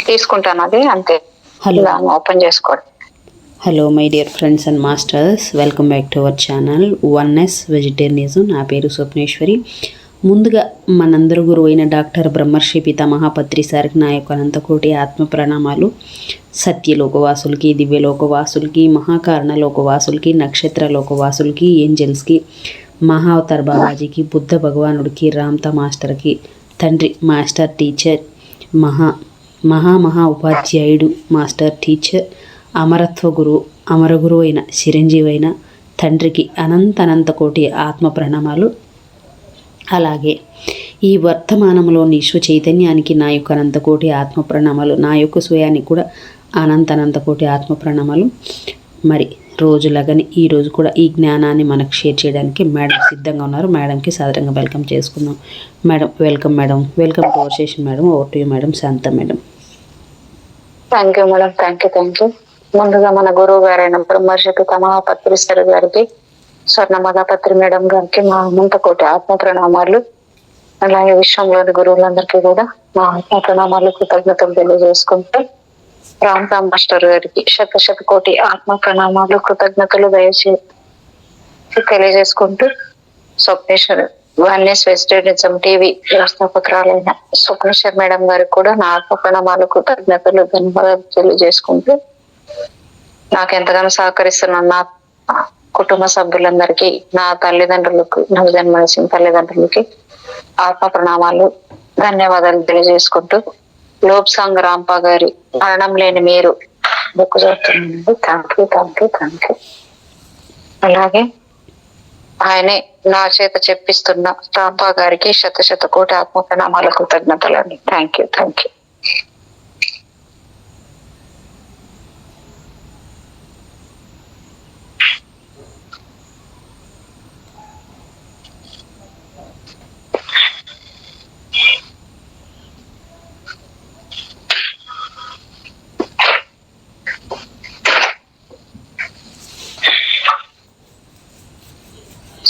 తీసుకుంటాను, అది అంతే. హలో ఓపెన్ చేసుకోండి. Hello my dear friends and masters, welcome back to our channel oneness vegetarianism. నా పేరు స్వప్నేశ్వరి. ముందుగా మనందరూ గురువు అయిన డాక్టర్ బ్రహ్మర్షి పితామహ పత్రి సార్కి నా యొక్క అనంతకోటి ఆత్మ ప్రణామాలు. సత్యలోకవాసులకి, దివ్యలోకవాసులకి, మహాకారణ లోకవాసులకి, నక్షత్ర లోకవాసులకి, ఏంజల్స్కి, మహావతార్ బాబాజీకి, బుద్ధ భగవానుడికి, రామ్తా మాస్టర్కి, తండ్రి మాస్టర్ టీచర్, మహా ఉపాధ్యాయుడు మాస్టర్ టీచర్, అమరత్వ గురువు, అమరగురువు అయిన చిరంజీవి అయిన తండ్రికి అనంత కోటి ఆత్మ ప్రణామాలు. అలాగే ఈ వర్తమానంలోని విశ్వ చైతన్యానికి నా యొక్క అనంతకోటి ఆత్మ ప్రణామాలు. నా యొక్క స్వయానికి కూడా అనంత కోటి ఆత్మ ప్రణామాలు. మరి రోజులాగానే ఈరోజు కూడా ఈ జ్ఞానాన్ని మనకు షేర్ చేయడానికి మేడం సిద్ధంగా ఉన్నారు. మేడంకి సాదరంగా వెల్కమ్ చేసుకుందాం. Madam welcome. Welcome to our session madam. Over to you madam. Shanta madam. Thank you madam. Thank you. ముందుగా మన గురువు గారైన బ్రహ్మర్షి పితామహ పత్రి సార్ గారికి, స్వర్ణమాల పత్రి మేడం గారికి మా అనంత కోటి ఆత్మ ప్రణామాలు. అలాగే విశ్వంలోని గురువులందరికీ కూడా మా ఆత్మ ప్రణామాలు, కృతజ్ఞతలు తెలియజేసుకుంటూ, రామ్తా మాస్టర్ గారికి శత కోటి ఆత్మ ప్రణామాలు, కృతజ్ఞతలు దయచేసి తెలియజేసుకుంటూ, స్వప్నేశ్వర్ వన్నెస్ వెజిటేరియనిజం టీవీ వ్యవస్థాపకురాలైన స్వప్నేశ్వర్ మేడం గారికి కూడా నా ఆత్మ ప్రణామాలు, కృతజ్ఞతలు, ధన్యవాదాలు తెలియజేసుకుంటూ, నాకు ఎంతగానో సహకరిస్తున్న నా కుటుంబ సభ్యులందరికీ, నా తల్లిదండ్రులకు, నాకు జన్మనిచ్చిన తల్లిదండ్రులకి ఆత్మ ప్రణామాలు, ధన్యవాదాలు తెలియజేసుకుంటూ, లోప్ సాంగ్ రాంపా గారి మరణం లేని మీరు బుక్ చదువుతున్నాను. Thank you. అలాగే ఆయనే నా చేత చెప్పిస్తున్న రాంపా గారికి శత కోటి ఆత్మ ప్రణామాల, కృతజ్ఞతలు అండి. Thank you.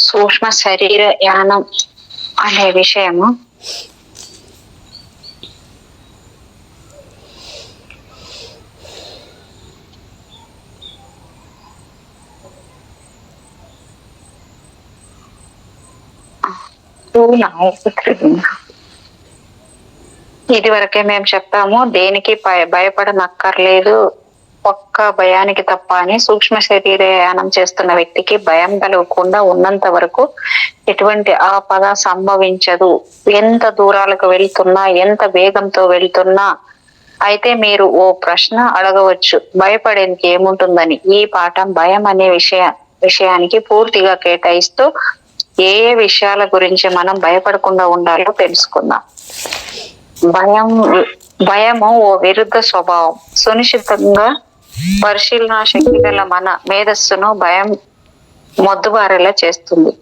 సూక్ష్మ శరీర యానం అనే విషయము ఇది వరకే మేము చెప్తాము. దేనికి భయపడనక్కర్లేదు, ఒక్క భయానికి తప్ప అని. సూక్ష్మ శరీరయానం చేస్తున్న వ్యక్తికి భయం కలగకుండా ఉన్నంత వరకు ఎటువంటి ఆపద సంభవించదు. ఎంత దూరాలకు వెళ్తున్నా, ఎంత వేగంతో వెళ్తున్నా. అయితే మీరు ఓ ప్రశ్న అడగవచ్చు, భయపడేందుకు ఏముంటుందని. ఈ పాఠం భయం అనే విషయానికి పూర్తిగా కేటాయిస్తూ ఏ విషయాల గురించి మనం భయపడకుండా ఉండాలో తెలుసుకుందాం. భయము ఓ విరుద్ధ స్వభావం. సునిశ్చితంగా పరిశీలన శక్తి గల మన మేధస్సును భయం మొద్దుబారేలా చేస్తుంది.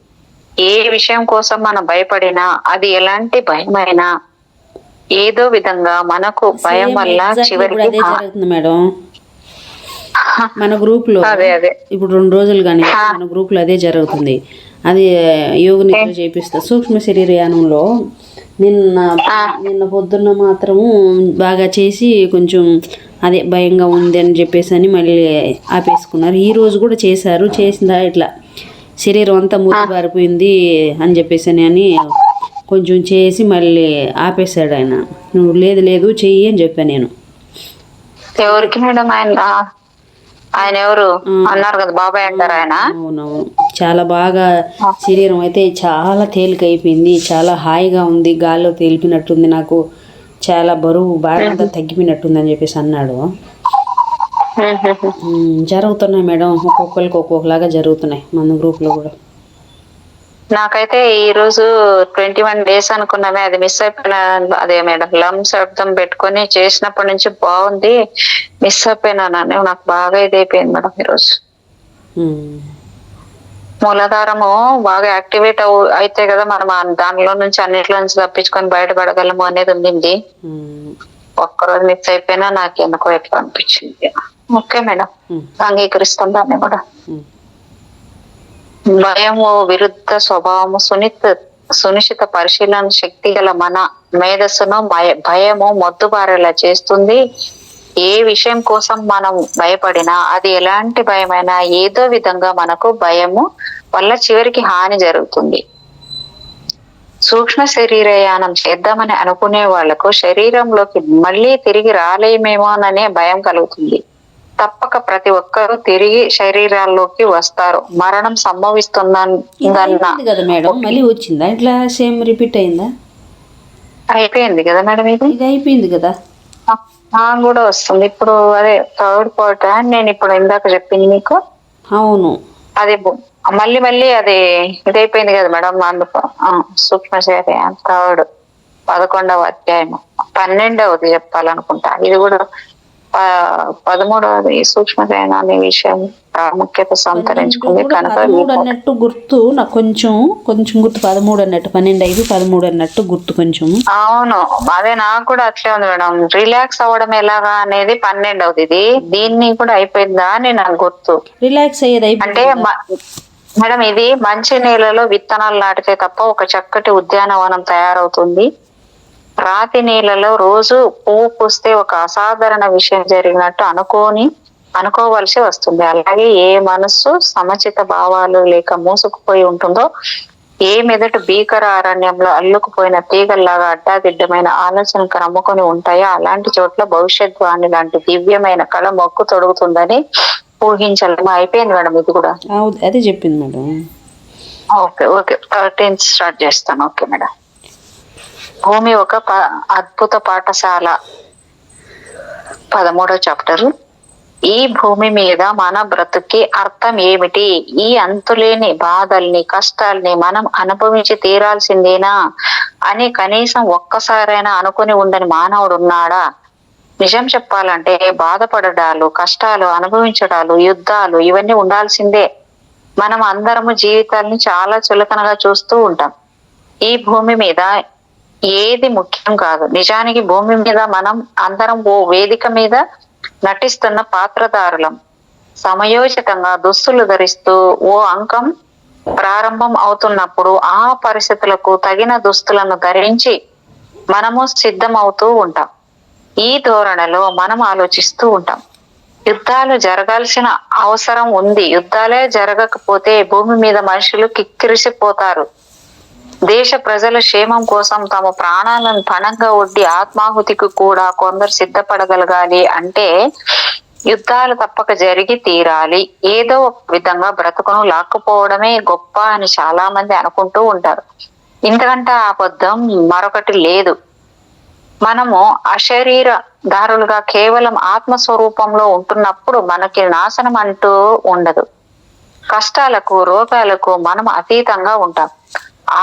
ఏ విషయం కోసం మనం భయపడినా, అది ఎలాంటి భయమైనా, ఏదో విధంగా మనకు భయం వల్ల చివరికి మేడం మన గ్రూప్ లో ఇప్పుడు 2 రోజులు కానీ మన గ్రూప్ లో అదే జరుగుతుంది. అది యోగ నిద్ర చేపిస్తా. సూక్ష్మ శరీరయానంలో నిన్న పొద్దున్న మాత్రము బాగా చేసి కొంచెం అదే భయంగా ఉంది అని చెప్పేసి అని మళ్ళీ ఆపేసుకున్నారు. ఈ రోజు కూడా చేశారు. చేసిందా ఇట్లా శరీరం అంతా మూతబారిపోయింది అని చెప్పేసి అని కొంచెం చేసి మళ్ళీ ఆపేశాడు ఆయన. నువ్వు లేదు చెయ్యి అని చెప్పాను నేను. ఎవరికి మేడం? ఆయన ఎవరు అన్నారు కదా, బాబాయ్ అంటారు ఆయన. అవునవును. చాలా బాగా శరీరం అయితే చాలా తేలిక అయిపోయింది, చాలా హాయిగా ఉంది, గాల్లో తేలిపినట్టుంది, నాకు చాలా బరువు బాగా తగ్గిపోయినట్టుంది అని చెప్పేసి అన్నాడు. జరుగుతున్నాయి మేడం, ఒక్కొక్కరికి ఒక్కొక్కలాగా జరుగుతున్నాయి మన గ్రూప్ లో కూడా. నాకైతే ఈ రోజు 21 days అనుకున్నామే, అది మిస్ అయిపోయిన. అదే మేడం, లంప్స్ అర్థం పెట్టుకొని చేసినప్పటి నుంచి బాగుంది, మిస్ అయిపోయినాను. నాకు బాగా ఇదైపోయింది మేడం ఈరోజు. మూలాధారము బాగా యాక్టివేట్ అయితే కదా మనం దానిలో నుంచి అన్నిట్లో నుంచి తప్పించుకొని బయటపడగలము అనేది ఉండింది. ఒక్కరోజు మిస్ అయిపోయినా నాకు ఎందుకో ఎట్లా అనిపించింది. ఓకే మేడం, అంగీకరిస్తుందాన్ని కూడా. భయము విరుద్ధ స్వభావము, సునిశ్చిత పరిశీలన శక్తి గల మన మేధస్సును భయము మొద్దుబారేలా చేస్తుంది. ఏ విషయం కోసం మనం భయపడినా అది ఎలాంటి భయమైనా ఏదో విధంగా మనకు భయము వల్ల చివరికి హాని జరుగుతుంది. సూక్ష్మ శరీరయానం చేద్దామని అనుకునే వాళ్లకు శరీరంలోకి మళ్ళీ తిరిగి రాలేమేమోననే భయం కలుగుతుంది. తప్పక ప్రతి ఒక్కరూ తిరిగి శరీరాల్లోకి వస్తారు. మరణం సంభవిస్తుందన్న కదా మేడం, మళ్ళీ వచ్చిందా ఇట్లా సేమ్ రిపీట్ అయిందా? అయిపోయింది కదా మేడం, ఇది అయిపోయింది కదా. నాకు కూడా వస్తుంది ఇప్పుడు. అదే థర్డ్ పార్ట్ నేను ఇప్పుడు ఇందాక చెప్పింది మీకు. అవును, అదే మళ్ళీ మళ్ళీ అది ఇదైపోయింది కదా మేడం. అందుకు సూక్ష్మ శరీరం థర్డ్ 11వ అధ్యాయము 12వది చెప్పాలనుకుంటా. ఇది కూడా 13వది సూక్ష్మ శరీరం అనే విషయం ప్రాముఖ్యత సంతరించుకుంది కనుక అన్నట్టు గుర్తు నాకు కొంచెం గుర్తు. 13 అన్నట్టు 12:5 అన్నట్టు గుర్తు కొంచెం. అవును, అదే నాకు కూడా అట్లే ఉంది మేడం. రిలాక్స్ అవ్వడం ఎలాగా అనేది 12వది. ఇది దీన్ని కూడా అయిపోయిందా అని నాకు గుర్తు. రిలాక్స్ అయ్యేది అంటే మేడం, ఇది మంచి నేలలో విత్తనాలు నాటితే తప్ప ఒక చక్కటి ఉద్యానవనం తయారవుతుంది. రాతి నేలలో రోజు పువ్వు పూస్తే ఒక అసాధారణ విషయం జరిగినట్టు అనుకోవలసి వస్తుంది. అలాగే ఏ మనస్సు సమచిత భావాలు లేక మూసుకుపోయి ఉంటుందో, ఏ మెదడు భీకర అరణ్యంలో అల్లుకుపోయిన తీగల్లాగా అడ్డాదిడ్డమైన ఆలోచనకు నమ్ముకొని ఉంటాయో అలాంటి చోట్ల భవిష్యత్ వాణి లాంటి దివ్యమైన కళ మొక్కు తొడుగుతుందని ఊహించలేము. అయిపోయింది మేడం ఇది కూడా. అదే చెప్పింది మేడం. ఓకే 13 స్టార్ట్ చేస్తాను. Okay madam. భూమి ఒక అద్భుత పాఠశాల 13వ చాప్టర్. ఈ భూమి మీద మన బ్రతుకి అర్థం ఏమిటి? ఈ అంతులేని బాధల్ని కష్టాల్ని మనం అనుభవించి తీరాల్సిందేనా అని కనీసం ఒక్కసారైనా అనుకుని ఉండని మానవుడు ఉన్నాడా? నిజం చెప్పాలంటే బాధపడడాలు, కష్టాలు అనుభవించడాలు, యుద్ధాలు ఇవన్నీ ఉండాల్సిందే. మనం అందరము జీవితాల్ని చాలా చులకనగా చూస్తూ ఉంటాం. ఈ భూమి మీద ఏది ముఖ్యం కాదు. నిజానికి భూమి మీద మనం అందరం ఓ వేదిక మీద నటిస్తున్న పాత్రధారులం. సమయోచితంగా దుస్తులు ధరిస్తూ ఓ అంకం ప్రారంభం అవుతున్నప్పుడు ఆ పరిస్థితులకు తగిన దుస్తులను ధరించి మనము సిద్ధం అవుతూ ఉంటాం. ఈ ధోరణిలో మనం ఆలోచిస్తూ ఉంటాం. యుద్ధాలు జరగాల్సిన అవసరం ఉంది. యుద్ధాలే జరగకపోతే భూమి మీద మనుషులు కిక్కిరిసిపోతారు. దేశ ప్రజల క్షేమం కోసం తమ ప్రాణాలను పణంగా ఒడ్డి ఆత్మాహుతికి కూడా కొందరు సిద్ధపడగలగాలి అంటే యుద్ధాలు తప్పక జరిగి తీరాలి. ఏదో ఒక విధంగా బ్రతుకును లాక్కుపోవడమే గొప్ప అని చాలా మంది అనుకుంటూ ఉంటారు. ఇంతకంటే అబద్ధం మరొకటి లేదు. మనము అశరీర దారులుగా కేవలం ఆత్మస్వరూపంలో ఉంటున్నప్పుడు మనకి నాశనం అంటూ ఉండదు. కష్టాలకు, రోగాలకు మనం అతీతంగా ఉంటాం.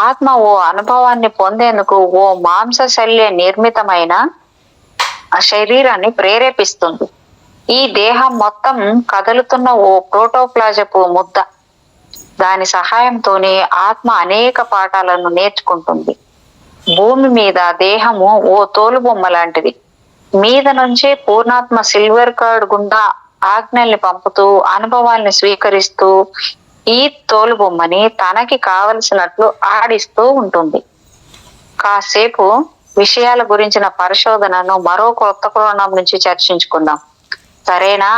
ఆత్మ ఓ అనుభవాన్ని పొందేందుకు ఓ మాంసశల్య నిర్మితమైన ఆ శరీరాన్ని ప్రేరేపిస్తుంది. ఈ దేహం మొత్తం కదులుతున్న ఓ ప్రోటోప్లాజపు ముద్ద. దాని సహాయంతోనే ఆత్మ అనేక పాఠాలను నేర్చుకుంటుంది. భూమి మీద దేహము ఓ తోలుబొమ్మ లాంటిది. మీద నుంచే పూర్ణాత్మ సిల్వర్ కార్డ్ గుండా ఆజ్ఞల్ని పంపుతూ అనుభవాల్ని స్వీకరిస్తూ ఈ తోలుబొమ్మని తనకి కావలసినట్లు ఆడిస్తూ ఉంటుంది. కాసేపు విషయాల గురించిన పరిశోధనను మరో కొత్త కోణం నుంచి చర్చించుకుందాం, సరేనా?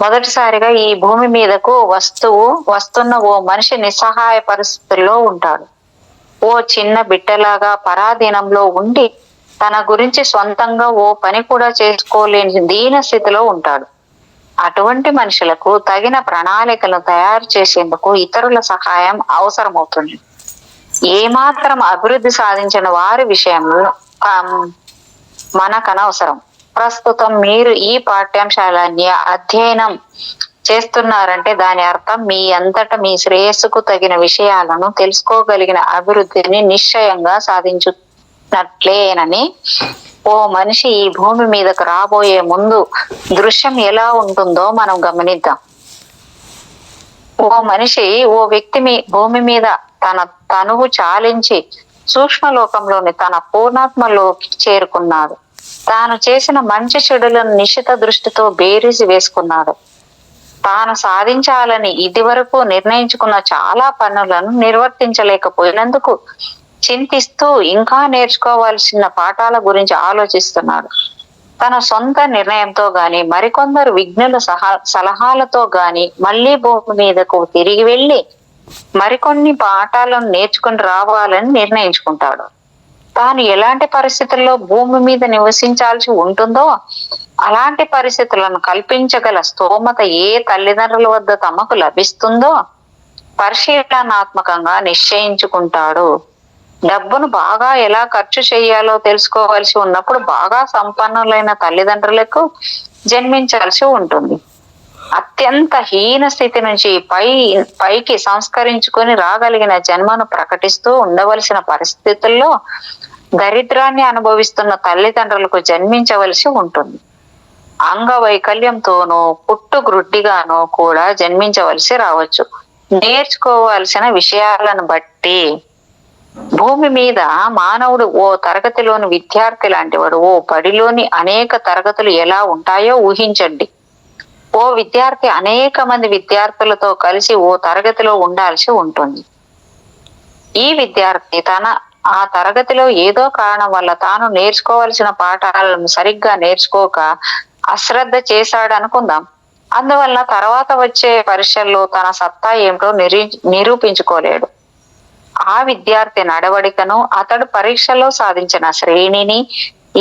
మొదటిసారిగా ఈ భూమి మీదకు వస్తున్న ఓ మనిషి నిస్సహాయ పరిస్థితుల్లో ఉంటాడు. ఓ చిన్న బిడ్డలాగా పరాధీనంలో ఉండి తన గురించి సొంతంగా ఓ పని కూడా చేసుకోలేని దీన స్థితిలో ఉంటాడు. అటువంటి మనుషులకు తగిన ప్రణాళికలు తయారు చేసేందుకు ఇతరుల సహాయం అవసరమవుతుంది. ఏమాత్రం అభివృద్ధి సాధించిన వారి విషయంలో మనకనవసరం. ప్రస్తుతం మీరు ఈ పాఠ్యాంశాలన్నీ అధ్యయనం చేస్తున్నారంటే దాని అర్థం మీ అంతటా మీ శ్రేయస్సుకు తగిన విషయాలను తెలుసుకోగలిగిన అభివృద్ధిని నిశ్చయంగా సాధించున్నట్లేనని. ఓ మనిషి ఈ భూమి మీదకు రాబోయే ముందు దృశ్యం ఎలా ఉంటుందో మనం గమనిద్దాం. ఓ వ్యక్తి భూమి మీద తన తనువు చాలించి సూక్ష్మలోకంలోని తన పూర్ణాత్మలోకి చేరుకున్నాడు. తాను చేసిన మంచి చెడులను నిశిత దృష్టితో బేరీసి వేసుకున్నాడు. తాను సాధించాలని ఇదివరకు నిర్ణయించుకున్న చాలా పనులను నిర్వర్తించలేకపోయినందుకు చింతిస్తూ ఇంకా నేర్చుకోవాల్సిన పాఠాల గురించి ఆలోచిస్తున్నాడు. తన సొంత నిర్ణయంతో గాని మరికొందరు విజ్ఞుల సలహాలతో గాని మళ్ళీ భూమి మీదకు తిరిగి వెళ్ళి మరికొన్ని పాఠాలను నేర్చుకుని రావాలని నిర్ణయించుకుంటాడు. తాను ఎలాంటి పరిస్థితుల్లో భూమి మీద నివసించాల్సి ఉంటుందో అలాంటి పరిస్థితులను కల్పించగల స్తోమత ఏ తల్లిదండ్రుల వద్ద తమకు లభిస్తుందో పరిశీలనాత్మకంగా నిశ్చయించుకుంటాడు. డబ్బును బాగా ఎలా ఖర్చు చేయాలో తెలుసుకోవాల్సి ఉన్నప్పుడు బాగా సంపన్నులైన తల్లిదండ్రులకు జన్మించాల్సి ఉంటుంది. అత్యంత హీన స్థితి నుంచి పైకి సంస్కరించుకొని రాగలిగిన జన్మను ప్రకటిస్తూ ఉండవలసిన పరిస్థితుల్లో దరిద్రాన్ని అనుభవిస్తున్న తల్లిదండ్రులకు జన్మించవలసి ఉంటుంది. అంగవైకల్యంతోనూ పుట్టుగ్రుడ్డిగానో కూడా జన్మించవలసి రావచ్చు. నేర్చుకోవాల్సిన విషయాలను బట్టి భూమి మీద మానవుడు ఓ తరగతిలోని విద్యార్థి లాంటివాడు. ఓ బడిలోని అనేక తరగతులు ఎలా ఉంటాయో ఊహించండి. ఓ విద్యార్థి అనేక మంది విద్యార్థులతో కలిసి ఓ తరగతిలో ఉండాల్సి ఉంటుంది. ఈ విద్యార్థి ఆ తరగతిలో ఏదో కారణం వల్ల తాను నేర్చుకోవాల్సిన పాఠాలను సరిగ్గా నేర్చుకోక అశ్రద్ధ చేశాడు అనుకుందాం. అందువల్ల తర్వాత వచ్చే పరీక్షల్లో తన సత్తా ఏమిటో నిరూపించుకోలేడు. ఆ విద్యార్థి నడవడికను, అతడు పరీక్షలో సాధించిన శ్రేణిని,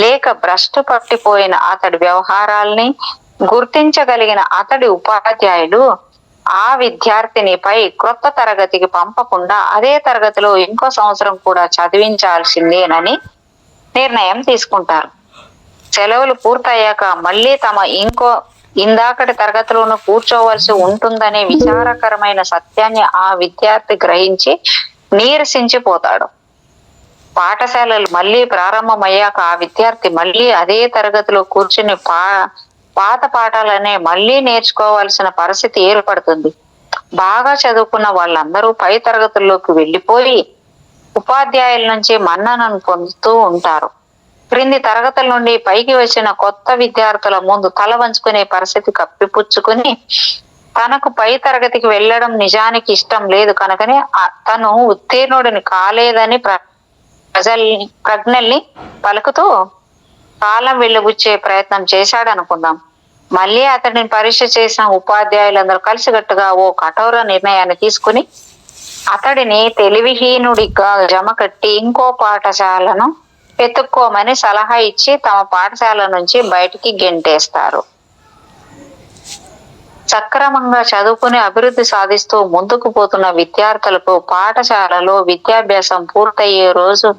లేక భ్రష్టు పట్టిపోయిన అతడి వ్యవహారాల్ని గుర్తించగలిగిన అతడి ఉపాధ్యాయులు ఆ విద్యార్థిని పై క్రొత్త తరగతికి పంపకుండా అదే తరగతిలో ఇంకో సంవత్సరం కూడా చదివించాల్సిందేనని నిర్ణయం తీసుకుంటారు. సెలవులు పూర్తయ్యాక మళ్ళీ తమ ఇందాకటి తరగతిలోనూ కూర్చోవలసి ఉంటుందనే విచారకరమైన సత్యాన్ని ఆ విద్యార్థి గ్రహించి నీరసించిపోతాడు. పాఠశాలలు మళ్ళీ ప్రారంభమయ్యాక ఆ విద్యార్థి మళ్ళీ అదే తరగతిలో కూర్చుని పాత పాఠాలనే మళ్ళీ నేర్చుకోవాల్సిన పరిస్థితి ఏర్పడుతుంది. బాగా చదువుకున్న వాళ్ళందరూ పై తరగతుల్లోకి వెళ్ళిపోయి ఉపాధ్యాయుల నుంచి మన్ననను పొందుతూ ఉంటారు. క్రింది తరగతుల నుండి పైకి వచ్చిన కొత్త విద్యార్థుల ముందు తల వంచుకునే పరిస్థితి కప్పిపుచ్చుకుని తనకు పై తరగతికి వెళ్ళడం నిజానికి ఇష్టం లేదు కనుకనే తను ఉత్తీర్ణుడిని కాలేదని ప్రజ్ఞల్ని పలుకుతూ కాలం వెళ్ళబుచ్చే ప్రయత్నం చేశాడు అనుకుందాం. మళ్ళీ అతడిని పరీక్ష చేసిన ఉపాధ్యాయులందరూ కలిసికట్టుగా ఓ కఠోర నిర్ణయాన్ని తీసుకుని అతడిని తెలివిహీనుడిగా జమకట్టి ఇంకో పాఠశాలను వెతుక్కోమని సలహా ఇచ్చి తమ పాఠశాల నుంచి బయటికి గెంటేస్తారు. సక్రమంగా చదువుకుని అభివృద్ధి సాధిస్తూ ముందుకు పోతున్న విద్యార్థులకు పాఠశాలలో విద్యాభ్యాసం పూర్తయ్యే రోజు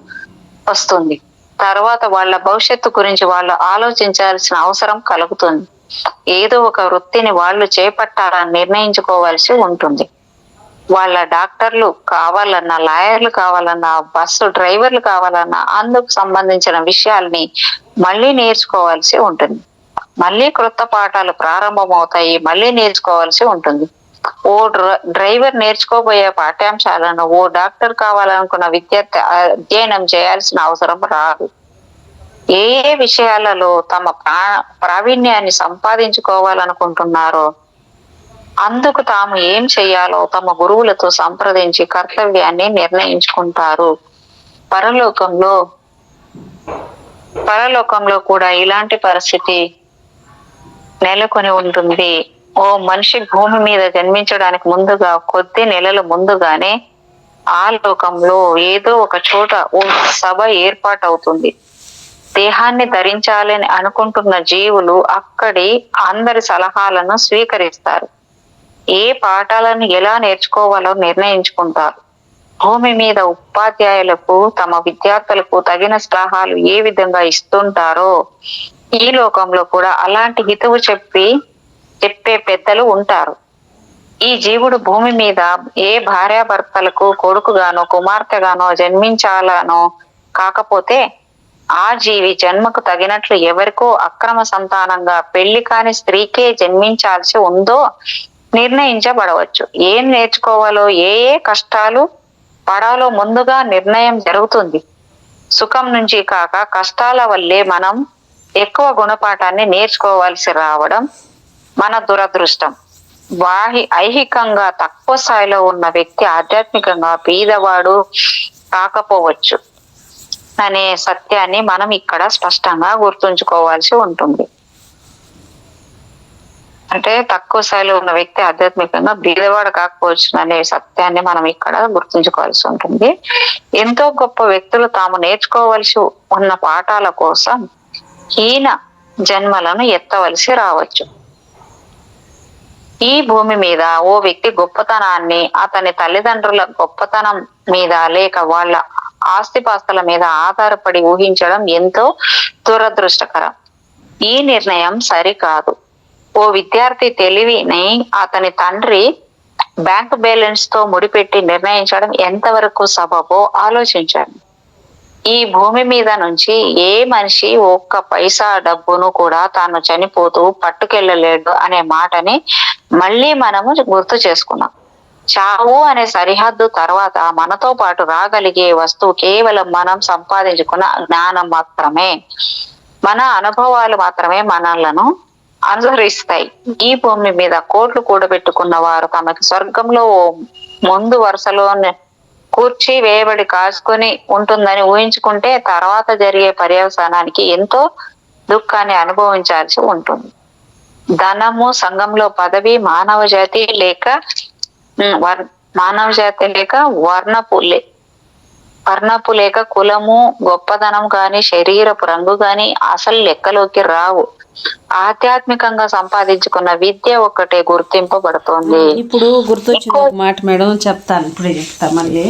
వస్తుంది. తర్వాత వాళ్ళ భవిష్యత్తు గురించి వాళ్ళు ఆలోచించాల్సిన అవసరం కలుగుతుంది. ఏదో ఒక వృత్తిని వాళ్ళు చేపట్టాలని నిర్ణయించుకోవాల్సి ఉంటుంది. వాళ్ళ డాక్టర్లు కావాలన్నా, లాయర్లు కావాలన్నా, బస్సు డ్రైవర్లు కావాలన్నా అందుకు సంబంధించిన విషయాల్ని మళ్ళీ నేర్చుకోవాల్సి ఉంటుంది. మళ్ళీ క్రొత్త పాఠాలు ప్రారంభమవుతాయి, మళ్ళీ నేర్చుకోవాల్సి ఉంటుంది. ఓ డ్రైవర్ నేర్చుకోబోయే పాఠ్యాంశాలను ఓ డాక్టర్ కావాలనుకున్న విద్యార్థి అధ్యయనం చేయాల్సిన అవసరం రాదు. ఏ ఏ విషయాలలో తమ ప్రావీణ్యాన్ని సంపాదించుకోవాలనుకుంటున్నారో అందుకు తాము ఏం చెయ్యాలో తమ గురువులతో సంప్రదించి కర్తవ్యాన్ని నిర్ణయించుకుంటారు. పరలోకంలో కూడా ఇలాంటి పరిస్థితి నెలకొని ఉంటుంది. ఓ మనిషి భూమి మీద జన్మించడానికి ముందుగా కొద్ది నెలల ముందుగానే ఆ లోకంలో ఏదో ఒక చోట ఓ సభ ఏర్పాటవుతుంది. దేహాన్ని ధరించాలని అనుకుంటున్న జీవులు అక్కడి అందరి సలహాలను స్వీకరిస్తారు. ఏ పాఠాలను ఎలా నేర్చుకోవాలో నిర్ణయించుకుంటారు. భూమి మీద ఉపాధ్యాయులకు తమ విద్యార్థులకు తగిన సలహాలు ఏ విధంగా ఇస్తుంటారో ఈ లోకంలో కూడా అలాంటి హితవు చెప్పే పెద్దలు ఉంటారు. ఈ జీవుడు భూమి మీద ఏ భార్యాభర్తలకు కొడుకుగానో కుమార్తెగానో జన్మించాలనో కాకపోతే ఆ జీవి జన్మకు తగినట్లు ఎవరికో అక్రమ సంతానంగా పెళ్లి కాని స్త్రీకే జన్మించాల్సి ఉందో నిర్ణయించబడవచ్చు. ఏం నేర్చుకోవాలో, ఏ ఏ కష్టాలు పడాలో ముందుగా నిర్ణయం జరుగుతుంది. సుఖం నుంచి కాక కష్టాల వల్లే మనం ఎక్కువ గుణపాఠాన్ని నేర్చుకోవాల్సి రావడం మన దురదృష్టం. ఐహికంగా తక్కువ స్థాయిలో ఉన్న వ్యక్తి ఆధ్యాత్మికంగా బీదవాడు కాకపోవచ్చు అనే సత్యాన్ని మనం ఇక్కడ స్పష్టంగా గుర్తుంచుకోవాల్సి ఉంటుంది. అంటే తక్కువ స్థాయిలో ఉన్న వ్యక్తి ఆధ్యాత్మికంగా బీదవాడు కాకపోవచ్చు అనే సత్యాన్ని మనం ఇక్కడ గుర్తుంచుకోవాల్సి ఉంటుంది. ఎంతో గొప్ప వ్యక్తులు తాము నేర్చుకోవలసి ఉన్న పాఠాల కోసం హీన జన్మలను ఎత్తవలసి రావచ్చు. ఈ భూమి మీద ఓ వ్యక్తి గొప్పతనాన్ని అతని తల్లిదండ్రుల గొప్పతనం మీద లేక వాళ్ళ ఆస్తిపాస్తుల మీద ఆధారపడి ఊహించడం ఎంతో దురదృష్టకరం. ఈ నిర్ణయం సరికాదు. ఓ విద్యార్థి తెలివిని అతని తండ్రి బ్యాంక్ బ్యాలెన్స్ తో ముడిపెట్టి నిర్ణయించడం ఎంతవరకు సబబో ఆలోచించండి. ఈ భూమి మీద నుంచి ఏ మనిషి ఒక్క పైసా డబ్బును కూడా తాను చనిపోతూ పట్టుకెళ్ళలేడు అనే మాటని మళ్ళీ మనము గుర్తు చేసుకున్నాం. చావు అనే సరిహద్దు తర్వాత మనతో పాటు రాగలిగే వస్తువు కేవలం మనం సంపాదించుకున్న జ్ఞానం మాత్రమే. మన అనుభవాలు మాత్రమే మనలను అనుసరిస్తాయి. ఈ భూమి మీద కోట్లు కూడబెట్టుకున్న వారు తమకి స్వర్గంలో ముందు వరుసలో కూర్చి వేయబడి కాచుకొని ఉంటుందని ఊహించుకుంటే తర్వాత జరిగే పర్యవసానానికి ఎంతో దుఃఖాన్ని అనుభవించాల్సి ఉంటుంది. ధనము, సంఘంలో పదవి, మానవ జాతి లేక వర్ణపు లేక కులము, గొప్పదనం గాని, శరీరపు రంగు గాని అసలు లెక్కలోకి రావు. ఆధ్యాత్మికంగా సంపాదించుకున్న విద్య ఒక్కటే గుర్తింపబడుతోంది. ఇప్పుడు గుర్తొచ్చిన ఒక మాట మేడం చెప్తాను, ఇప్పుడే చెప్తా. మళ్ళీ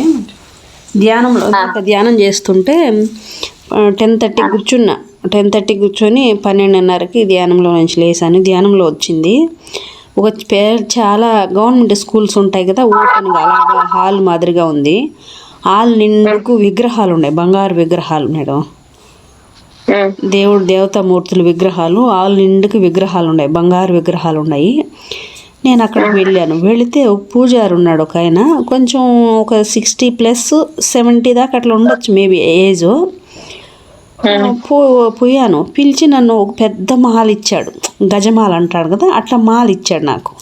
ధ్యానంలో ధ్యానం చేస్తుంటే 10:30 కూర్చున్నా. 10:30 కూర్చొని 12:30కి ధ్యానంలో నుంచి లేసాను. ధ్యానంలో వచ్చింది ఒక చాలా గవర్నమెంట్ స్కూల్స్ ఉంటాయి కదా, ఓపెన్గా అలాగా హాల్ మాదిరిగా ఉంది. హాల్ నిండుకు విగ్రహాలు ఉన్నాయి, బంగారు విగ్రహాలు మేడం. దేవుడు దేవతామూర్తుల విగ్రహాలు హాల్ నిండుకు విగ్రహాలు ఉన్నాయి, బంగారు విగ్రహాలు ఉన్నాయి. నేను అక్కడికి వెళ్ళాను. వెళితే పూజారి ఉన్నాడు ఒక ఆయన, కొంచెం ఒక 60+ 70 దాకా అట్లా ఉండొచ్చు మేబీ ఏజ్. పోయాను, పిలిచి నన్ను ఒక పెద్ద మాల ఇచ్చాడు, గజమాల అంటాడు కదా, అట్లా మాల ఇచ్చాడు నాకు.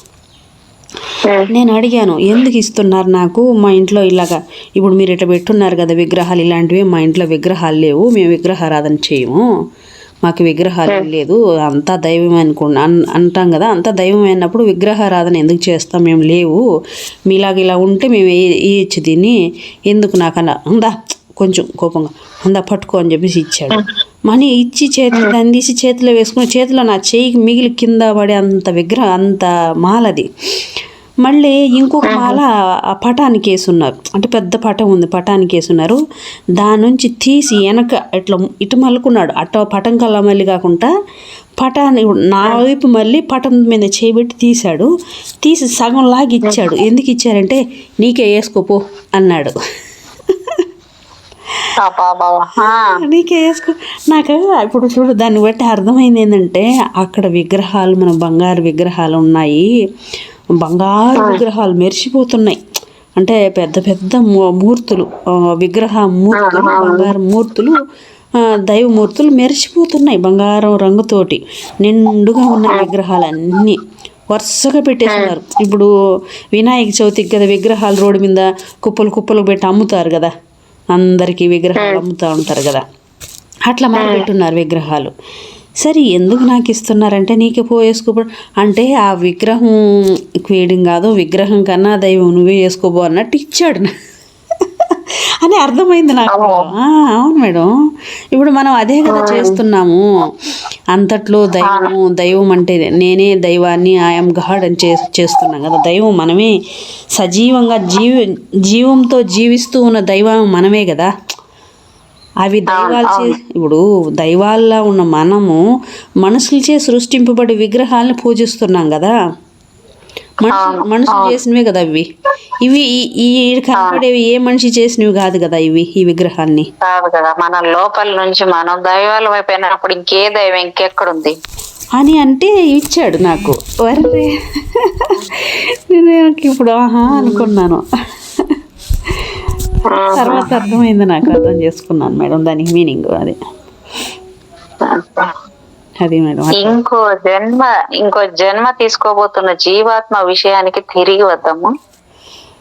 నేను అడిగాను, ఎందుకు ఇస్తున్నారు నాకు? మా ఇంట్లో ఇలాగా ఇప్పుడు మీరు ఇట్లా పెట్టున్నారు కదా విగ్రహాలు, ఇలాంటివి మా ఇంట్లో విగ్రహాలు లేవు, మేము విగ్రహారాధన చేయము, మాకు విగ్రహాలు లేదు, అంతా దైవం అంటాం కదా, అంతా దైవం అయినప్పుడు విగ్రహారాధన ఎందుకు చేస్తాం, మేము లేవు, మీలాగ ఇలా ఉంటే మేము వేయచ్చు దీన్ని, ఎందుకు నాకన్నా అందా కొంచెం కోపంగా అందా పట్టుకో అని చెప్పేసి ఇచ్చాడు. మనీ ఇచ్చి దాన్ని తీసి చేతిలో వేసుకుని చేతిలో నా చేయికి మిగిలి కింద పడే అంత మాలది. మళ్ళీ ఇంకొక మాల ఆ పటానికి వేసున్నారు, అంటే పెద్ద పటం ఉంది, పటానికి వేసున్నారు. దాని నుంచి తీసి వెనక ఇట్లా ఇటు మలుకున్నాడు, అట్ట పటం కల్లా మళ్ళీ కాకుండా పటాన్ని నా వైపు మళ్ళీ పటం మీద చేయబెట్టి తీశాడు. తీసి సగం లాగి ఇచ్చాడు. ఎందుకు ఇచ్చారంటే నీకే వేసుకోపో అన్నాడు. నీకే వేసుకో. నాకు ఇప్పుడు చూడు, దాన్ని బట్టి అర్థమైంది ఏంటంటే అక్కడ విగ్రహాలు, మన బంగారు విగ్రహాలు ఉన్నాయి, బంగారు విగ్రహాలు మెరిసిపోతున్నాయి. అంటే పెద్ద పెద్ద మూర్తులు, బంగారు మూర్తులు, దైవమూర్తులు మెరిసిపోతున్నాయి బంగారం రంగుతోటి. నిండుగా ఉన్న విగ్రహాలన్నీ వరుసగా పెట్టేస్తున్నారు. ఇప్పుడు వినాయక చవితికి కదా విగ్రహాలు రోడ్డు మీద కుప్పలు కుప్పలు పెట్టి అమ్ముతారు కదా, అందరికీ విగ్రహాలు అమ్ముతూ ఉంటారు కదా, అట్లా మనం పెట్టున్నారు విగ్రహాలు. సరే ఎందుకు నాకు ఇస్తున్నారంటే నీకే వేసుకోబో అంటే ఆ విగ్రహం వేయడం కాదు, విగ్రహం కన్నా దైవం నువ్వే వేసుకోబో అన్నట్టు ఇచ్చాడు అని అర్థమైంది నాకు. అవును మేడం, ఇప్పుడు మనం అదే కదా చేస్తున్నాము. అంతట్లో దైవం అంటే నేనే దైవాన్ని, ఐఎమ్ గాడ్ అని చేస్తున్నాం కదా. దైవం మనమే, సజీవంగా జీవంతో జీవిస్తూ ఉన్న దైవం మనమే కదా. అవి దైవాలు ఇప్పుడు దైవాల్లా ఉన్న మనము మనుషులచే సృష్టింపబడి విగ్రహాలని పూజిస్తున్నాం కదా. మనుషులు చేసినవే కదా అవి. ఇవి ఈ కనపడేవి ఏ మనిషి చేసినవి కాదు కదా ఇవి, ఈ విగ్రహాన్ని కాదు కదా. మన లోపల నుంచి మనం దైవాల వైపు అయినప్పుడు ఇంకే దైవం ఇంకెక్కడుంది అని అంటే ఇచ్చాడు నాకు. వరే నేను ఇప్పుడు అనుకున్నాను, తర్వాత అర్థమైంది నాకు, అర్థం చేసుకున్నాను మేడం దానికి మీనింగ్. అది మేడం. ఇంకో జన్మ తీసుకోబోతున్న జీవాత్మ విషయానికి తిరిగి వద్దాము.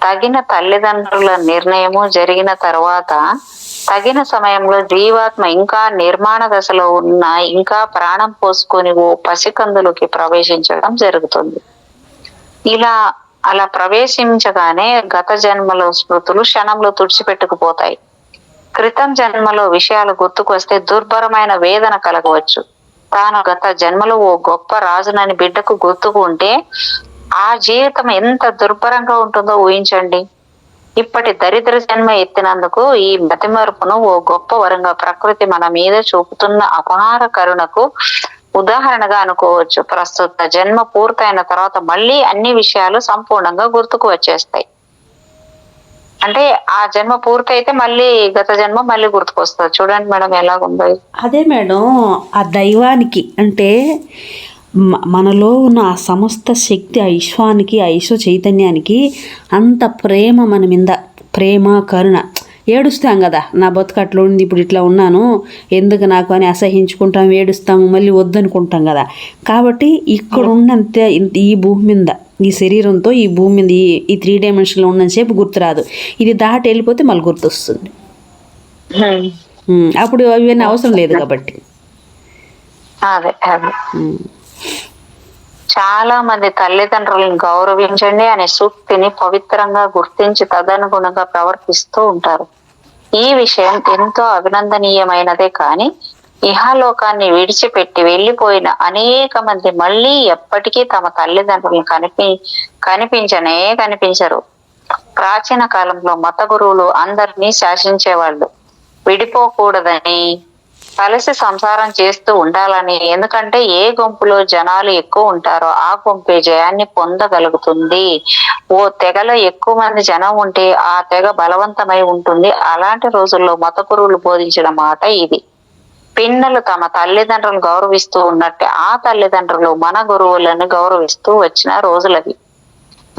తగిన తల్లిదండ్రుల నిర్ణయము జరిగిన తర్వాత తగిన సమయంలో జీవాత్మ ఇంకా నిర్మాణ దశలో ఉన్న ఇంకా ప్రాణం పోసుకొని ఓ పసికందులకి ప్రవేశించడం జరుగుతుంది. అలా ప్రవేశించగానే గత జన్మలో స్మృతులు క్షణంలో తుడిచిపెట్టుకుపోతాయి. క్రితం జన్మలో విషయాలు గుర్తుకు వస్తే దుర్భరమైన వేదన కలగవచ్చు. తాను గత జన్మలో ఓ గొప్ప రాజునని బిడ్డకు గుర్తుకు ఉంటే ఆ జీవితం ఎంత దుర్భరంగా ఉంటుందో ఊహించండి. ఇప్పటి దరిద్ర జన్మ ఎత్తినందుకు ఈ మతిమరుపును ఓ గొప్ప వరంగా ప్రకృతి మన మీద చూపుతున్న అపార కరుణకు ఉదాహరణగా అనుకోవచ్చు. ప్రస్తుత జన్మ పూర్తయిన తర్వాత మళ్ళీ అన్ని విషయాలు సంపూర్ణంగా గుర్తుకు వచ్చేస్తాయి. అంటే ఆ జన్మ పూర్తయితే మళ్ళీ గత జన్మ మళ్ళీ గుర్తుకొస్తుంది. చూడండి మేడం ఎలాగుందో. అదే మేడం, ఆ దైవానికి అంటే మనలో ఉన్న ఆ సమస్త శక్తి, ఆ విశ్వానికి, ఆ విశ్వ చైతన్యానికి అంత ప్రేమ మన మీద, ప్రేమ కరుణ. ఏడుస్తాం కదా, నా బతుకు అట్లా ఉంది, ఇప్పుడు ఇట్లా ఉన్నాను, ఎందుకు నాకు అని అసహించుకుంటాం, ఏడుస్తాము, మళ్ళీ వద్దనుకుంటాం కదా. కాబట్టి ఇక్కడ ఉన్నంత ఈ భూమి మీద, ఈ శరీరంతో ఈ భూమి మీద ఈ 3 డైమెన్షన్లో ఉన్నంతసేపు గుర్తురాదు. ఇది దాటి వెళ్ళిపోతే మళ్ళీ గుర్తొస్తుంది. అప్పుడు ఇవన్నీ అవసరం లేదు కాబట్టి. అదే చాలా మంది తల్లిదండ్రులను గౌరవించండి అనే సూక్తిని పవిత్రంగా గుర్తించి తదనుగుణంగా ప్రవర్తిస్తూ ఉంటారు. ఈ విషయం ఎంతో అభినందనీయమైనదే. కానీ ఇహలోకాన్ని విడిచిపెట్టి వెళ్ళిపోయిన అనేక మంది మళ్ళీ ఎప్పటికీ తమ తల్లిదండ్రులను కనిపించరు. ప్రాచీన కాలంలో మత గురువులు అందరినీ శాసించేవాళ్ళు. విడిపోకూడదని, కలిసి సంసారం చేస్తూ ఉండాలని. ఎందుకంటే ఏ గుంపులో జనాలు ఎక్కువ ఉంటారో ఆ గుంపే జయాన్ని పొందగలుగుతుంది. ఓ తెగలో ఎక్కువ మంది జనం ఉంటే ఆ తెగ బలవంతమై ఉంటుంది. అలాంటి రోజుల్లో మత గురువులు బోధించిన మాట ఇది. పిన్నలు తమ తల్లిదండ్రులను గౌరవిస్తూ ఉన్నట్టే ఆ తల్లిదండ్రులు మన గురువులను గౌరవిస్తూ వచ్చిన రోజులవి.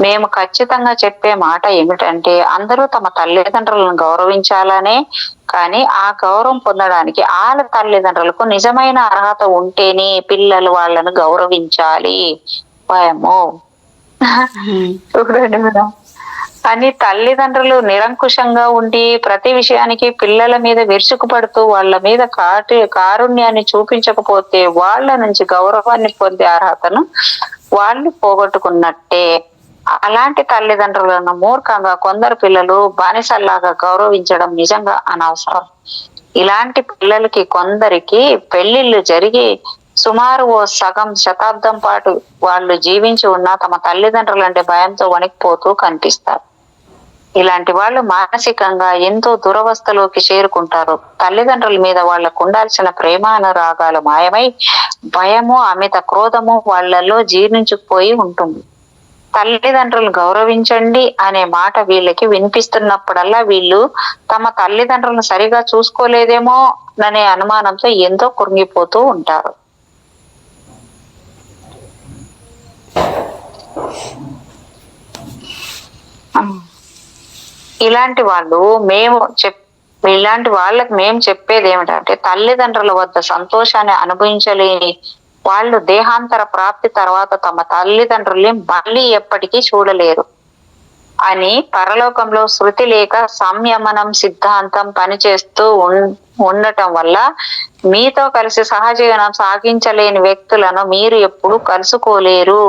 మేము ఖచ్చితంగా చెప్పే మాట ఏమిటంటే అందరూ తమ తల్లిదండ్రులను గౌరవించాలనే, కానీ ఆ గౌరవం పొందడానికి వాళ్ళ తల్లిదండ్రులకు నిజమైన అర్హత ఉంటేనే పిల్లలు వాళ్ళను గౌరవించాలి. భయమో చూడండి మేడం. అని తల్లిదండ్రులు నిరంకుశంగా ఉండి ప్రతి విషయానికి పిల్లల మీద విరుచుకుపడుతూ వాళ్ళ మీద కారుణ్యాన్ని చూపించకపోతే వాళ్ళ నుంచి గౌరవాన్ని పొందే అర్హతను వాళ్ళు పోగొట్టుకున్నట్టే. అలాంటి తల్లిదండ్రులను మూర్ఖంగా కొందరు పిల్లలు బానిసల్లాగా గౌరవించడం నిజంగా అనవసరం. ఇలాంటి పిల్లలకి కొందరికి పెళ్లిళ్ళు జరిగి సుమారు ఓ సగం శతాబ్దం పాటు వాళ్ళు జీవించి ఉన్న తమ తల్లిదండ్రులు అంటే భయంతో వణికిపోతూ కనిపిస్తారు. ఇలాంటి వాళ్ళు మానసికంగా ఎంతో దురవస్థలోకి చేరుకుంటారు. తల్లిదండ్రుల మీద వాళ్ళకు ఉండాల్సిన ప్రేమానురాగాలు మాయమై భయము, అమిత క్రోధము వాళ్ళలో జీర్ణించుకుపోయి ఉంటుంది. తల్లిదండ్రులు గౌరవించండి అనే మాట వీళ్ళకి వినిపిస్తున్నప్పుడల్లా వీళ్ళు తమ తల్లిదండ్రులను సరిగా చూసుకోలేదేమో అనే అనుమానంతో ఎంతో కృంగిపోతూ ఉంటారు. ఇలాంటి వాళ్ళకి మేము చెప్పేది ఏమిటంటే తల్లిదండ్రుల వద్ద సంతోషాన్ని అనుభవించలేని వాళ్ళు దేహాంతర ప్రాప్తి తర్వాత తమ తల్లిదండ్రుల్ని మళ్ళీ ఎప్పటికీ చూడలేరు అని పరలోకంలో శృతి లేక సంయమనం సిద్ధాంతం పనిచేస్తూ ఉండటం వల్ల మీతో కలిసి సహజీవనం సాగించలేని వ్యక్తులను మీరు ఎప్పుడు కలుసుకోలేరు.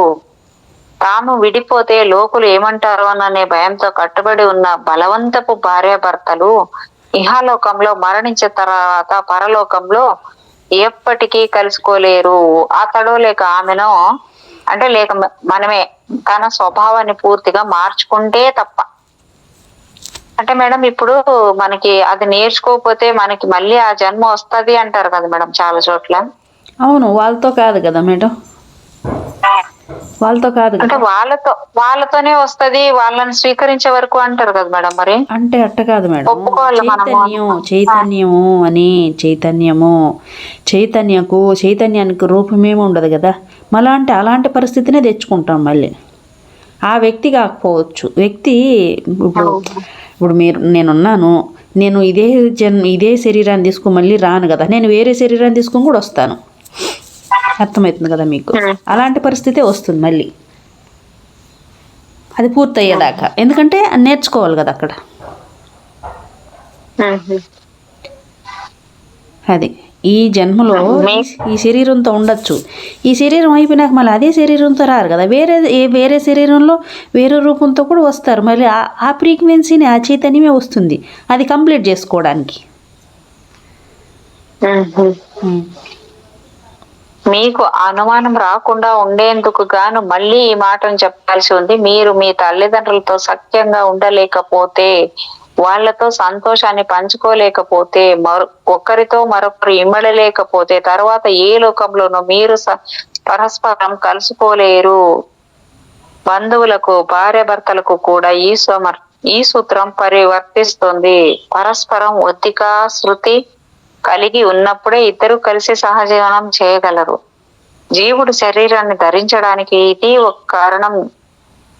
తాము విడిపోతే లోకులు ఏమంటారో అనే భయంతో కట్టుబడి ఉన్న బలవంతపు భార్యాభర్తలు ఇహలోకంలో మరణించిన తర్వాత పరలోకంలో ఎప్పటికీ కలుసుకోలేరు. అతడు లేక ఆమెను అంటే లేక మనమే తన స్వభావాన్ని పూర్తిగా మార్చుకుంటే తప్ప. అంటే మేడం ఇప్పుడు మనకి అది నేర్చుకోకపోతే మనకి మళ్ళీ ఆ జన్మ వస్తది అంటారు కదా మేడం చాలా చోట్ల. అవును, వాళ్ళతో కాదు కదా మేడం, వాళ్ళతో కాదు అంటే వాళ్ళతోనే వస్తది, వాళ్ళని స్వీకరించే వరకు అంటారు కదా మేడం. మరి అంటే అట్ట కాదు మేడం, చైతన్యానికి రూపమేమి ఉండదు కదా. అలాంటి పరిస్థితినే తెచ్చుకుంటాం మళ్ళీ. ఆ వ్యక్తి కాకపోవచ్చు, వ్యక్తి ఇప్పుడు నేనున్నాను, నేను ఇదే శరీరాన్ని తీసుకుని మళ్ళీ రాను కదా, నేను వేరే శరీరాన్ని తీసుకుని కూడా వస్తాను. అర్థమవుతుంది కదా మీకు? అలాంటి పరిస్థితే వస్తుంది మళ్ళీ. అది పూర్తయ్యేదాకా. ఎందుకంటే నేర్చుకోవాలి కదా అక్కడ. అది ఈ జన్మలో ఈ శరీరంతో ఉండొచ్చు. ఈ శరీరం అయిపోయినాక మళ్ళీ అదే శరీరంతో రారు కదా, వేరే శరీరంలో వేరే రూపంతో కూడా వస్తారు. మళ్ళీ ఆ ఫ్రీక్వెన్సీని, ఆ చైతన్యమే వస్తుంది అది కంప్లీట్ చేసుకోవడానికి. మీకు అనుమానం రాకుండా ఉండేందుకు గాను మళ్ళీ ఈ మాటను చెప్పాల్సి ఉంది. మీరు మీ తల్లిదండ్రులతో సఖ్యంగా ఉండలేకపోతే, వాళ్లతో సంతోషాన్ని పంచుకోలేకపోతే, ఒకరితో మరొకరు ఇమ్మడలేకపోతే తర్వాత ఏ లోకంలోనూ మీరు పరస్పరం కలుసుకోలేరు. బంధువులకు, భార్య భర్తలకు కూడా ఈ సూత్రం పరివర్తిస్తుంది. పరస్పరం ఒత్తిక, శృతి కలిగి ఉన్నప్పుడే ఇద్దరు కలిసి సహజీవనం చేయగలరు. జీవుడు శరీరాన్ని ధరించడానికి ఇది ఒక కారణం.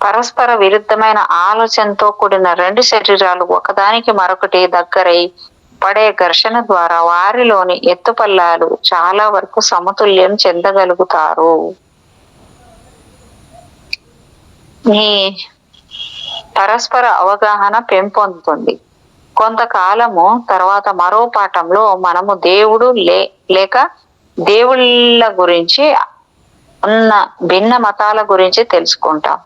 పరస్పర విరుద్ధమైన ఆలోచనతో కూడిన రెండు శరీరాలు ఒకదానికి మరొకటి దగ్గరై పడే ఘర్షణ ద్వారా వారిలోని ఎత్తుపల్లాలు చాలా వరకు సమతుల్యం చెందగలుగుతారు. ఈ పరస్పర అవగాహన పెంపొందుతుంది. కొంతకాలము తర్వాత మరో పాఠంలో మనము దేవుడు లేక దేవుళ్ళ గురించి ఉన్న భిన్న మతాల గురించి తెలుసుకుంటాం.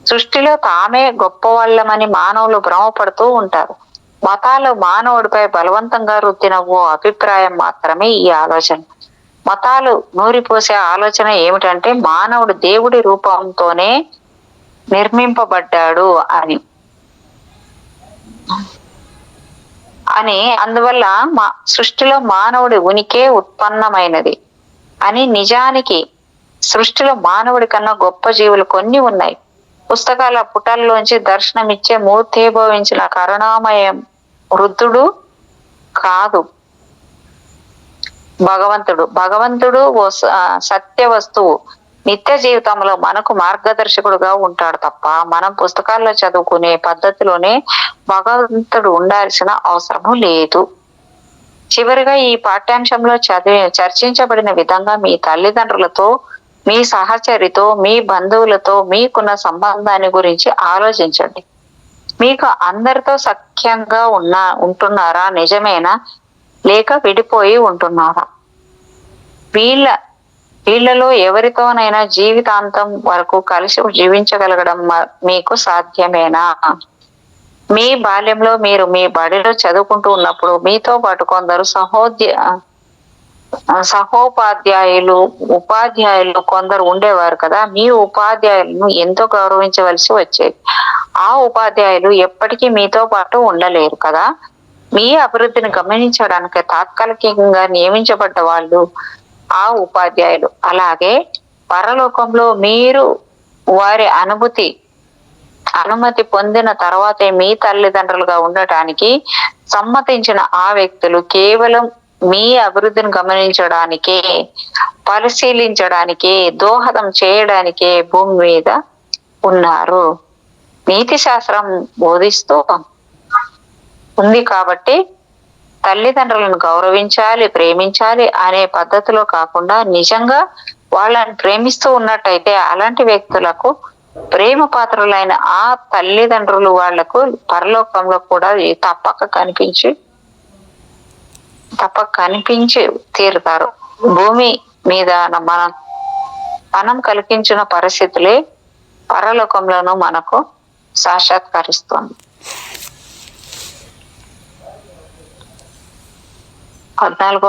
సృష్టిలో తామే గొప్పవాళ్ళమని మానవులు భ్రమపడుతూ ఉంటారు. మతాలు మానవుడిపై బలవంతంగా రుద్దిన ఓ అభిప్రాయం మాత్రమే ఈ ఆలోచన. మతాలు నూరిపోసే ఆలోచన ఏమిటంటే మానవుడు దేవుడి రూపంతోనే నిర్మింపబడ్డాడు అని అందువల్ల సృష్టిలో మానవుడి ఉనికి ఉత్పన్నమైనది అని. నిజానికి సృష్టిలో మానవుడి కన్నా గొప్ప జీవులు కొన్ని ఉన్నాయి. పుస్తకాల పుటల్లోంచి దర్శనమిచ్చే మూర్తీభవించిన కరుణామయం వృద్ధుడు కాదు భగవంతుడు ఓ సత్య వస్తువు. నిత్య జీవితంలో మనకు మార్గదర్శకుడుగా ఉంటాడు తప్ప మనం పుస్తకాల్లో చదువుకునే పద్ధతిలోనే భగవంతుడు ఉండాల్సిన అవసరము లేదు. చివరిగా ఈ పాఠ్యాంశంలో చర్చించబడిన విధంగా మీ తల్లిదండ్రులతో, మీ సహచరితో, మీ బంధువులతో మీకున్న సంబంధాన్ని గురించి ఆలోచించండి. మీకు అందరితో సఖ్యంగా ఉంటున్నారా? నిజమేనా? లేక విడిపోయి ఉంటున్నారా? వీళ్ళలో ఎవరితోనైనా జీవితాంతం వరకు కలిసి జీవించగలగడం మీకు సాధ్యమేనా? మీ బాల్యంలో మీరు మీ బడిలో చదువుకుంటూ ఉన్నప్పుడు మీతో పాటు కొందరు ఉపాధ్యాయులు కొందరు ఉండేవారు కదా. మీ ఉపాధ్యాయులను ఎంతో గౌరవించవలసి వచ్చేది. ఆ ఉపాధ్యాయులు ఎప్పటికీ మీతో పాటు ఉండలేరు కదా. మీ అభివృద్ధిని గమనించడానికి తాత్కాలికంగా నియమించబడ్డ వాళ్ళు ఆ ఉపాధ్యాయులు. అలాగే పరలోకంలో మీరు వారి అనుమతి పొందిన తర్వాతే మీ తల్లిదండ్రులుగా ఉండటానికి సమ్మతించిన ఆ వ్యక్తులు కేవలం మీ అభివృద్ధిని గమనించడానికే, పరిశీలించడానికే, దోహదం చేయడానికే భూమి మీద ఉన్నారు. నీతి శాస్త్రం బోధిస్తూ ఉంది కాబట్టి తల్లిదండ్రులను గౌరవించాలి, ప్రేమించాలి అనే పద్ధతిలో కాకుండా నిజంగా వాళ్ళని ప్రేమిస్తూ ఉన్నట్టయితే అలాంటి వ్యక్తులకు ప్రేమ పాత్రులైన ఆ తల్లిదండ్రులు వాళ్లకు పరలోకంలో కూడా తప్పక కనిపించి తీరుతారు. భూమి మీద మనం కలిగించిన పరిస్థితులే పరలోకంలోనూ మనకు సాక్షాత్కరిస్తుంది. 14వ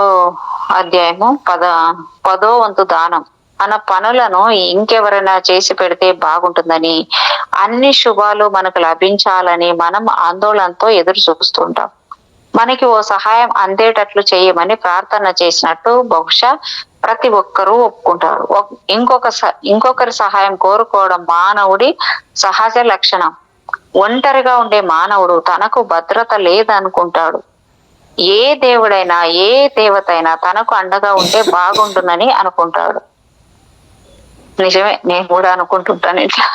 అధ్యాయము 10వ వంతు దానం. మన పనులను ఇంకెవరైనా చేసి పెడితే బాగుంటుందని, అన్ని శుభాలు మనకు లభించాలని మనం ఆందోళనతో ఎదురు చూస్తుంటాం. మనకి ఓ సహాయం అందేటట్లు చేయమని ప్రార్థన చేసినట్టు బహుశా ప్రతి ఒక్కరూ ఒప్పుకుంటారు. ఇంకొకరి సహాయం కోరుకోవడం మానవుడి సహజ లక్షణం. ఒంటరిగా ఉండే మానవుడు తనకు భద్రత లేదనుకుంటాడు. ఏ దేవుడైనా, ఏ దేవతైనా తనకు అండగా ఉంటే బాగుంటుందని అనుకుంటాడు. నిజమే, నేను కూడా అనుకుంటుంటాను. ఇట్లా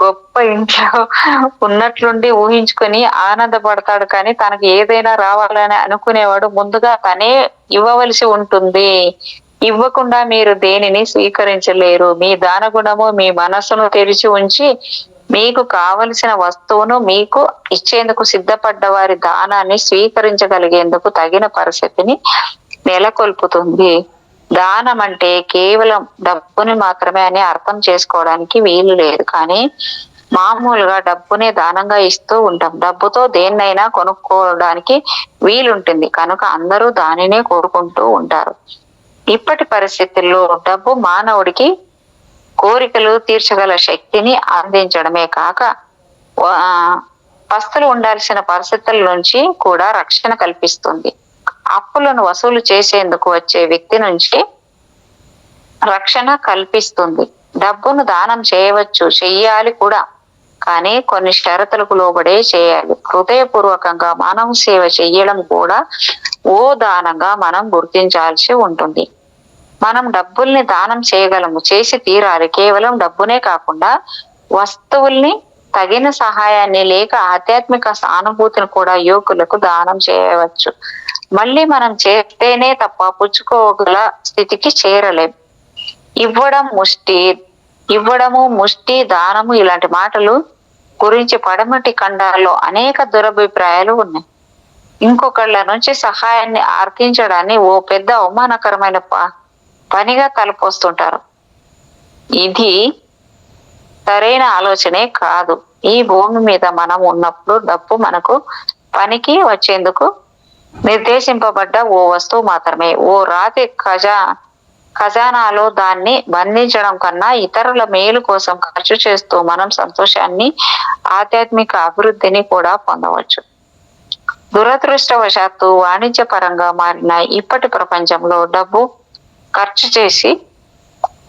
గొప్ప ఇంట్లో ఉన్నట్లుండి ఊహించుకొని ఆనందపడతాడు. కానీ తనకు ఏదైనా రావాలని అనుకునేవాడు ముందుగా తనే ఇవ్వవలసి ఉంటుంది. ఇవ్వకుండా మీరు దేనిని స్వీకరించలేరు. మీ దాన గుణము మీ మనస్సును తెరిచి ఉంచి మీకు కావలసిన వస్తువును మీకు ఇచ్చేందుకు సిద్ధపడ్డ వారి దానాన్ని స్వీకరించగలిగేందుకు తగిన పరిస్థితిని నెలకొల్పుతుంది. దానం అంటే కేవలం డబ్బుని మాత్రమే అని అర్థం చేసుకోవడానికి వీలు లేదు. కానీ మామూలుగా డబ్బునే దానంగా ఇస్తూ ఉంటాం. డబ్బుతో దేన్నైనా కొనుక్కోవడానికి వీలుంటుంది కనుక అందరూ దానినే కోరుకుంటూ ఉంటారు. ఇప్పటి పరిస్థితుల్లో డబ్బు మానవుడికి కోరికలు తీర్చగల శక్తిని అందించడమే కాక పస్తులు ఉండాల్సిన పరిస్థితుల నుంచి కూడా రక్షణ కల్పిస్తుంది. అప్పులను వసూలు చేసేందుకు వచ్చే వ్యక్తి నుంచి రక్షణ కల్పిస్తుంది. డబ్బును దానం చేయవచ్చు, చెయ్యాలి కూడా. కానీ కొన్ని షరతులకు లోబడే చేయాలి. హృదయపూర్వకంగా మానవ సేవ చెయ్యడం కూడా ఓ దానంగా మనం గుర్తించాల్సి ఉంటుంది. మనం డబ్బుల్ని దానం చేయగలము, చేసి తీరాలి. కేవలం డబ్బునే కాకుండా వస్తువుల్ని, తగిన సహాయాన్ని లేక ఆధ్యాత్మిక సానుభూతిని కూడా యోగులకు దానం చేయవచ్చు. మళ్ళీ మనం చేస్తేనే తప్ప పుచ్చుకోగల స్థితికి చేరలేం. ఇవ్వడము ముష్టి దానము ఇలాంటి మాటలు గురించి పడమటి ఖండాల్లో అనేక దురభిప్రాయాలు ఉన్నాయి. ఇంకొకళ్ళ నుంచి సహాయాన్ని ఆర్కించడాన్ని ఓ పెద్ద అవమానకరమైన పనిగా తలపోస్తుంటారు. ఇది సరైన ఆలోచనే కాదు. ఈ భూమి మీద మనం ఉన్నప్పుడు డబ్బు మనకు పనికి వచ్చేందుకు నిర్దేశింపబడ్డ ఓ వస్తువు మాత్రమే. ఓ రాతి ఖజానాలో దాన్ని బంధించడం కన్నా ఇతరుల మేలు కోసం ఖర్చు చేస్తూ మనం సంతోషాన్ని, ఆధ్యాత్మిక అభివృద్ధిని కూడా పొందవచ్చు. దురదృష్టవశాత్తు వాణిజ్యపరంగా మారిన ఇప్పటి ప్రపంచంలో డబ్బు ఖర్చు చేసి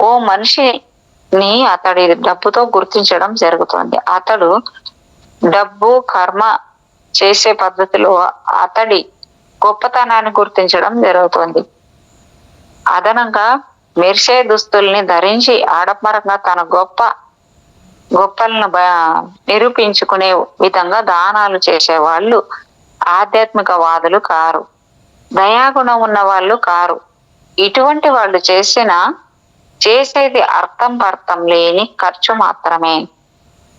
ఓ మనిషిని అతడి డబ్బుతో గుర్తించడం జరుగుతుంది. అతడు డబ్బు కర్మ చేసే పద్ధతిలో అతడి గొప్పతనాన్ని గుర్తించడం జరుగుతుంది. అదనంగా మెరిసే దుస్తుల్ని ధరించి ఆడంబరంగా తన గొప్పలను నిరూపించుకునే విధంగా దానాలు చేసే వాళ్ళు ఆధ్యాత్మిక వాదులు కారు, దయాగుణం ఉన్న వాళ్ళు కారు. ఇటువంటి వాళ్ళు చేసేది అర్థం లేని ఖర్చు మాత్రమే.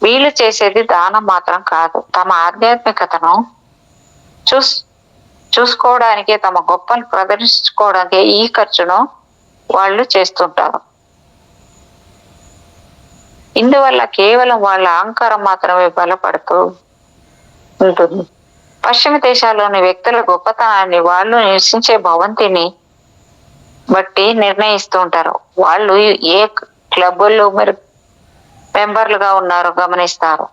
వీళ్ళు చేసేది దానం మాత్రం కాదు. తమ ఆధ్యాత్మికతను చూసుకోవడానికే, తమ గొప్పను ప్రదర్శించుకోవడానికే ఈ ఖర్చును వాళ్ళు చేస్తుంటారు. ఇందువల్ల కేవలం వాళ్ళ అహంకారం మాత్రమే బలపడుతూ ఉంటుంది. పశ్చిమ దేశాల్లోని వ్యక్తుల గొప్పతనాన్ని వాళ్ళు నివసించే భవంతిని బట్టి నిర్ణయిస్తూ ఉంటారు. వాళ్ళు ఏ క్లబ్బుల్లో మరి మెంబర్లుగా ఉన్నారో గమనిస్తారు.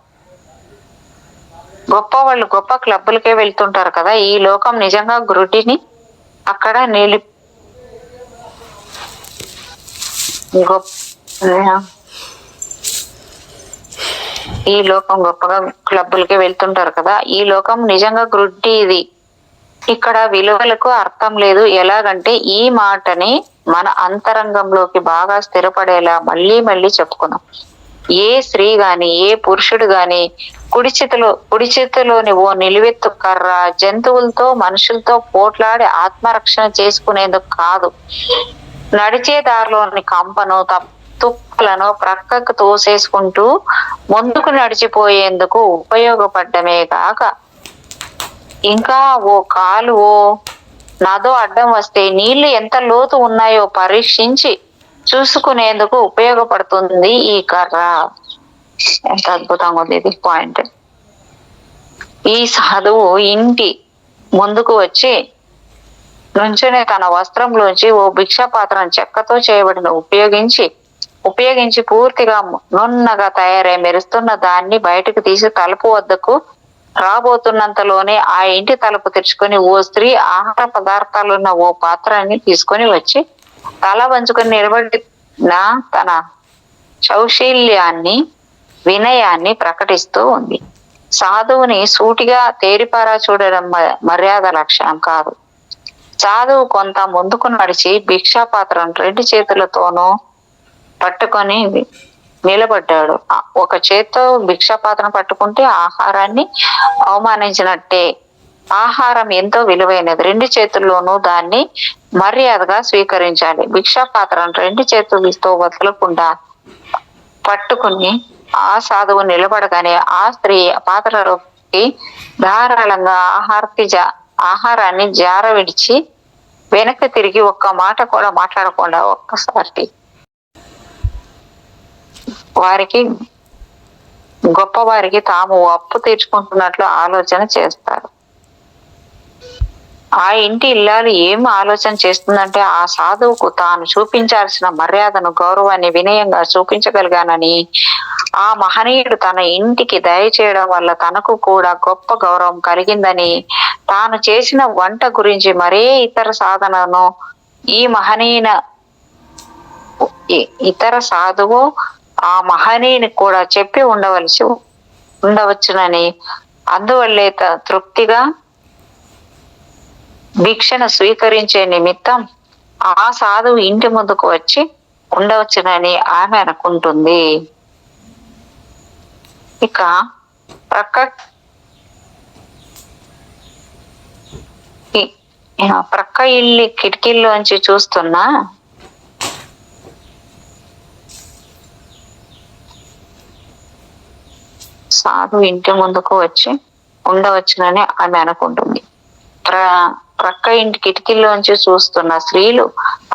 గొప్ప వాళ్ళు గొప్ప క్లబ్బులకే వెళ్తుంటారు కదా. ఈ లోకం నిజంగా గ్రుడ్డిని అక్కడ ఈ లోకం గొప్పగా క్లబ్బులకే వెళ్తుంటారు కదా. ఈ లోకం నిజంగా గ్రుడ్డి. ఇది ఇక్కడ విలువలకు అర్థం లేదు. ఎలాగంటే ఈ మాటని మన అంతరంగంలోకి బాగా స్థిరపడేలా మళ్ళీ మళ్ళీ చెప్పుకున్నాం. ఏ స్త్రీ గాని, ఏ పురుషుడు గాని కుడి చేతిలోని ఓ నిలువెత్తు కర్ర జంతువులతో, మనుషులతో పోట్లాడి ఆత్మరక్షణ చేసుకునేందుకు కాదు, నడిచే దారిలోని కంపను, తుప్పలను ప్రక్కకు తోసేసుకుంటూ ముందుకు నడిచిపోయేందుకు ఉపయోగపడ్డమే కాక ఇంకా ఓ కాలు ఓ నదో అడ్డం వస్తే నీళ్లు ఎంత లోతు ఉన్నాయో పరీక్షించి చూసుకునేందుకు ఉపయోగపడుతుంది ఈ కర్ర. ఎంత అద్భుతంగా ఉంది ఇది పాయింట్. ఈ సాధువు ఇంటి ముందుకు వచ్చి నుంచునే తన వస్త్రంలోంచి ఓ భిక్షా పాత్రను చెక్కతో చేయబడిన ఉపయోగించి పూర్తిగా నున్నగా తయారై మెరుస్తున్న దాన్ని బయటకు తీసి తలుపు వద్దకు రాబోతున్నంతలోనే ఆ ఇంటి తలుపు తెరుచుకొని ఓ స్త్రీ ఆహార పదార్థాలున్న ఓ పాత్రని తీసుకొని వచ్చి తల వంచుకొని నిలబడిన తన సౌశీల్యాన్ని, వినయాన్ని ప్రకటిస్తూ ఉంది. సాధువుని సూటిగా తేరిపారా చూడడం మర్యాద లక్షణం కాదు. సాధువు కొంత ముందుకు నడిచి భిక్షా పాత్రను 2 చేతులతోనూ పట్టుకొని నిలబడ్డాడు. ఒక చేత్తో భిక్షా పాత్రను పట్టుకుంటే ఆహారాన్ని అవమానించినట్టే, ఆహారం ఎంతో విలువైనది. 2 చేతుల్లోనూ దాన్ని మర్యాదగా స్వీకరించాలి. భిక్షా పాత్రను 2 చేతులతో వదలకుండా పట్టుకుని ఆ సాధువు నిలబడగానే ఆ స్త్రీ పాత్రలోకి ధారాళంగా ఆహారాన్ని జార విడిచి వెనక్కి తిరిగి ఒక్క మాట కూడా మాట్లాడకుండా ఒక్కసారి వారికి గొప్పవారికి తాము అప్పు తీర్చుకుంటున్నట్లు ఆలోచన చేస్తారు. ఆ ఇంటి ఇల్లాలు ఏం ఆలోచన చేస్తుందంటే ఆ సాధువుకు తాను చూపించాల్సిన మర్యాదను, గౌరవాన్ని వినయంగా చూపించగలిగానని, ఆ మహనీయుడు తన ఇంటికి దయచేయడం వల్ల తనకు కూడా గొప్ప గౌరవం కలిగిందని, తాను చేసిన వంట గురించి మరే ఇతర సాధువు ఆ మహనీయుని కూడా చెప్పి ఉండవచ్చునని, అందువల్లే తృప్తిగా భిక్షను స్వీకరించే నిమిత్తం ఆ సాధువు ఇంటి ముందుకు వచ్చి ఉండవచ్చునని ఆమె అనుకుంటుంది. ఇక ప్రక్క ఇల్లు కిటికీల్లోంచి చూస్తున్న సాధువు ఇంటి ముందుకు వచ్చి ఉండవచ్చునని ఆమె అనుకుంటుంది. ప్రక్క ఇంటి కిటికీల్లోంచి చూస్తున్న స్త్రీలు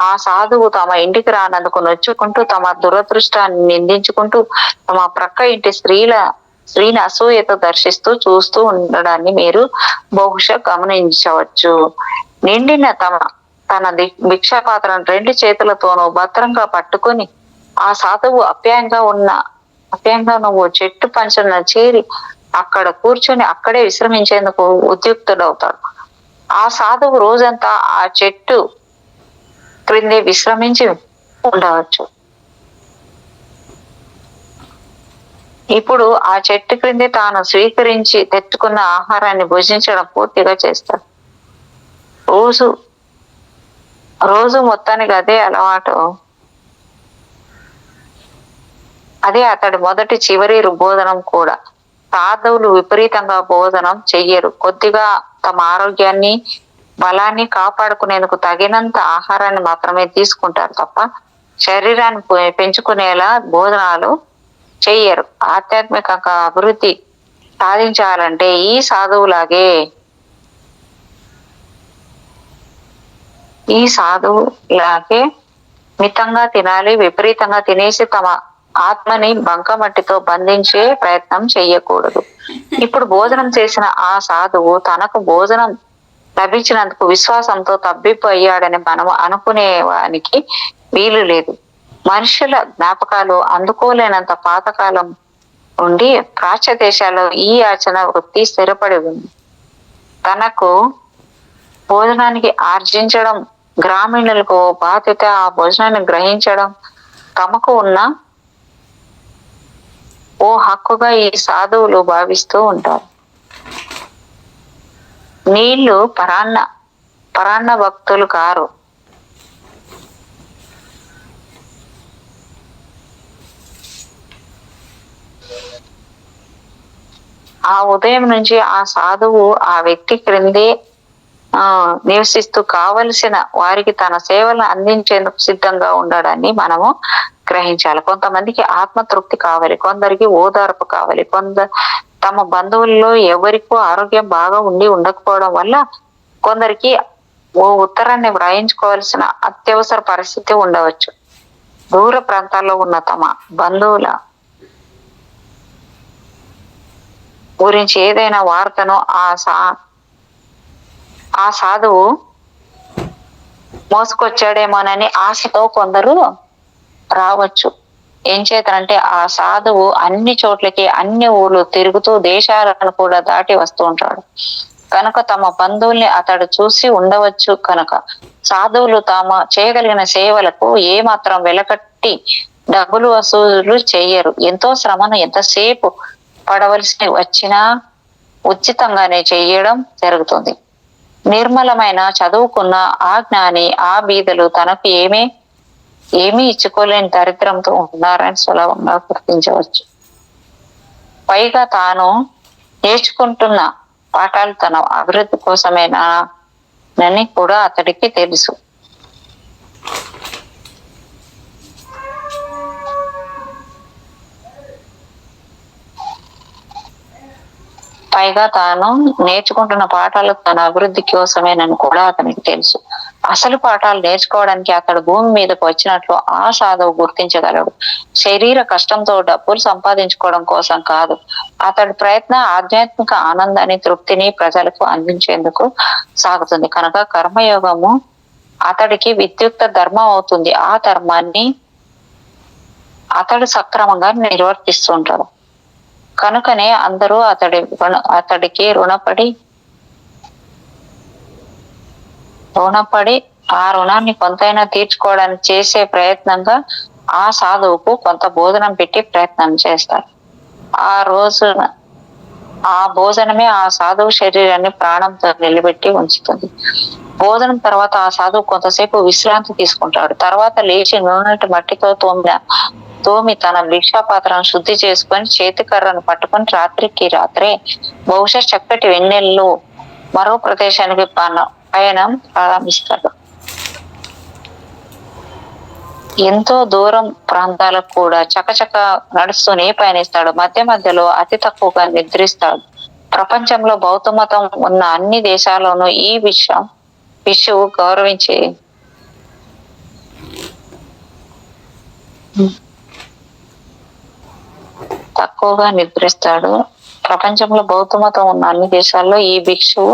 ఆ సాధువు తమ ఇంటికి రానందుకు నొచ్చుకుంటూ, తమ దురదృష్టాన్ని నిందించుకుంటూ, తమ ప్రక్క ఇంటి స్త్రీని అసూయతో దర్శిస్తూ చూస్తూ ఉండడాన్ని మీరు బహుశా గమనించవచ్చు. నిండిన తన భిక్షా పాత్రను 2 చేతులతోనూ భద్రంగా పట్టుకుని ఆ సాధువు అప్యాయంగా నువ్వు చెట్టు పంచన చేరి అక్కడ కూర్చొని అక్కడే విశ్రమించేందుకు ఉద్యుక్తుడవుతాడు. ఆ సాధువు రోజంతా ఆ చెట్టు క్రిందే విశ్రమించి ఉండవచ్చు. ఇప్పుడు ఆ చెట్టు క్రిందే తాను స్వీకరించి తెచ్చుకున్న ఆహారాన్ని భుజించడం పూర్తిగా చేస్తాడు. రోజు మొత్తానికి అదే అలవాటు. అదే అతడి మొదటి చివరి భోజనం కూడా. సాధువులు విపరీతంగా భోజనం చెయ్యరు. కొద్దిగా తమ ఆరోగ్యాన్ని, బలాన్ని కాపాడుకునేందుకు తగినంత ఆహారాన్ని మాత్రమే తీసుకుంటారు తప్ప శరీరాన్ని పెంచుకునేలా భోజనాలు చెయ్యరు. ఆధ్యాత్మికంగా అభివృద్ధి సాధించాలంటే ఈ సాధువులాగే మితంగా తినాలి. విపరీతంగా తినేసి తమ ఆత్మని బంకమట్టితో బంధించే ప్రయత్నం చెయ్యకూడదు. ఇప్పుడు భోజనం చేసిన ఆ సాధువు తనకు భోజనం లభించినందుకు విశ్వాసంతో తబ్బిబ్బయ్యాడని మనం అనుకునేవానికి వీలు లేదు. మనుషుల జ్ఞాపకాలు అందుకోలేనంత పాతకాలం నుండి ప్రాచ్య దేశాల్లో ఈ ఆచరణ వృత్తి స్థిరపడి ఉంది. తనకు భోజనానికి ఆర్జించడం గ్రామీణులకు బాధ్యత. ఆ భోజనాన్ని గ్రహించడం తమకు ఉన్న ఓ హక్కుగా ఈ సాధువులు భావిస్తూ ఉంటారు. నీళ్లు పరాన్న భక్తులు కారు. ఆ ఉదయం నుంచి ఆ సాధువు ఆ వ్యక్తి క్రిందే నివసిస్తూ కావలసిన వారికి తన సేవలను అందించేందుకు సిద్ధంగా ఉండడాన్ని మనము గ్రహించాలి. కొంతమందికి ఆత్మతృప్తి కావాలి, కొందరికి ఓదార్పు కావాలి, తమ బంధువుల్లో ఎవరికో ఆరోగ్యం బాగా ఉండకపోవడం వల్ల కొందరికి ఓ ఉత్తరాన్ని వ్రాయించుకోవాల్సిన అత్యవసర పరిస్థితి ఉండవచ్చు. దూర ప్రాంతాల్లో ఉన్న తమ బంధువుల గురించి ఏదైనా వార్తను ఆ సాధువు మోసుకొచ్చాడేమోనని ఆశతో కొందరు రావచ్చు. ఏం చేతనంటే ఆ సాధువు అన్ని చోట్లకి, అన్ని ఊర్లు తిరుగుతూ దేశాలను కూడా దాటి వస్తూ ఉంటాడు కనుక తమ బంధువుల్ని అతడు చూసి ఉండవచ్చు. కనుక సాధువులు తాము చేయగలిగిన సేవలకు ఏమాత్రం వెలకట్టి డబ్బులు వసూలు చెయ్యరు. ఎంతో శ్రమను ఎంతసేపు పడవలసి వచ్చినా ఉచితంగానే చెయ్యడం జరుగుతుంది. నిర్మలమైన చదువుకున్న ఆ జ్ఞాని, ఆ బీదలు తనకు ఏమీ ఇచ్చుకోలేని దరిద్రంతో ఉన్నారని సులభంగా గుర్తించవచ్చు. పైగా తాను నేర్చుకుంటున్న పాఠాలు తన అభివృద్ధి కోసమేనని కూడా అతడికి తెలుసు. పైగా తాను నేర్చుకుంటున్న పాఠాలు తన అభివృద్ధి కోసమేనని కూడా అతనికి తెలుసు. అసలు పాఠాలు నేర్చుకోవడానికి అతడు భూమి మీదకు వచ్చినట్లు ఆ సాధువు గుర్తించగలడు. శరీర కష్టంతో డబ్బులు సంపాదించుకోవడం కోసం కాదు. అతడి ప్రయత్నం ఆధ్యాత్మిక ఆనందాన్ని, తృప్తిని ప్రజలకు అందించేందుకు సాగుతుంది. కనుక కర్మయోగము అతడికి విద్యుక్త ధర్మం అవుతుంది. ఆ ధర్మాన్ని అతడు సక్రమంగా నిర్వర్తిస్తుంటాడు. కనుకనే అందరూ అతడికి రుణపడి ఆ రుణాన్ని కొంతైనా తీర్చుకోవడానికి చేసే ప్రయత్నంగా ఆ సాధువుకు కొంత భోజనం పెట్టి ప్రయత్నం చేస్తారు. ఆ భోజనమే ఆ సాధువు శరీరాన్ని ప్రాణంతో నిలబెట్టి ఉంచుతుంది. భోజనం తర్వాత ఆ సాధువు కొంతసేపు విశ్రాంతి తీసుకుంటాడు. తర్వాత లేచి నూనెటి మట్టితో తోమి తన భిక్షాపాత్రను శుద్ధి చేసుకొని చేతికర్రను పట్టుకొని రాత్రే బహుశా చక్కటి వెన్నెల్లో మరో ప్రదేశానికి పయనం ప్రారంభిస్తాడు. ఎంతో దూరం ప్రాంతాలకు కూడా చకచక నడుస్తూనే పయనిస్తాడు. మధ్య మధ్యలో అతి తక్కువగా నిద్రిస్తాడు. ప్రపంచంలో బౌద్ధ మతం ఉన్న అన్ని దేశాల్లోనూ ఈ విషయం గౌరవించే తక్కువగా నిద్రిస్తాడు. ప్రపంచంలో బౌద్ధ మతం ఉన్న అన్ని దేశాల్లో ఈ భిక్షువు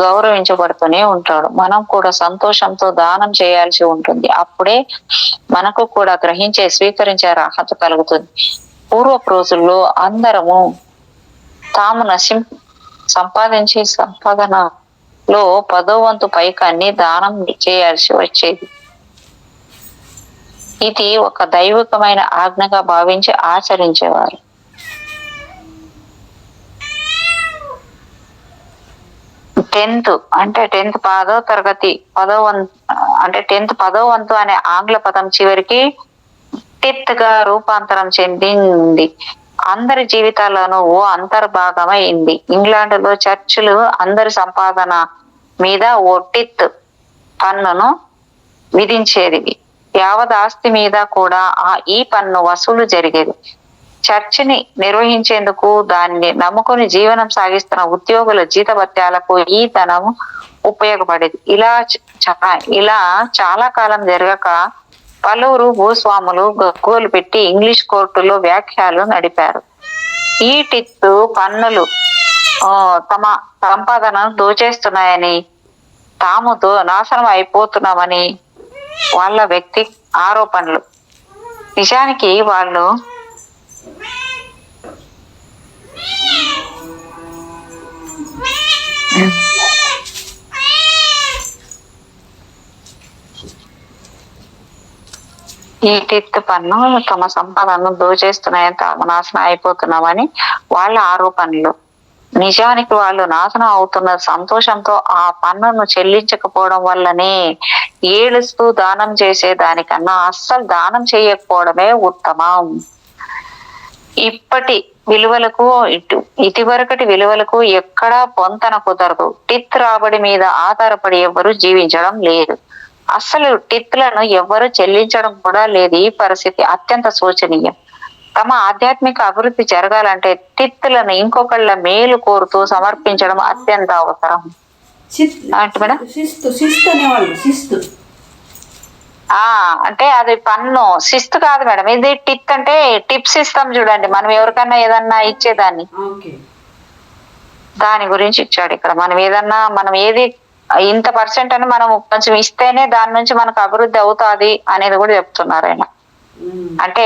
గౌరవించబడుతూనే ఉంటాడు. మనం కూడా సంతోషంతో దానం చేయాల్సి ఉంటుంది. అప్పుడే మనకు కూడా గ్రహించే, స్వీకరించే అర్హత కలుగుతుంది. పూర్వపు రోజుల్లో అందరము తాము సంపాదించే సంపాదనలో 10వ వంతు పైకాన్ని దానం చేయాల్సి వచ్చేది. ఇది ఒక దైవికమైన ఆజ్ఞగా భావించి ఆచరించేవారు. టెన్త్ 10వ తరగతి 10వ వంతు అనే ఆంగ్ల పదం చివరికి టిత్ గా రూపాంతరం చెందింది. అందరి జీవితాల్లోనూ ఓ అంతర్భాగమైంది. ఇంగ్లాండ్ లో చర్చిలు అందరి సంపాదన మీద ఓ టిత్ పన్నును విధించేది. యావత్ ఆస్తి మీద కూడా ఈ పన్ను వసూలు జరిగేది. చర్చిని నిర్వహించేందుకు, దాన్ని నమ్ముకుని జీవనం సాగిస్తున్న ఉద్యోగుల జీతభత్యాలకు ఈ ధనము ఉపయోగపడేది. ఇలా చాలా కాలం జరగక పలువురు భూస్వాములు గగ్గోలు పెట్టి ఇంగ్లీష్ కోర్టులో వ్యాఖ్యలు నడిపారు. ఈ టిత్తు పన్నులు తమ సంపాదనను దోచేస్తున్నాయని, తాము నాశనం అయిపోతున్నామని వాళ్ళ వ్యక్తి ఆరోపణలు. నిజానికి వాళ్ళు ఈ టిత్ పన్ను తమ సంపదను దోచేస్తున్నాయని, తాము నాశనం అయిపోతున్నామని వాళ్ళ ఆరోపణలు. నిజానికి వాళ్ళు నాశనం అవుతున్న సంతోషంతో ఆ పన్నును చెల్లించకపోవడం వల్లనే ఏడుస్తూ దానం చేసే దానికన్నా అస్సలు దానం చేయకపోవడమే ఉత్తమం. ఇదివరకటి విలువలకు ఎక్కడా పొంతన కుదరదు. టిత్ రాబడి మీద ఆధారపడి ఎవ్వరూ జీవించడం లేదు. అసలు టిత్లను ఎవ్వరూ చెల్లించడం కూడా లేదు. ఈ పరిస్థితి అత్యంత శోచనీయం. తమ ఆధ్యాత్మిక అభివృద్ధి జరగాలంటే టిత్లను ఇంకొకళ్ళ మేలు కోరుతూ సమర్పించడం అత్యంత అవసరం. అంటే అది పన్ను శిస్తు కాదు మేడం. ఇది టిత్ అంటే టిప్స్ ఇస్తాం చూడండి, మనం ఎవరికన్నా ఏదన్నా ఇచ్చేదాన్ని, దాని గురించి ఇచ్చాడు ఇక్కడ. మనం ఏది ఇంత పర్సెంట్ అని మనం కొంచెం ఇస్తేనే దాని నుంచి మనకు అభివృద్ధి అవుతాది అనేది కూడా చెప్తున్నారు ఆయన. అంటే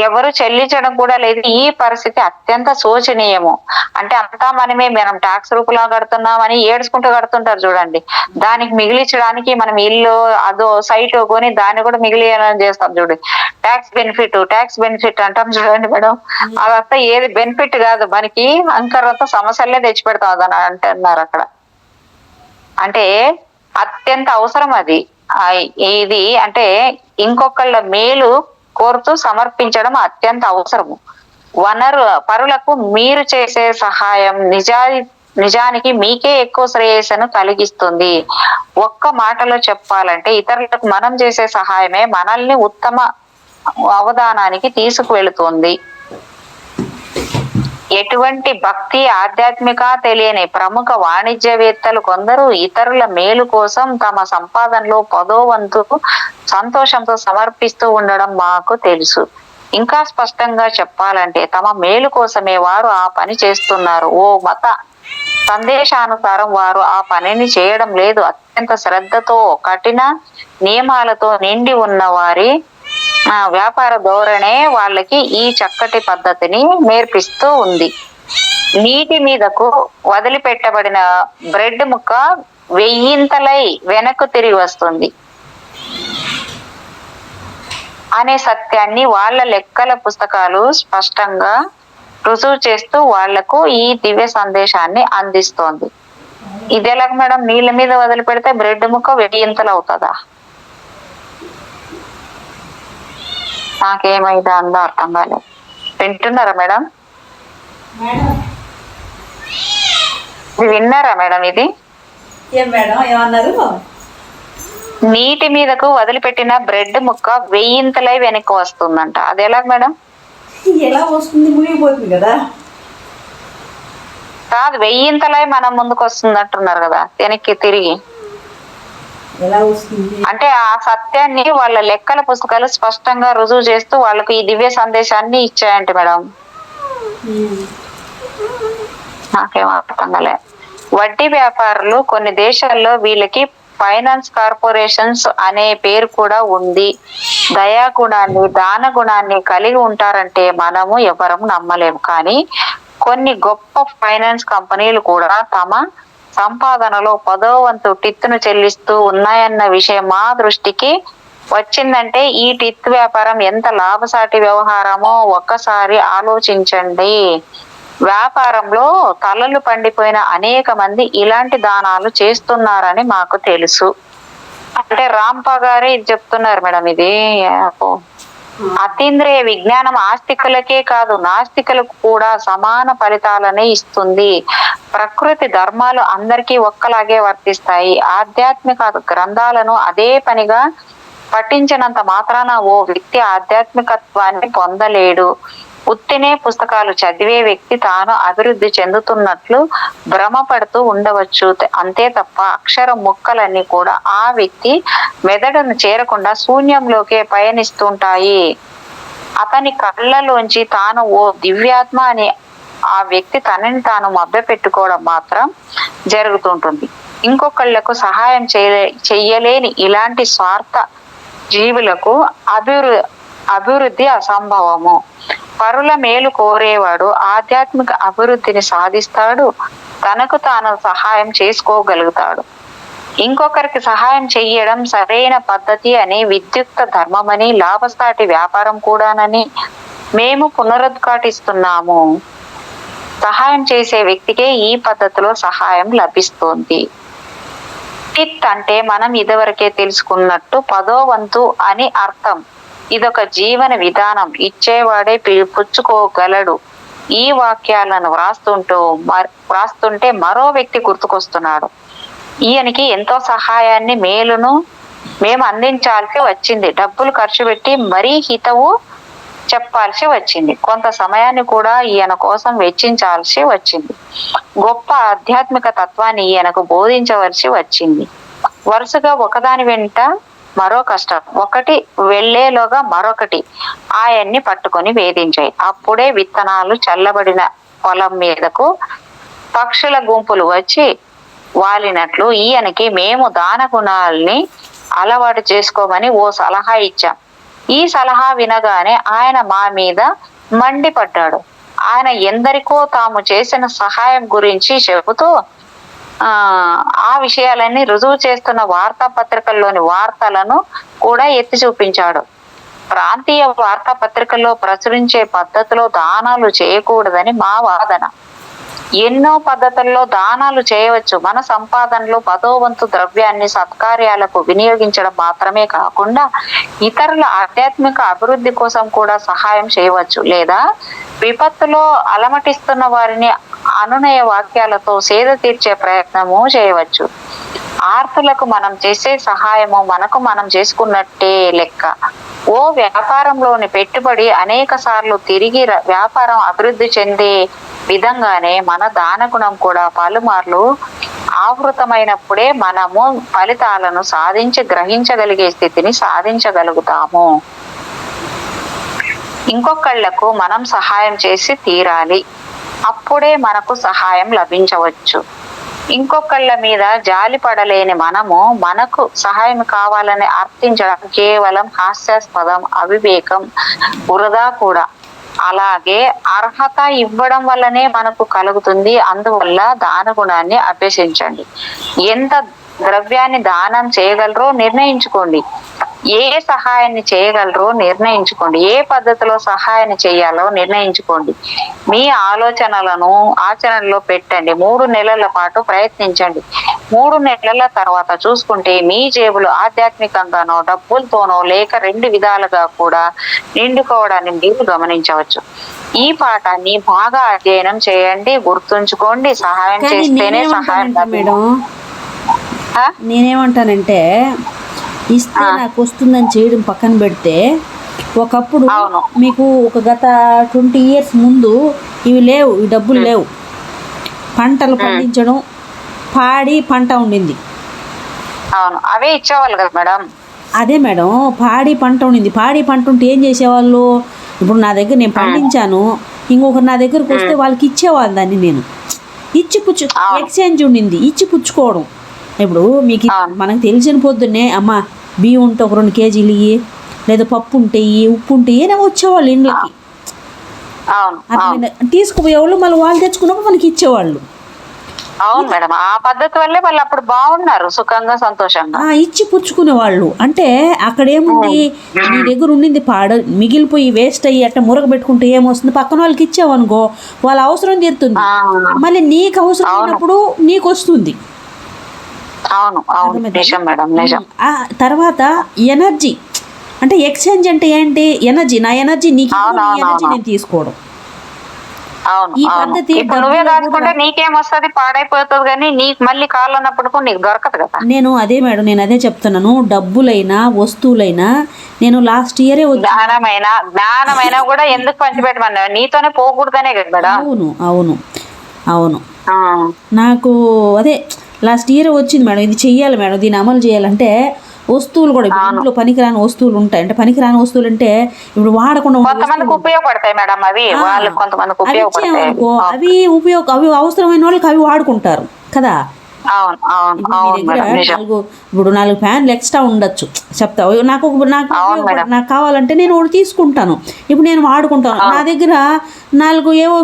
ఎవరు చెల్లించడం కూడా లేదు. ఈ పరిస్థితి అత్యంత శోచనీయము. అంటే అంతా మనం ట్యాక్స్ రూపంలో కడుతున్నామని ఏడ్చుకుంటూ కడుతుంటారు చూడండి. దానికి మిగిలించడానికి మనం ఇల్లు అదో సైట్ కొని దాన్ని కూడా మిగిలియాలని చేస్తాం చూడండి. ట్యాక్స్ బెనిఫిట్ అంటాం చూడండి మేడం. అదంతా ఏది బెనిఫిట్ కాదు, మనకి అంకరంతా సమస్యలే తెచ్చి పెడతాం అని అంటున్నారు అక్కడ. అంటే అత్యంత అవసరం అది. ఇది అంటే ఇంకొకళ్ళ మేలు కోరుతూ సమర్పించడం అత్యంత అవసరము. పరులకు మీరు చేసే సహాయం నిజానికి మీకే ఎక్కువ శ్రేయస్సును కలిగిస్తుంది. ఒక్క మాటలో చెప్పాలంటే ఇతరులకు మనం చేసే సహాయమే మనల్ని ఉత్తమ అవధానానికి తీసుకువెళుతుంది. ఎటువంటి భక్తి ఆధ్యాత్మిక తెలియని ప్రముఖ వాణిజ్యవేత్తలు కొందరు ఇతరుల మేలు కోసం తమ సంపాదనలో 10వ వంతు సంతోషంతో సమర్పిస్తూ ఉండడం మాకు తెలుసు. ఇంకా స్పష్టంగా చెప్పాలంటే తమ మేలు కోసమే వారు ఆ పని చేస్తున్నారు. ఓ మత సందేశానుసారం వారు ఆ పనిని చేయడం లేదు. అత్యంత శ్రద్ధతో కఠిన నియమాలతో నిండి ఉన్న వారి వ్యాపార ధోరణే వాళ్ళకి ఈ చక్కటి పద్ధతిని నేర్పిస్తూ ఉంది. నీటి మీదకు వదిలిపెట్టబడిన బ్రెడ్ ముక్క 1000 వెనక్కు తిరిగి వస్తుంది అనే సత్యాన్ని వాళ్ళ లెక్కల పుస్తకాలు స్పష్టంగా రుజువు చేస్తూ వాళ్లకు ఈ దివ్య సందేశాన్ని అందిస్తోంది. ఇది ఎలాగ మేడం? నీళ్ళ మీద వదిలిపెడితే బ్రెడ్ ముక్క 1000 అవుతుందా? నాకేమైందో అందో అర్థం కాలేదు. వింటున్నారా మేడం? విన్నారా మేడం? ఇది నీటి మీదకు వదిలిపెట్టిన బ్రెడ్ ముక్క 1000 వెనక్కి వస్తుందంట. అది ఎలా మేడం? ఎలా వస్తుంది? మునిగిపోతుంది కదా. కాదు, 1000 మనం ముందుకు వస్తుంది అంటున్నారు కదా, వెనక్కి తిరిగి. ఎలా వస్తుంది అంటే ఆ సత్యాన్ని వాళ్ళ లెక్కల పుస్తకాలు స్పష్టంగా రుజువు చేస్తూ వాళ్ళకు ఈ దివ్య సందేశాన్ని ఇచ్చాయంట మేడం. నాకేం అర్థం కాలే. వడ్డీ వ్యాపారులు కొన్ని దేశాల్లో వీళ్ళకి ఫైనాన్స్ కార్పొరేషన్స్ అనే పేరు కూడా ఉంది. దయా గుణాన్ని, దాన గుణాన్ని కలిగి ఉంటారంటే మనము ఎవరము నమ్మలేము. కానీ కొన్ని గొప్ప ఫైనాన్స్ కంపెనీలు కూడా తమ సంపాదనలో 10వ వంతు టిత్తును చెల్లిస్తూ ఉన్నాయన్న విషయం మా దృష్టికి వచ్చిందంటే ఈ టిత్ వ్యాపారం ఎంత లాభసాటి వ్యవహారమో ఒక్కసారి ఆలోచించండి. వ్యాపారంలో తలలు పండిపోయిన అనేక మంది ఇలాంటి దానాలు చేస్తున్నారని మాకు తెలుసు. అంటే రాంప గారే ఇది చెప్తున్నారు మేడం. ఇది అతీంద్రియ విజ్ఞానం ఆస్తికులకే కాదు నాస్తికులకు కూడా సమాన ఫలితాలనే ఇస్తుంది. ప్రకృతి ధర్మాలు అందరికీ ఒక్కలాగే వర్తిస్తాయి. ఆధ్యాత్మిక గ్రంథాలను అదే పనిగా పఠించినంత మాత్రాన ఓ వ్యక్తి ఆధ్యాత్మికత్వాన్ని పొందలేడు. ఉత్తినే పుస్తకాలు చదివే వ్యక్తి తాను అభివృద్ధి చెందుతున్నట్లు భ్రమపడుతూ ఉండవచ్చు. అంతే తప్ప అక్షర ముక్కలన్నీ కూడా ఆ వ్యక్తి మెదడును చేరకుండా శూన్యంలోకే పయనిస్తుంటాయి. అతని కళ్ళలోంచి తాను ఓ దివ్యాత్మ అని ఆ వ్యక్తి తనని తాను మభ్యపెట్టుకోవడం మాత్రం జరుగుతుంటుంది. ఇంకొకళ్లకు సహాయం చెయ్యలేని ఇలాంటి స్వార్థ జీవులకు అభివృద్ధి అసంభవము. పరుల మేలు కోరేవాడు ఆధ్యాత్మిక అభివృద్ధిని సాధిస్తాడు, తనకు తాను సహాయం చేసుకోగలుగుతాడు. ఇంకొకరికి సహాయం చెయ్యడం సరైన పద్ధతి అని, విద్యుక్త ధర్మమని, లాభసాటి వ్యాపారం కూడానని మేము పునరుద్ఘాటిస్తున్నాము. సహాయం చేసే వ్యక్తికే ఈ పద్ధతిలో సహాయం లభిస్తుంది. టిత్ అంటే మనం ఇదివరకే తెలుసుకున్నట్టు 10వ వంతు అని అర్థం. ఇదొక జీవన విధానం. ఇచ్చేవాడే పుచ్చుకోగలడు. ఈ వాక్యాలను వ్రాస్తుంటే మరో వ్యక్తి గుర్తుకొస్తున్నాడు. ఈయనకి ఎంతో సహాయాన్ని, మేలును మేము అందించాల్సి వచ్చింది. డబ్బులు ఖర్చు పెట్టి మరీ హితవు చెప్పాల్సి వచ్చింది. కొంత సమయాన్ని కూడా ఈయన కోసం వెచ్చించాల్సి వచ్చింది. గొప్ప ఆధ్యాత్మిక తత్వాన్ని ఈయనకు బోధించవలసి వచ్చింది. వరుసగా ఒకదాని వెంట మరో కష్టం, ఒకటి వెళ్లేలోగా మరొకటి ఆయన్ని పట్టుకొని వేధించాయి. అప్పుడే విత్తనాలు చల్లబడిన పొలం మీదకు పక్షుల గుంపులు వచ్చి వాలినట్లు ఈయనకి మేము దాన గుణాల్ని అలవాటు చేసుకోమని ఓ సలహా ఇచ్చాం. ఈ సలహా వినగానే ఆయన మా మీద మండిపడ్డాడు. ఆయన ఎందరికో తాము చేసిన సహాయం గురించి చెబుతూ ఆ విషయాలన్నీ రుజువు చేస్తున్న వార్తాపత్రికల్లోని వార్తలను కూడా ఎత్తి చూపించాడు. ప్రాంతీయ వార్తాపత్రికల్లో ప్రచురించే పద్ధతిలో దానాలు చేయకూడదని మా వాదన. ఎన్నో పద్ధతుల్లో దానాలు చేయవచ్చు. మన సంపాదనలో 10వ వంతు ద్రవ్యాన్ని సత్కార్యాలకు వినియోగించడం మాత్రమే కాకుండా ఇతరుల ఆధ్యాత్మిక అభివృద్ధి కోసం కూడా సహాయం చేయవచ్చు. లేదా విపత్తులో అలమటిస్తున్న వారిని అనునయ వాక్యాలతో సేద తీర్చే ప్రయత్నము చేయవచ్చు. ఆర్తులకు మనం చేసే సహాయము మనకు మనం చేసుకున్నట్టే లెక్క. ఓ వ్యాపారంలోని పెట్టుబడి అనేక సార్లు తిరిగి వ్యాపారం అభివృద్ధి చెందే విధంగానే మన దాన గుణం కూడా పలుమార్లు ఆవృతమైనప్పుడే మనము ఫలితాలను గ్రహించగలిగే స్థితిని సాధించగలుగుతాము. ఇంకొకళ్లకు మనం సహాయం చేసి తీరాలి, అప్పుడే మనకు సహాయం లభించవచ్చు. ఇంకొకళ్ళ మీద జాలి పడలేని మనకు సహాయం కావాలని అర్థించడం కేవలం హాస్యాస్పదం, అవివేకం, వృధా కూడా. అలాగే అర్హత ఇవ్వడం వల్లనే మనకు కలుగుతుంది. అందువల్ల దాన గుణాన్ని అభ్యసించండి. ఎంత ద్రవ్యాన్ని దానం చేయగలరో నిర్ణయించుకోండి. ఏ సహాయాన్ని చేయగలరో నిర్ణయించుకోండి. ఏ పద్ధతిలో సహాయాన్ని చేయాలో నిర్ణయించుకోండి. మీ ఆలోచనలను ఆచరణలో పెట్టండి. 3 నెలల పాటు ప్రయత్నించండి. 3 నెలల తర్వాత చూసుకుంటే మీ జేబులు ఆధ్యాత్మికంగానో డబ్బులతోనో లేక 2 విధాలుగా కూడా నిండుకోవడాన్ని మీరు గమనించవచ్చు. ఈ పాఠాన్ని బాగా అధ్యయనం చేయండి. గుర్తుంచుకోండి, సహాయం చేస్తేనే సహాయం. మేడం నేనేమంటానంటే, ఇస్తే నాకు వస్తుందని చేయడం పక్కన పెడితే, ఒకప్పుడు మీకు ఒక గత 20 years ముందు ఇవి లేవు, ఈ డబ్బులు లేవు. పంటలు పండించడం, పాడి పంట ఉండింది. అవే ఇచ్చేవాళ్ళు కదా మేడం. అదే మేడం, పాడి పంట ఉండింది. పాడి పంట ఉంటే ఏం చేసేవాళ్ళు? ఇప్పుడు నా దగ్గర నేను పండించాను, ఇంకొకరు నా దగ్గరకు వస్తే వాళ్ళకి ఇచ్చేవాళ్ళు. దాన్ని నేను ఎక్స్చేంజ్ ఉండింది, ఇచ్చి పుచ్చుకోవడం. ఇప్పుడు మీకు మనకు తెలిసిన పొద్దున్నే అమ్మ బియ్యం ఉంటే ఒక 2 kgs ఇయ్యి, లేదా పప్పు ఉంటే ఇయ్యి, ఉప్పు ఉంటే ఏమైనా వచ్చేవాళ్ళు ఇండ్లకి. తీసుకుపోయేవాళ్ళు, మళ్ళీ వాళ్ళు తెచ్చుకున్నప్పుడు మనకి ఇచ్చేవాళ్ళు. అవును మేడం, ఆ పద్ధతి వల్లే వాళ్ళు అప్పుడు బాగున్నారు, సుఖంగా సంతోషంగా. ఇచ్చి పుచ్చుకునే వాళ్ళు. అంటే అక్కడ ఏముంది, నీ దగ్గర ఉండింది మిగిలిపోయి వేస్ట్ అయ్యి అట్లా మురగ పెట్టుకుంటే ఏమొస్తుంది, పక్కన వాళ్ళకి ఇచ్చావనుకో వాళ్ళ అవసరం తీరుతుంది, మళ్ళీ నీకు అవసరం అయినప్పుడు నీకు వస్తుంది. తర్వాత ఎనర్జీ అంటే ఎక్స్చేంజ్ అంటే ఏంటి? ఎనర్జీ, నా ఎనర్జీ నీకు, ఎనర్జీ నేను తీసుకోవడం. ఈ పద్ధతి నీకేమొస్తుంది, పాడైపోతుంది, కానీ నీకు మళ్ళీ కావాలన్నప్పుడు నీకు దొరకదు కదా. నేను అదే మేడం, నేను అదే చెప్తున్నాను. డబ్బులైనా వస్తువులైనా నేను లాస్ట్ ఇయరే జ్ఞానమైనా కూడా ఎందుకు పంచిపెట్టమన్నా, నీతోనే పోకూడదనే కదా మేడం. అవును అవును అవును. నాకు అదే లాస్ట్ ఇయర్ వచ్చింది మేడం, ఇది చెయ్యాలి మేడం, దీన్ని అమలు చేయాలంటే వస్తువులు కూడా ఇంట్లో పనికిరాని వస్తువులు ఉంటాయి. అంటే పనికిరాని వస్తువులు అంటే ఇప్పుడు వాడకుండా ఉపయోగపడతాయి మేడం. అవి అవి అవసరమైన వాళ్ళకి అవి వాడుకుంటారు కదా. ఇప్పుడు 4 ఫ్యాన్లు ఎక్స్ట్రా ఉండొచ్చు, చెప్తా నాకు కావాలంటే నేను ఒకటి తీసుకుంటాను. ఇప్పుడు నేను వాడుకుంటాను. నా దగ్గర 4 ఏవో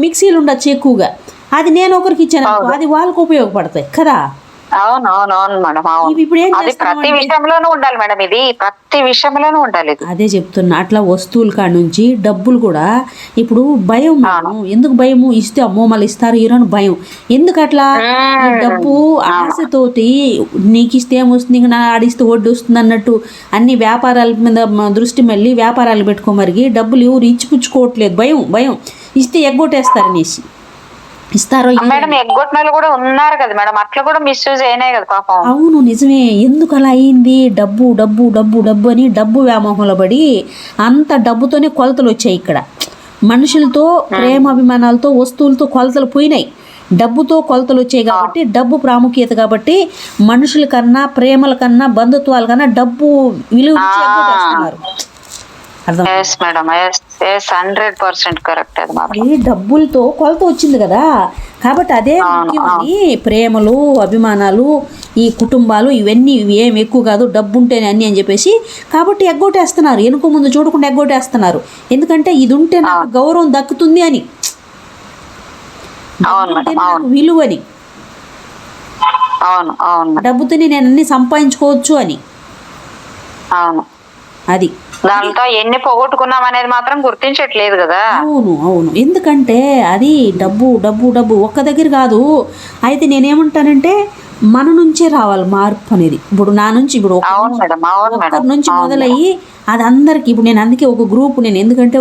మిక్సీలు ఉండొచ్చు ఎక్కువగా, అది నేను ఒకరికి ఇచ్చాను, అది వాళ్ళకు ఉపయోగపడతాయి కదా. అవునవునవును మేడం. అది ప్రతి విషయంలోనూ ఉండాలి మేడం, ఇది ప్రతి విషయంలోనూ ఉండాలి. అదే చెప్తున్నా. అట్లా వస్తువుల కాడ నుంచి డబ్బులు కూడా ఇప్పుడు భయం. ఎందుకు భయము? ఇస్తే అమ్మో మళ్ళీ ఇస్తారు ఈరోజు భయం. ఎందుకు అట్లా? డబ్బు ఆశతోటి నీకు ఇస్తే ఏమొస్తుంది, ఇంకా నా ఆడిస్తే వడ్డీ వస్తుంది అన్నట్టు అన్ని వ్యాపారాల మీద దృష్టి మళ్ళీ వ్యాపారాలు పెట్టుకోమరిగి డబ్బులు ఎవరు ఇచ్చిపుచ్చుకోవట్లేదు. భయం ఇస్తే ఎగ్గొట్టేస్తారనేసి ఇస్తారో మేడం. ఎగ్గొట్టిన కూడా ఉన్నారు కదా మేడం, అట్లా కూడా మిస్యూజ్ అయినాయి కదా పాపం. అవును నిజమే. ఎందుకు అలా అయింది? డబ్బు డబ్బు డబ్బు డబ్బు అని డబ్బు వ్యామోహంలో పడి అంత డబ్బుతోనే కొలతలు వచ్చాయి. ఇక్కడ మనుషులతో ప్రేమాభిమానాలతో వస్తువులతో కొలతలు పోయినాయి, డబ్బుతో కొలతలు వచ్చాయి. కాబట్టి డబ్బు ప్రాముఖ్యత, కాబట్టి మనుషుల కన్నా ప్రేమల కన్నా బంధుత్వాల కన్నా డబ్బు విలువ చేస్తున్నారు. డబ్బులతో కొలత వచ్చింది కదా, కాబట్టి అదే ముఖ్యమని ప్రేమలు అభిమానాలు ఈ కుటుంబాలు ఇవన్నీ ఏం ఎక్కువ కాదు, డబ్బు ఉంటేనే అన్ని అని చెప్పేసి కాబట్టి ఎగ్గొట్టేస్తున్నారు. వెనుక ముందు చూడకుండా ఎగ్గొట్టేస్తున్నారు. ఎందుకంటే ఇది ఉంటే నాకు గౌరవం దక్కుతుంది అని, విలువని, డబ్బుతోని నేను అన్ని సంపాదించుకోవచ్చు అని. అది దాంతో ఎన్ని పోగొట్టుకున్నాం అనేది మాత్రం గుర్తించట్లేదు కదా. అవును అవును. ఎందుకంటే అది డబ్బు డబ్బు డబ్బు ఒక్క దగ్గర కాదు. అయితే నేనేమంటానంటే మన నుంచే రావాలి మార్పు అనేది. ఇప్పుడు నా నుంచి ఇప్పుడు అవును మేడం, అవును మేడం, ఒక్కరి నుంచి అవును మొదలయ్యి అది అందరికి ఇప్పుడు నేను అందుకే ఒక గ్రూప్, నేను ఎందుకంటే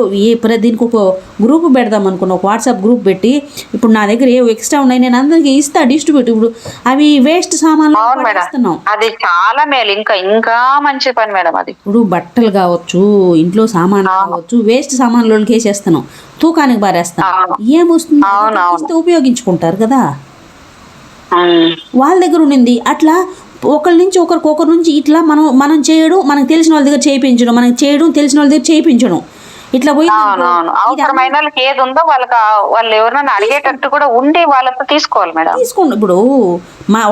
దీనికి ఒక గ్రూప్ పెడదాం అనుకున్నా, ఒక వాట్సాప్ గ్రూప్ పెట్టి ఇప్పుడు నా దగ్గర ఏ ఎక్స్ట్రా ఉన్నాయి నేను అందరికి ఇస్తా డిస్ట్రిబ్యూట్. ఇప్పుడు అవి వేస్ట్ సామాన్లు అవును మేడం, పడేస్తున్నాం. అది చాలా మేలు, ఇంకా ఇంకా మంచి పని మేడం అది. ఇప్పుడు బట్టలు కావచ్చు, ఇంట్లో సామాన్లు అవును కావచ్చు, వేస్ట్ సామాన్లోకి వేసేస్తున్నాం, తూకానికి పారేస్తాం. అవును ఏమొస్తుంది? అవును అవును. ఇస్తే ఉపయోగించుకుంటారు కదా, ఉమ్. వాళ్ళ దగ్గర ఉండింది. అట్లా ఒకరి నుంచి ఒకరి నుంచి ఇట్లా మనం చేయడం, మనకు తెలిసిన వాళ్ళ దగ్గర చేయించడం, మనకి చేయడం తెలిసిన వాళ్ళ దగ్గర చేయించడం, ఇట్లా పోయి అవునవును, అవసరమైన వాళ్ళకి ఏది ఉందో వాళ్ళకి వాళ్ళు ఎవరైనా అడిగేటట్టు కూడా ఉండి వాళ్ళతో తీసుకోవాలి మేడం. తీసుకోండి. ఇప్పుడు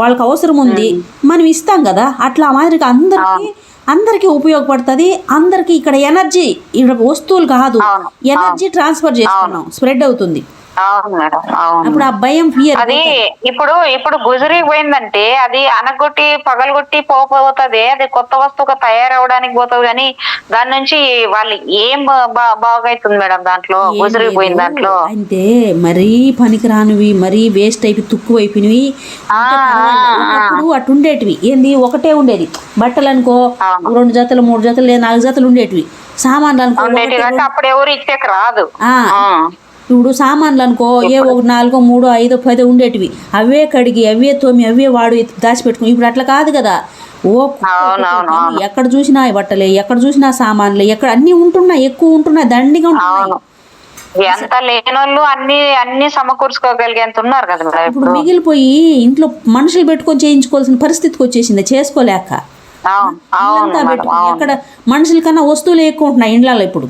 వాళ్ళకి అవసరం ఉంది, మనం ఇస్తాం కదా, అట్లా మాదిరిగా అందరికీ ఉపయోగపడుతుంది. అందరికీ ఇక్కడ ఎనర్జీ, ఇక్కడ వస్తువులు కాదు, అవును ఎనర్జీ ట్రాన్స్ఫర్ చేస్తున్నాం, స్ప్రెడ్ అవుతుంది. అవును మేడం, అవును. అప్పుడు ఆ భయం, ఫియర్ అది ఇప్పుడు గుజురికి పోయిందంటే అది అనగొట్టి పగలగొట్టి పోతుంది, అది కొత్త వస్తువుగా తయారవడానికి పోతుంది. కానీ దాని నుంచి వాళ్ళు ఏం బాగైతుంది మేడం దాంట్లో, గుజురికి పోయిన దాంట్లో. అంటే మరీ పనికిరానివి, మరీ వేస్ట్ అయిపోయి తుక్కు అయిపోయినవి ఒకప్పుడు అటు ఉండేటివి. ఏంది, ఒకటే ఉండేది. బట్టలు అనుకో 2 జతలు 3 జతలు లేదా 4 జతలు ఉండేటివి. సామాన్లు అనుకో అప్పుడు ఎవరు ఇచ్చేకి రాదు. ఇప్పుడు సామాన్లు అనుకో ఏ 1 4 3 5 10 ఉండేటివి. అవే కడిగి, అవే తోమి, అవే వాడు దాచిపెట్టుకుని. ఇప్పుడు అట్లా కాదు కదా. ఎక్కడ చూసినా బట్టలే, ఎక్కడ చూసినా సామాన్లే, ఎక్కడ అన్ని ఉంటున్నాయి, ఎక్కువ ఉంటున్నాయి, దండిగా ఉంటున్నాయి. ఎంత లేనోళ్ళు అన్ని సమకూర్చుకోగలిగేంత ఉన్నారు కదా. ఇప్పుడు మిగిలిపోయి ఇంట్లో మనుషులు పెట్టుకొని చేయించుకోవాల్సిన పరిస్థితికి వచ్చేసింది, చేసుకోలేక. ఎక్కడ మనుషుల కన్నా వస్తువులు ఎక్కువ ఉంటున్నాయి ఇండ్లలో ఇప్పుడు.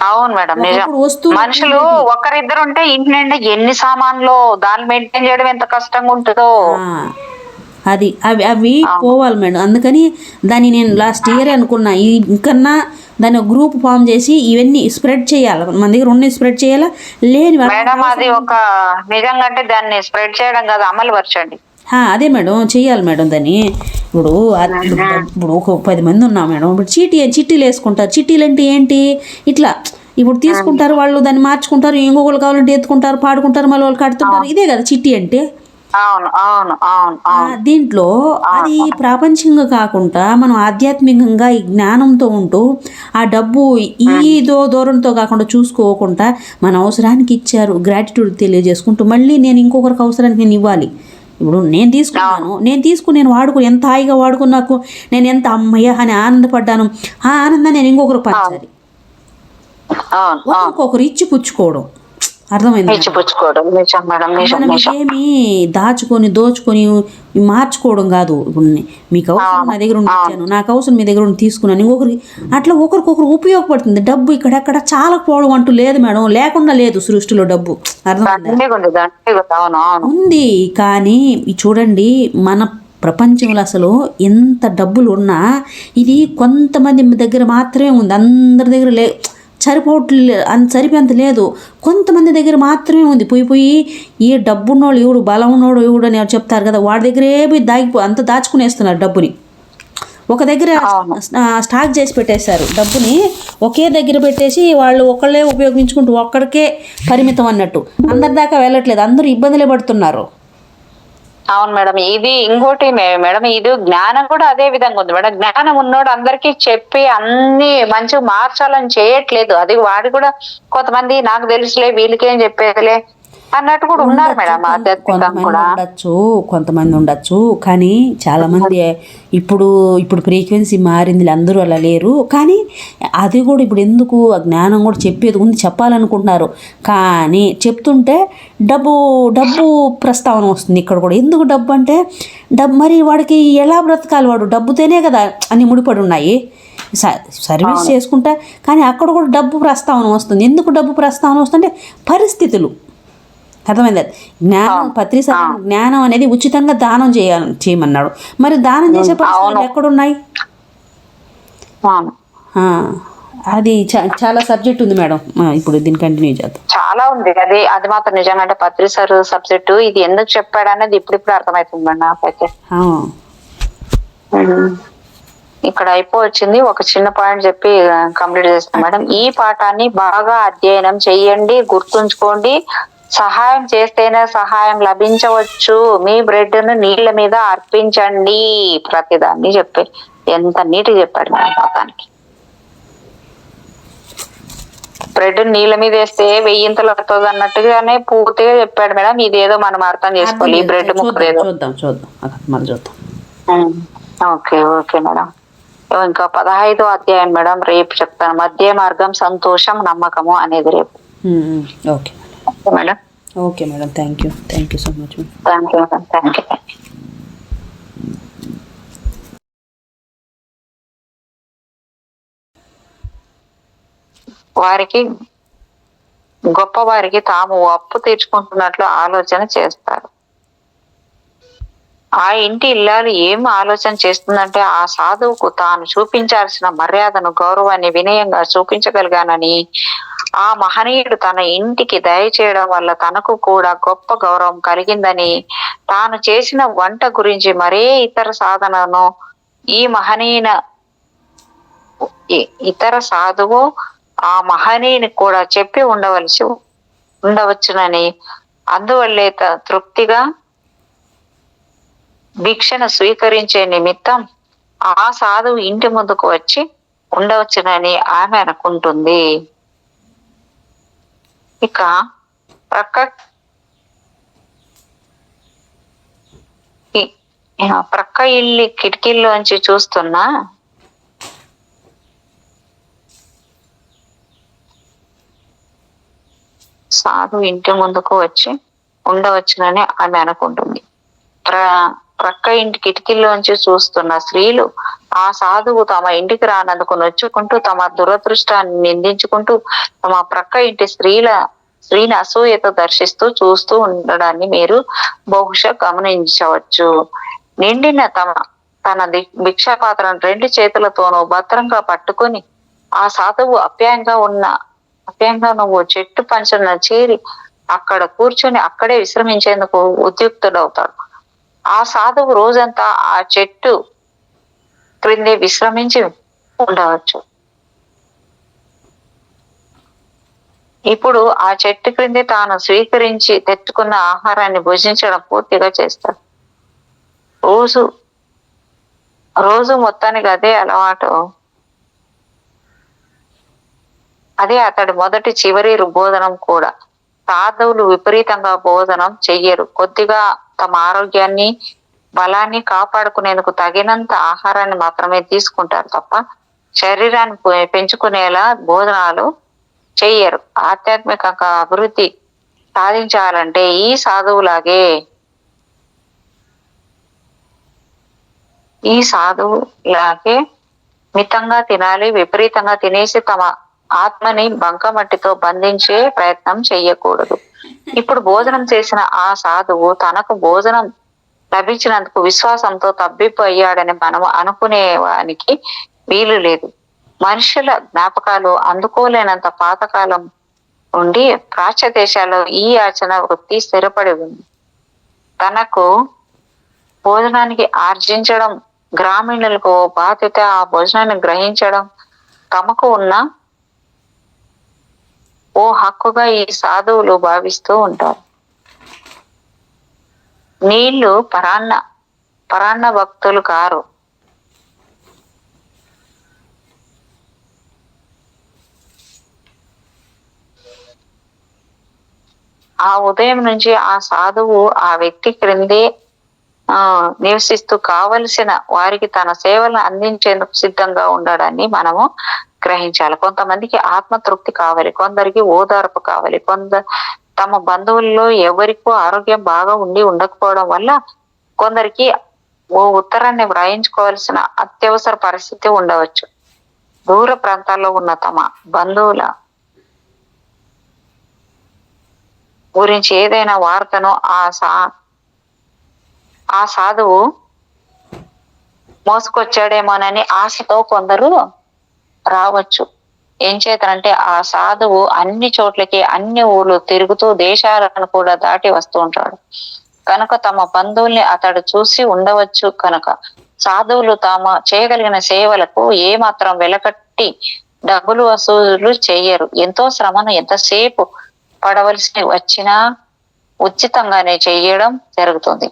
అవును మేడం, నిజం. మనుషులు ఒకరిద్దరు ఉంటే ఇంటి నిండా ఎన్ని సామాన్లు, దాన్ని మెయింటైన్ చేయడం ఎంత కష్టంగా ఉంటుందో. అది అవి పోవాలి మేడం. అందుకని దాన్ని నేను లాస్ట్ ఇయర్ అనుకున్నా, ఇంకన్నా దాన్ని గ్రూప్ ఫామ్ చేసి ఇవన్నీ స్ప్రెడ్ చేయాలి. మన దగ్గర ఉన్న స్ప్రెడ్ చేయాలా లేని మేడం, అది ఒక నిజంగా అంటే దాన్ని స్ప్రెడ్ చేయడం కాదు, అమలు పరచండి. అదే మేడం, చెయ్యాలి మేడం దాన్ని. ఇప్పుడు ఒక 10 మంది ఉన్నాం మేడం. ఇప్పుడు చిట్టీలు వేసుకుంటారు. చిట్టీలు అంటే ఏంటి, ఇట్లా ఇప్పుడు తీసుకుంటారు వాళ్ళు, దాన్ని మార్చుకుంటారు, ఇంకొకరు కావాలంటే ఎత్తుకుంటారు, పాడుకుంటారు, మళ్ళీ వాళ్ళు కడుతుంటారు. ఇదే కదా చిట్టి అంటే. దీంట్లో అది ప్రాపంచికంగా కాకుండా మనం ఆధ్యాత్మికంగా ఈ జ్ఞానంతో ఉంటూ ఆ డబ్బు ఈదో దూరంతో కాకుండా చూసుకోకుండా మన అవసరానికి ఇచ్చారు, గ్రాటిట్యూడ్ తెలియజేసుకుంటూ మళ్ళీ నేను ఇంకొకరికి అవసరానికి నేను ఇవ్వాలి. ఇప్పుడు నేను తీసుకుని నేను వాడుకుని ఎంత హాయిగా వాడుకున్నాకు నేను ఎంత అమ్మయ్య అని ఆనందపడ్డాను. ఆ ఆనందాన్ని నేను ఇంకొకరు పంచాలి, ఒక్కొక్కరు ఇచ్చి పుచ్చుకోవడం. అర్థమైంది? ఏమి దాచుకొని దోచుకొని మార్చుకోవడం కాదు. ఇప్పుడు మీకు అవసరం నా దగ్గర ఉండి ఇచ్చాను, నాకు అవసరం మీ దగ్గర ఉండి తీసుకున్నాను, ఇంకొకరికి అట్లా ఒకరికొకరు ఉపయోగపడుతుంది. డబ్బు ఇక్కడెక్కడ చాలకపోవడం అంటూ లేదు మేడం, లేకుండా లేదు సృష్టిలో డబ్బు. అర్థమైందా? ఉంది. కానీ చూడండి, మన ప్రపంచంలో అసలు ఎంత డబ్బులు ఉన్నా ఇది కొంతమంది దగ్గర మాత్రమే ఉంది, అందరి దగ్గర సరిపోయేంత లేదు. కొంతమంది దగ్గర మాత్రమే ఉంది. పోయి ఏ డబ్బున్నోళ్ళు ఎవడు, బలం ఉన్నోడు ఎవడు అని చెప్తారు కదా, వాడి దగ్గరే పోయి అంత దాచుకునేస్తున్నారు డబ్బుని. ఒక దగ్గర స్టాక్ చేసి పెట్టేశారు, డబ్బుని ఒకే దగ్గర పెట్టేసి వాళ్ళు ఒకళ్ళే ఉపయోగించుకుంటూ ఒక్కడికే పరిమితం అన్నట్టు. అందరి దాకా వెళ్ళట్లేదు, అందరూ ఇబ్బందులే పడుతున్నారు. అవును మేడం, ఇది ఇంకోటి మేడం, ఇది జ్ఞానం కూడా అదే విధంగా ఉంది మేడం. జ్ఞానం ఉన్నోడు అందరికీ చెప్పి అన్ని మంచిగా మార్చాలని చేయట్లేదు. అది వాడు కూడా కొంతమంది నాకు తెలుసులే, వీళ్ళకేం చెప్పేదిలే అన్నట్టు కూడా ఉన్నారు మేడం. కొంతమంది ఉండొచ్చు, కానీ చాలా మంది ఇప్పుడు ఫ్రీక్వెన్సీ మారింది, అందరూ అలా లేరు. కానీ అది కూడా ఇప్పుడు ఎందుకు ఆ జ్ఞానం కూడా చెప్పేది ఉంది, చెప్పాలనుకుంటున్నారు. కానీ చెప్తుంటే డబ్బు ప్రస్తావన వస్తుంది ఇక్కడ కూడా. ఎందుకు డబ్బు అంటే మరి వాడికి ఎలా బ్రతకాలి, వాడు డబ్బుతోనే కదా అన్ని ముడిపడి ఉన్నాయి, సర్వీస్ చేసుకుంటా. కానీ అక్కడ కూడా డబ్బు ప్రస్తావన వస్తుంది. ఎందుకు డబ్బు ప్రస్తావన వస్తుందంటే పరిస్థితులు. అర్థమైంది? జ్ఞానం అనేది ఉచితంగా దానం చేయమన్నాడు. మరి దానం చేసే పరిస్థితులు ఎక్కడున్నాయి? అది చాలా సబ్జెక్ట్ ఉంది మేడం, ఇప్పుడు దీన్ని కంటిన్యూ చేద్దాం. చాలా ఉంది, అది మాత్రం నిజంగా. అంటే పత్రి సార్ సబ్జెక్టు ఇది ఎందుకు చెప్పాడు అనేది ఇప్పుడు అర్థమవుతుంది మేడం నాకైతే. ఇక్కడ అయిపోవచ్చింది, ఒక చిన్న పాయింట్ చెప్పి కంప్లీట్ చేస్తాం మేడం. ఈ పాఠాన్ని బాగా అధ్యయనం చెయ్యండి, గుర్తుంచుకోండి, సహాయం చేస్తేనే సహాయం లభించవచ్చు. మీ బ్రెడ్ ను నీళ్ళ మీద అర్పించండి. ప్రతిదాన్ని చెప్పి ఎంత నీట్గా చెప్పాడు మేడం మొత్తానికి. బ్రెడ్ నీళ్ళ మీద వేస్తే వెయ్యింతలు వస్తుంది అన్నట్టుగానే పూర్తిగా చెప్పాడు మేడం. ఇదేదో మనం అర్థం చేసుకోవాలి. ఈ బ్రెడ్ ముక్క ఏదో చూద్దాం మళ్ళీ చూద్దాం. Okay okay madam. ఇంకా 15వ అధ్యాయం మేడం రేపు చెప్తాను. మధ్య మార్గం సంతోషం నమ్మకము అనేది రేపు. Okay madam. Okay madam, thank you so much. Thank you madam, thank you. వారికి గొప్పవారికి తాము అప్పు తీర్చుకుంటున్నట్లు ఆలోచన చేస్తారు. ఆ ఇంటి ఇల్లాలు ఏం ఆలోచన చేస్తుందంటే ఆ సాధువుకు తాను చూపించాల్సిన మర్యాదను గౌరవాన్ని వినయంగా చూపించగలిగానని, ఆ మహనీయుడు తన ఇంటికి దయచేయడం వల్ల తనకు కూడా గొప్ప గౌరవం కలిగిందని, తాను చేసిన వంట గురించి మరే ఇతర సాధనను ఈ మహనీయున ఇతర సాధువు ఆ మహనీయుని కూడా చెప్పి ఉండవచ్చునని, అందువల్లే తృప్తిగా భిక్షను స్వీకరించే నిమిత్తం ఆ సాధువు ఇంటి ముందుకు వచ్చి ఉండవచ్చునని ఆమె అనుకుంటుంది. ఇక ప్రక్క ఇల్లు కిటికీల్లోంచి చూస్తున్న సాధువు ఇంటి ముందుకు వచ్చి ఉండవచ్చునని ఆమె అనుకుంటుంది. ప్రక్క ఇంటి కిటికీల్లోంచి చూస్తున్న స్త్రీలు ఆ సాధువు తమ ఇంటికి రానందుకు నొచ్చుకుంటూ, తమ దురదృష్టాన్ని నిందించుకుంటూ, తమ ప్రక్క ఇంటి స్త్రీని అసూయతో దర్శిస్తూ చూస్తూ ఉండడాన్ని మీరు బహుశా గమనించవచ్చు. నిండిన తన భిక్షా పాత్రను 2 చేతులతోనూ భద్రంగా పట్టుకొని ఆ సాధువు అప్యాయంగా నువ్వు చెట్టు పంచన చేరి అక్కడ కూర్చొని అక్కడే విశ్రమించేందుకు ఉద్యుక్తుడవుతాడు. ఆ సాధువు రోజంతా ఆ చెట్టు క్రిందే విశ్రమించి ఉండవచ్చు. ఇప్పుడు ఆ చెట్టు క్రిందే తాను స్వీకరించి తెచ్చుకున్న ఆహారాన్ని భుజించడం పూర్తిగా చేస్తాడు. రోజు మొత్తానికి అదే అలవాటు. అదే అతడి మొదటి చివరి బోధనం కూడా. సాధువులు విపరీతంగా భోజనం చెయ్యరు. కొద్దిగా తమ ఆరోగ్యాన్ని బలాన్ని కాపాడుకునేందుకు తగినంత ఆహారాన్ని మాత్రమే తీసుకుంటారు తప్ప శరీరాన్ని పెంచుకునేలా భోజనాలు చెయ్యరు. ఆధ్యాత్మికంగా అభివృద్ధి సాధించాలంటే ఈ సాధువులాగే మితంగా తినాలి. విపరీతంగా తినేసి తమ ఆత్మని బంకమట్టితో బంధించే ప్రయత్నం చెయ్యకూడదు. ఇప్పుడు భోజనం చేసిన ఆ సాధువు తనకు భోజనం లభించినందుకు విశ్వాసంతో తబ్బిబ్బయ్యాడని మనం అనుకునేవానికి వీలు లేదు. మనుషుల జ్ఞాపకాలు అందుకోలేనంత పాతకాలం నుండి ప్రాచ్య దేశాల్లో ఈ ఆచరణ వృత్తి స్థిరపడి ఉంది. తనకు భోజనానికి ఆర్జించడం గ్రామీణులకు బాధ్యత. ఆ భోజనాన్ని గ్రహించడం తమకు ఉన్న ఓ హక్కుగా ఈ సాధువులు భావిస్తూ ఉంటారు. నీళ్లు పరాన్న భక్తులు కారు. ఆ ఉదయం నుంచి ఆ సాధువు ఆ వ్యక్తి క్రిందే నివసిస్తూ కావలసిన వారికి తన సేవలను అందించేందుకు సిద్ధంగా ఉండడాన్ని మనము గ్రహించాలి. కొంతమందికి ఆత్మతృప్తి కావాలి, కొందరికి ఓదార్పు కావాలి, తమ బంధువుల్లో ఎవరికో ఆరోగ్యం బాగా ఉండకపోవడం వల్ల కొందరికి ఓ ఉత్తరాన్ని వ్రాయించుకోవాల్సిన అత్యవసర పరిస్థితి ఉండవచ్చు. దూర ప్రాంతాల్లో ఉన్న తమ బంధువుల గురించి ఏదైనా వార్తను ఆ సాధువు మోసుకొచ్చాడేమోనని ఆశతో కొందరు రావచ్చు. ఏం చేతనంటే ఆ సాధువు అన్ని చోట్లకి అన్ని ఊర్లు తిరుగుతూ దేశాలను కూడా దాటి వస్తూ ఉంటాడు కనుక తమ బంధువుల్ని అతడు చూసి ఉండవచ్చు. కనుక సాధువులు తాము చేయగలిగిన సేవలకు ఏ మాత్రం వెలకట్టి డబ్బులు వసూలు చెయ్యరు. ఎంతో శ్రమను ఎంతసేపు పడవలసి వచ్చినా ఉచితంగానే చెయ్యడం జరుగుతుంది.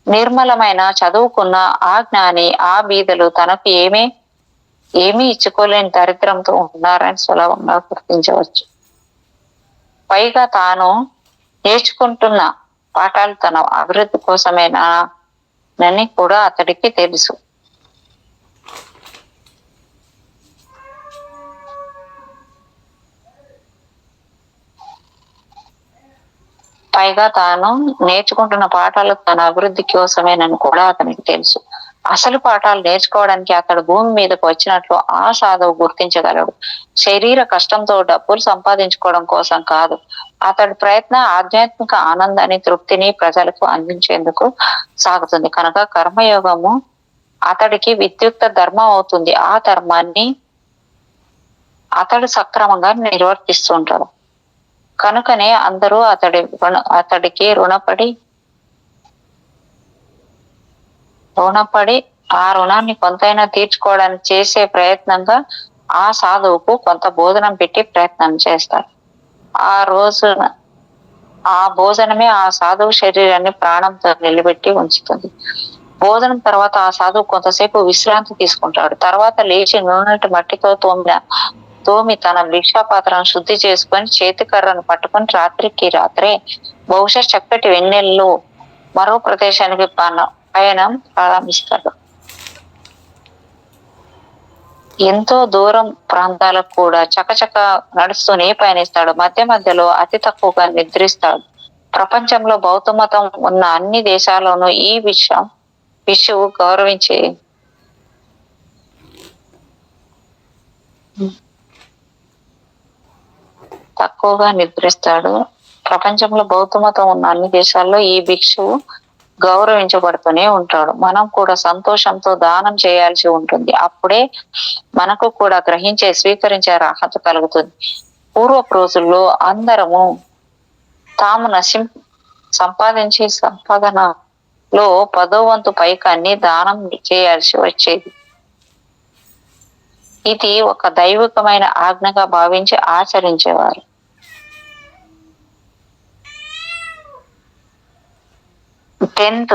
నిర్మలమైన చదువుకున్న ఆ జ్ఞాని ఆ బీదలు తనకు ఏమీ ఇచ్చుకోలేని దరిద్రంతో ఉన్నారని సులభంగా గుర్తించవచ్చు. పైగా తాను నేర్చుకుంటున్న పాఠాలు తన అభివృద్ధి కోసమేనని కూడా అతడికి తెలుసు. పైగా తాను నేర్చుకుంటున్న పాఠాలు తన అభివృద్ధి కోసమేనని కూడా అతనికి తెలుసు. అసలు పాఠాలు నేర్చుకోవడానికి అతడు భూమి మీదకు వచ్చినట్లు ఆ సాధువు గుర్తించగలడు. శరీర కష్టంతో డబ్బులు సంపాదించుకోవడం కోసం కాదు. అతడి ప్రయత్న ఆధ్యాత్మిక ఆనందాన్ని, తృప్తిని ప్రజలకు అందించేందుకు సాగుతుంది. కనుక కర్మయోగము అతడికి విద్యుక్త ధర్మం అవుతుంది. ఆ ధర్మాన్ని అతడు సక్రమంగా నిర్వర్తిస్తుంటాడు. కనుకనే అందరూ అతడికి రుణపడి ఆ రుణాన్ని కొంతైనా తీర్చుకోవడానికి చేసే ప్రయత్నంగా ఆ సాధువుకు కొంత భోజనం పెట్టి ప్రయత్నం చేస్తారు. ఆ భోజనమే ఆ సాధువు శరీరాన్ని ప్రాణంతో నిలబెట్టి ఉంచుతుంది. భోజనం తర్వాత ఆ సాధువు కొంతసేపు విశ్రాంతి తీసుకుంటాడు. తర్వాత లేచి నూనెటి మట్టితో తోమి తన భిక్షాపాత్రను శుద్ధి చేసుకొని చేతికర్రను పట్టుకొని రాత్రికి రాత్రే బహుశా చక్కటి వెన్నెల్లో మరో ప్రదేశానికి పయనం ప్రారంభిస్తాడు. ఎంతో దూరం ప్రాంతాలకు కూడా చకచక నడుస్తూనే పయనిస్తాడు. మధ్య మధ్యలో అతి తక్కువగా నిద్రిస్తాడు. ప్రపంచంలో బౌద్ధ మతం ఉన్న అన్ని దేశాల్లోనూ ఈ విషువు గౌరవించే తక్కువగా నిద్రిస్తాడు. ప్రపంచంలో బౌద్ధ మతం ఉన్న అన్ని దేశాల్లో ఈ భిక్షువు గౌరవించబడుతూనే ఉంటాడు. మనం కూడా సంతోషంతో దానం చేయాల్సి ఉంటుంది. అప్పుడే మనకు కూడా గ్రహించే స్వీకరించే అర్హత కలుగుతుంది. పూర్వపు రోజుల్లో అందరము తాము సంపాదించే సంపాదనలో 10వ వంతు పైకాన్ని దానం చేయాల్సి వచ్చేది. ఇది ఒక దైవికమైన ఆజ్ఞగా భావించి ఆచరించేవారు. టెన్త్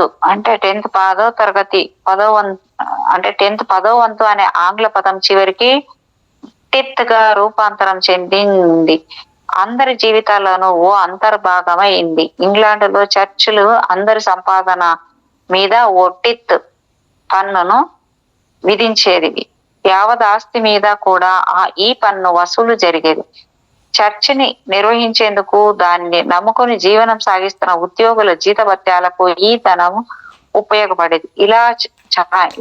10వ తరగతి 10వ వంతు అనే ఆంగ్ల పదం చివరికి టిత్ గా రూపాంతరం చెందింది. అందరి జీవితాల్లోనూ ఓ అంతర్భాగమైంది. ఇంగ్లాండ్లో చర్చిలు అందరి సంపాదన మీద ఓ టిత్ పన్నును విధించేది. యావత్ ఆస్తి మీద కూడా ఈ పన్ను వసూలు జరిగేది. చర్చిని నిర్వహించేందుకు, దాన్ని నమ్ముకొని జీవనం సాగిస్తున్న ఉద్యోగుల జీతభత్యాలకు ఈ ధనం ఉపయోగపడేది.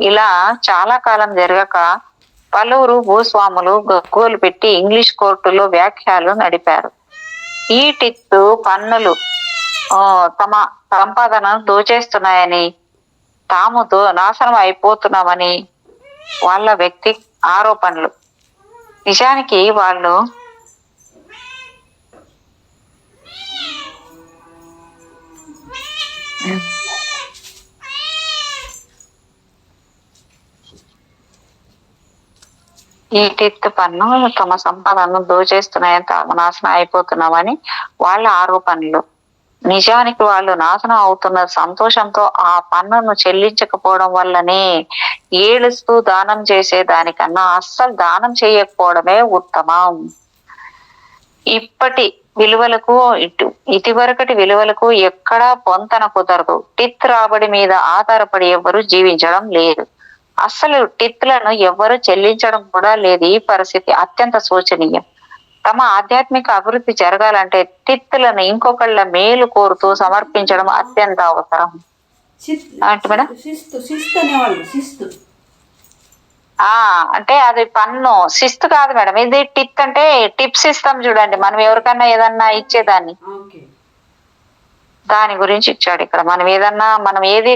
ఇలా చాలా కాలం జరగక పలువురు భూస్వాములు గగ్గోలు పెట్టి ఇంగ్లీష్ కోర్టులో వ్యాఖ్యలు నడిపారు. ఈ టిత్తు పన్నులు తమ సంపాదనను దోచేస్తున్నాయని, తాము నాశనం అయిపోతున్నామని వాళ్ళ వ్యక్తి ఆరోపణలు. నిజానికి వాళ్ళు ఈ టిత్ పన్ను తమ సంపాదనను దోచేస్తున్నాయని, తాము నాశనం అయిపోతున్నామని వాళ్ళ ఆరోపణలు. నిజానికి వాళ్ళు నాశనం అవుతున్న సంతోషంతో ఆ పన్నును చెల్లించకపోవడం వల్లనే ఏడుస్తూ దానం చేసే దానికన్నా అస్సలు దానం చేయకపోవడమే ఉత్తమం. ఇదివరకటి విలువలకు ఎక్కడా పొంతన కుదరదు. టిత్ రాబడి మీద ఆధారపడి ఎవ్వరూ జీవించడం లేదు. అస్సలు టిత్లను ఎవ్వరూ చెల్లించడం కూడా లేదు. ఈ పరిస్థితి అత్యంత శోచనీయం. తమ ఆధ్యాత్మిక అభివృద్ధి జరగాలంటే టిత్లను ఇంకొకళ్ళ మేలు కోరుతూ సమర్పించడం అత్యంత అవసరం. అంటే అది పన్ను శిస్తు కాదు మేడం. ఇది టిత్ అంటే టిప్స్ ఇస్తాం చూడండి, మనం ఎవరికన్నా ఏదన్నా ఇచ్చేదాన్ని, దాని గురించి ఇచ్చాడు ఇక్కడ. మనం ఏది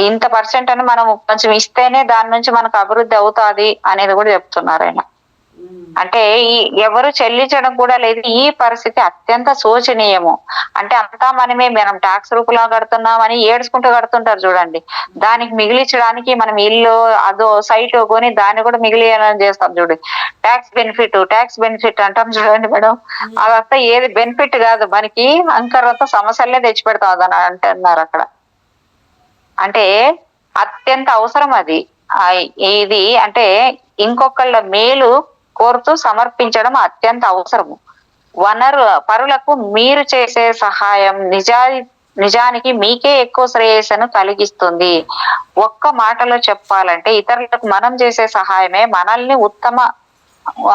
ఇంత పర్సెంట్ అని మనం కొంచెం ఇస్తేనే దాని నుంచి మనకు అభివృద్ధి అవుతాది అనేది కూడా చెప్తున్నారు ఆయన. అంటే ఈ ఎవరు చెల్లించడం కూడా లేదు. ఈ పరిస్థితి అత్యంత శోచనీయము. అంటే అంతా మనం ట్యాక్స్ రూపంలో కడుతున్నామని ఏడ్చుకుంటూ కడుతుంటారు చూడండి. దానికి మిగిలించడానికి మనం ఇల్లు అదో సైట్ కొని దాన్ని కూడా మిగిలియాలని చేస్తాం చూడండి. ట్యాక్స్ బెనిఫిట్ అంటాం చూడండి మేడం. అదంతా ఏది బెనిఫిట్ కాదు, మనకి అంకరంతా సమస్యలే తెచ్చి పెడతాం అని అంటున్నారు అక్కడ. అంటే అత్యంత అవసరం అది. ఇది అంటే ఇంకొకళ్ళ మేలు కోరుతూ సమర్పించడం అత్యంత అవసరము. పరులకు మీరు చేసే సహాయం నిజానికి మీకే ఎక్కువ శ్రేయస్సును కలిగిస్తుంది. ఒక్క మాటలో చెప్పాలంటే ఇతరులకు మనం చేసే సహాయమే మనల్ని ఉత్తమ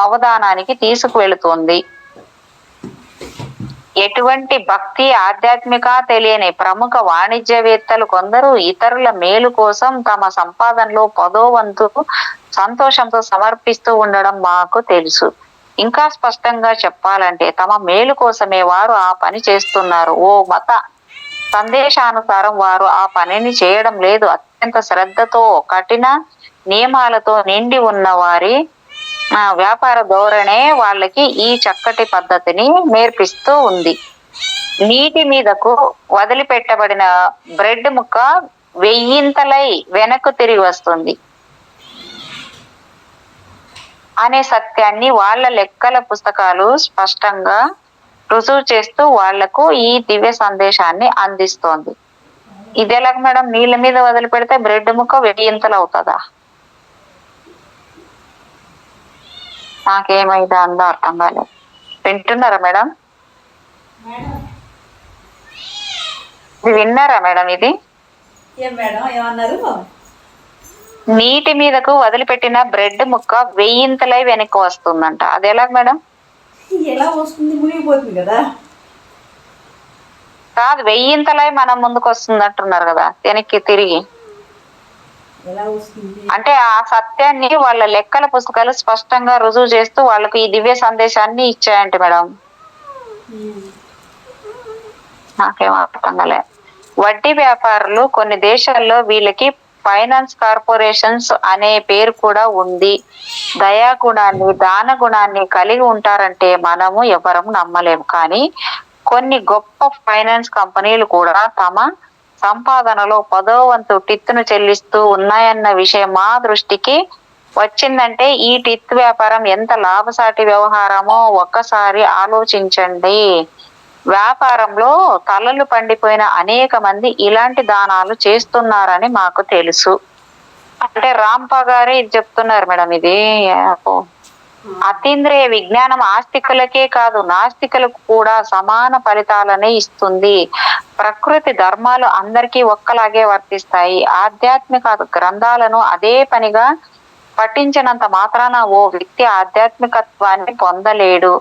అవధానానికి తీసుకువెళుతుంది. ఎటువంటి భక్తి ఆధ్యాత్మిక తెలియని ప్రముఖ వాణిజ్యవేత్తలు కొందరు ఇతరుల మేలు కోసం తమ సంపాదనలో 10వ వంతు సంతోషంతో సమర్పిస్తూ ఉండడం మాకు తెలుసు. ఇంకా స్పష్టంగా చెప్పాలంటే తమ మేలు కోసమే వారు ఆ పని చేస్తున్నారు. ఓ మత సందేశానుసారం వారు ఆ పనిని చేయడం లేదు. అత్యంత శ్రద్ధతో కఠిన నియమాలతో నిండి ఉన్న వారి వ్యాపార ధోరణే వాళ్ళకి ఈ చక్కటి పద్ధతిని నేర్పిస్తూ ఉంది. నీటి మీదకు వదిలిపెట్టబడిన బ్రెడ్ ముక్క 1000 వెనక్కు తిరిగి వస్తుంది అనే సత్యాన్ని వాళ్ళ లెక్కల పుస్తకాలు స్పష్టంగా రుజువు చేస్తూ వాళ్లకు ఈ దివ్య సందేశాన్ని అందిస్తోంది. ఇది ఎలాగ మేడం? నీళ్ళ మీద వదిలిపెడితే బ్రెడ్ ముక్క 1000 అవుతుందా? నాకేమైందో అందో అర్థం కాలేదు. వింటున్నారా మేడం? విన్నారా మేడం? ఇది నీటి మీదకు వదిలిపెట్టిన బ్రెడ్ ముక్క 1000 వెనక్కి వస్తుందంట. అది ఎలా మేడం? ఎలా వస్తుంది? మునిగిపోతుంది కదా. కాదు, 1000 మనం ముందుకు వస్తుంది అంటున్నారు కదా, వెనక్కి తిరిగి. అంటే ఆ సత్యాన్ని వాళ్ళ లెక్కల పుస్తకాలు స్పష్టంగా రుజువు చేస్తూ వాళ్ళకు ఈ దివ్య సందేశాన్ని ఇచ్చాయంట మేడం. నాకేం అర్థం కాలే. వడ్డీ వ్యాపారులు కొన్ని దేశాల్లో వీళ్ళకి ఫైనాన్స్ కార్పొరేషన్స్ అనే పేరు కూడా ఉంది. దయాగుణాన్ని దాన గుణాన్ని కలిగి ఉంటారంటే మనము ఎవరం నమ్మలేము. కానీ కొన్ని గొప్ప ఫైనాన్స్ కంపెనీలు కూడా తమ సంపాదనలో 10వ వంతు టిత్తును చెల్లిస్తూ ఉన్నాయన్న విషయం మా దృష్టికి వచ్చిందంటే ఈ టిత్ వ్యాపారం ఎంత లాభసాటి వ్యవహారమో ఒక్కసారి ఆలోచించండి. వ్యాపారంలో తలలు పండిపోయిన అనేక మంది ఇలాంటి దానాలు చేస్తున్నారని మాకు తెలుసు. అంటే రాంప గారే ఇది చెప్తున్నారు మేడం. ఇది అతీంద్రియ విజ్ఞానం ఆస్తికులకే కాదు నాస్తికులకు కూడా సమాన ఫలితాలనే ఇస్తుంది. ప్రకృతి ధర్మాలు అందరికీ ఒక్కలాగే వర్తిస్తాయి. ఆధ్యాత్మిక గ్రంథాలను అదే పనిగా పఠించినంత మాత్రాన ఓ వ్యక్తి ఆధ్యాత్మికత్వాన్ని పొందలేడు.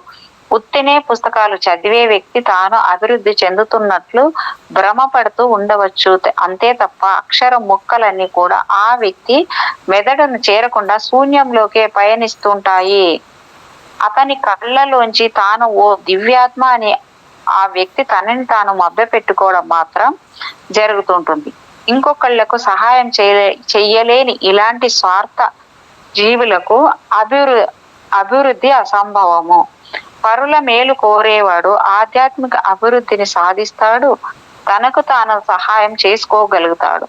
ఉత్తినే పుస్తకాలు చదివే వ్యక్తి తాను అభివృద్ధి చెందుతున్నట్లు భ్రమపడుతూ ఉండవచ్చు. అంతే తప్ప అక్షరం ముక్కలన్నీ కూడా ఆ వ్యక్తి మెదడును చేరకుండా శూన్యంలోకే పయనిస్తుంటాయి. అతని కళ్ళలోంచి తాను ఓ దివ్యాత్మ అని ఆ వ్యక్తి తనని తాను మభ్యపెట్టుకోవడం మాత్రం జరుగుతుంటుంది. ఇంకొకళ్లకు సహాయం చెయ్యలేని ఇలాంటి స్వార్థ జీవులకు అభివృద్ధి అసంభవము. పరుల మేలు కోరేవాడు ఆధ్యాత్మిక అభివృద్ధిని సాధిస్తాడు. తనకు తాను సహాయం చేసుకోగలుగుతాడు.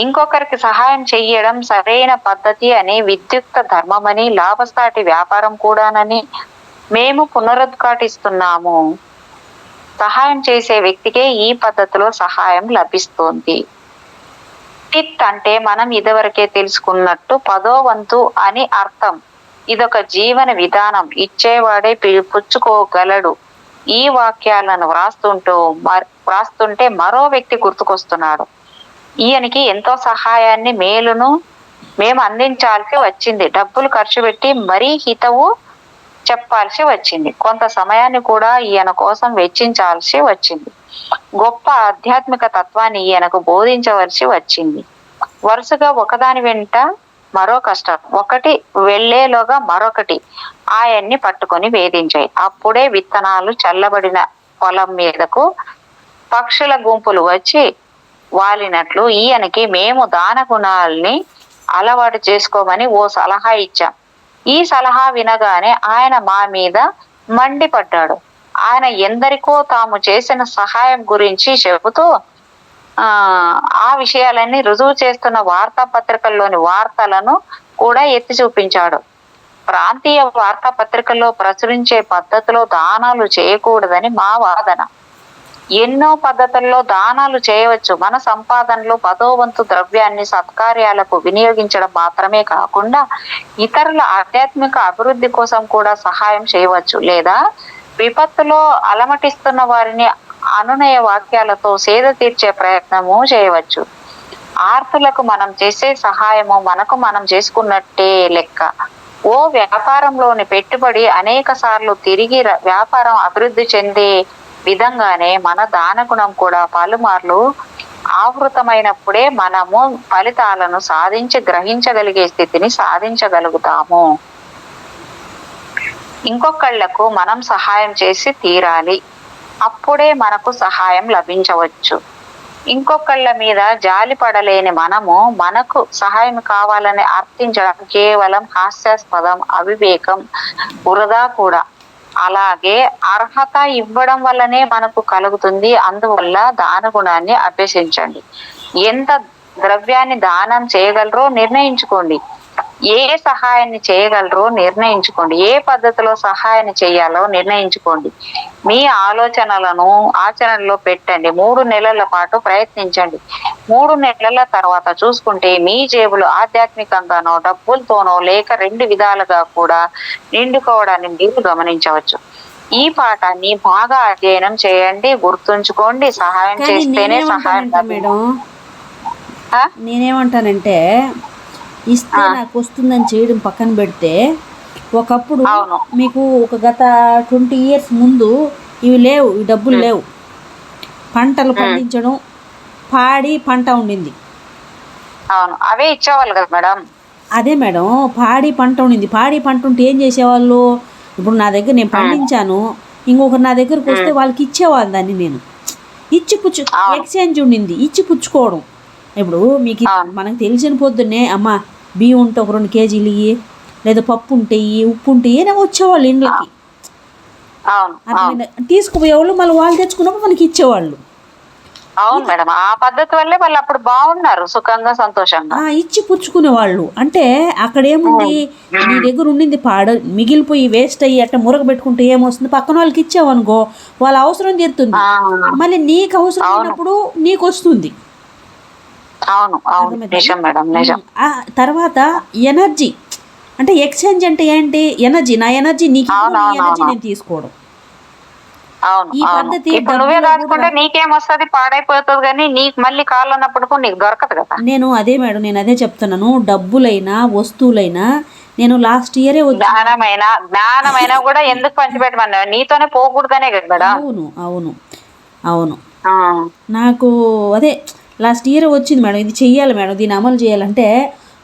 ఇంకొకరికి సహాయం చెయ్యడం సరైన పద్ధతి అని, విద్యుక్త ధర్మమని, లాభసాటి వ్యాపారం కూడానని మేము పునరుద్ఘాటిస్తున్నాము. సహాయం చేసే వ్యక్తికే ఈ పద్ధతిలో సహాయం లభిస్తుంది. టిత్ అంటే మనం ఇదివరకే తెలుసుకున్నట్టు 10వ వంతు అని అర్థం. ఇదొక జీవన విధానం. ఇచ్చేవాడే పుచ్చుకోగలడు. ఈ వాక్యాలను వ్రాస్తుంటే మరో వ్యక్తి గుర్తుకొస్తున్నాడు. ఈయనకి ఎంతో సహాయాన్ని మేలును మేము అందించాల్సి వచ్చింది. డబ్బులు ఖర్చు పెట్టి మరీ హితవు చెప్పాల్సి వచ్చింది. కొంత సమయాన్ని కూడా ఈయన కోసం వెచ్చించాల్సి వచ్చింది. గొప్ప ఆధ్యాత్మిక తత్వాన్ని ఈయనకు బోధించవలసి వచ్చింది. వరుసగా ఒకదాని వెంట మరో కష్టం, ఒకటి వెళ్లేలోగా మరొకటి ఆయన్ని పట్టుకొని వేధించాయి. అప్పుడే విత్తనాలు చల్లబడిన పొలం మీదకు పక్షుల గుంపులు వచ్చి వాలినట్లు ఈయనకి మేము దాన గుణాల్ని అలవాటు చేసుకోమని ఓ సలహా ఇచ్చాం. ఈ సలహా వినగానే ఆయన మా మీద మండిపడ్డాడు. ఆయన ఎందరికో తాము చేసిన సహాయం గురించి చెబుతూ ఆ విషయాలన్నీ రుజువు చేస్తున్న వార్తాపత్రికల్లోని వార్తలను కూడా ఎత్తి చూపించాడు. ప్రాంతీయ వార్తాపత్రికల్లో ప్రచురించే పద్ధతిలో దానాలు చేయకూడదని మా వాదన. ఎన్నో పద్ధతుల్లో దానాలు చేయవచ్చు. మన సంపాదనలో పదోవంతు ద్రవ్యాన్ని సత్కార్యాలకు వినియోగించడం మాత్రమే కాకుండా ఇతరుల ఆధ్యాత్మిక అభివృద్ధి కోసం కూడా సహాయం చేయవచ్చు. లేదా విపత్తులో అలమటిస్తున్న వారిని అనునయ వాక్యాలతో సేద తీర్చే ప్రయత్నము చేయవచ్చు. ఆర్తులకు మనం చేసే సహాయము మనకు మనం చేసుకున్నట్టే లెక్క. ఓ వ్యాపారంలోని పెట్టుబడి అనేక సార్లు తిరిగి వ్యాపారం అభివృద్ధి చెందే విధంగానే మన దాన గుణం కూడా పలుమార్లు ఆవృతమైనప్పుడే మనము ఫలితాలను సాధించి గ్రహించగలిగే స్థితిని సాధించగలుగుతాము. ఇంకొకళ్లకు మనం సహాయం చేసి తీరాలి. అప్పుడే మనకు సహాయం లభించవచ్చు. ఇంకొకళ్ళ మీద జాలి పడలేని మనము మనకు సహాయం కావాలని అర్థించడం కేవలం హాస్యాస్పదం, అవివేకం, వృధా కూడా. అలాగే అర్హత ఇవ్వడం వల్లనే మనకు కలుగుతుంది. అందువల్ల దాన గుణాన్ని అభ్యసించండి. ఎంత ద్రవ్యాన్ని దానం చేయగలరో నిర్ణయించుకోండి. ఏ సహాయాన్ని చేయగలరో నిర్ణయించుకోండి. ఏ పద్ధతిలో సహాయాన్ని చేయాలో నిర్ణయించుకోండి. మీ ఆలోచనలను ఆచరణలో పెట్టండి. 3 నెలల పాటు ప్రయత్నించండి. 3 నెలల తర్వాత చూసుకుంటే మీ జేబులు ఆధ్యాత్మికంగానో డబ్బులతోనో లేక 2 విధాలుగా కూడా నిండుకోవడాన్ని మీరు గమనించవచ్చు. ఈ పాఠాన్ని బాగా అధ్యయనం చేయండి. గుర్తుంచుకోండి, సహాయం చేస్తేనే సహాయం. మేడం నేనేమంటానంటే, ఇస్తే నాకు వస్తుందని చేయడం పక్కన పెడితే, ఒకప్పుడు మీకు ఒక గత 20 years ముందు ఇవి లేవు, ఈ డబ్బులు లేవు. పంటలు పండించడం, పాడి పంట ఉండింది. అవే ఇచ్చేవాళ్ళు కదా మేడం. అదే మేడం, పాడి పంట ఉండింది. పాడి పంట ఉంటే ఏం చేసేవాళ్ళు? ఇప్పుడు నా దగ్గర నేను పండించాను, ఇంకొకరు నా దగ్గరకు వస్తే వాళ్ళకి ఇచ్చేవాళ్ళు దాన్ని. నేను ఎక్స్చేంజ్ ఉండింది, ఇచ్చి పుచ్చుకోవడం. ఇప్పుడు మీకు మనకు తెలిసిన పొద్దున్నే అమ్మ బియ్యం ఉంటే ఒక 2 kgs ఇయ్యి, లేదా పప్పు ఉంటే ఇయ్యి, ఉప్పు ఉంటే ఏదో వచ్చేవాళ్ళు ఇండ్లకి. తీసుకుపోయేవాళ్ళు, మళ్ళీ వాళ్ళు తెచ్చుకున్నప్పుడు మనకి ఇచ్చేవాళ్ళు. అవును మేడం, ఆ పద్ధతి వల్లే వాళ్ళు అప్పుడు బాగున్నారు, సుఖంగా సంతోషంగా. ఇచ్చి పుచ్చుకునే వాళ్ళు. అంటే అక్కడ ఏముంది, నీ దగ్గర ఉండింది మిగిలిపోయి వేస్ట్ అయ్యి అట్ట మురగ పెట్టుకుంటే ఏమొస్తుంది, పక్కన వాళ్ళకి ఇచ్చావనుకో వాళ్ళ అవసరం తీరుతుంది, మళ్ళీ నీకు అవసరం అయినప్పుడు నీకు వస్తుంది. తర్వాత ఎనర్జీ అంటే ఎక్స్చేంజ్ అంటే ఏంటి? ఎనర్జీ, నా ఎనర్జీ నీకు, ఎనర్జీ నేను తీసుకోవడం. ఈ పద్ధతి నీకేమొస్తుంది, పాడైపోతుంది, కానీ నీకు మళ్ళీ కావాలన్నప్పుడు నీకు దొరకదు కదా. నేను అదే మేడం, నేను అదే చెప్తున్నాను. డబ్బులైనా వస్తువులైనా నేను లాస్ట్ ఇయరే జ్ఞానమైనా కూడా ఎందుకు పంచిపెట్టమన్నా, నీతోనే పోకూడదనే కదా మేడం. అవును అవును అవును. నాకు అదే లాస్ట్ ఇయర్ వచ్చింది మేడం, ఇది చెయ్యాలి మేడం, దీన్ని అమలు చేయాలంటే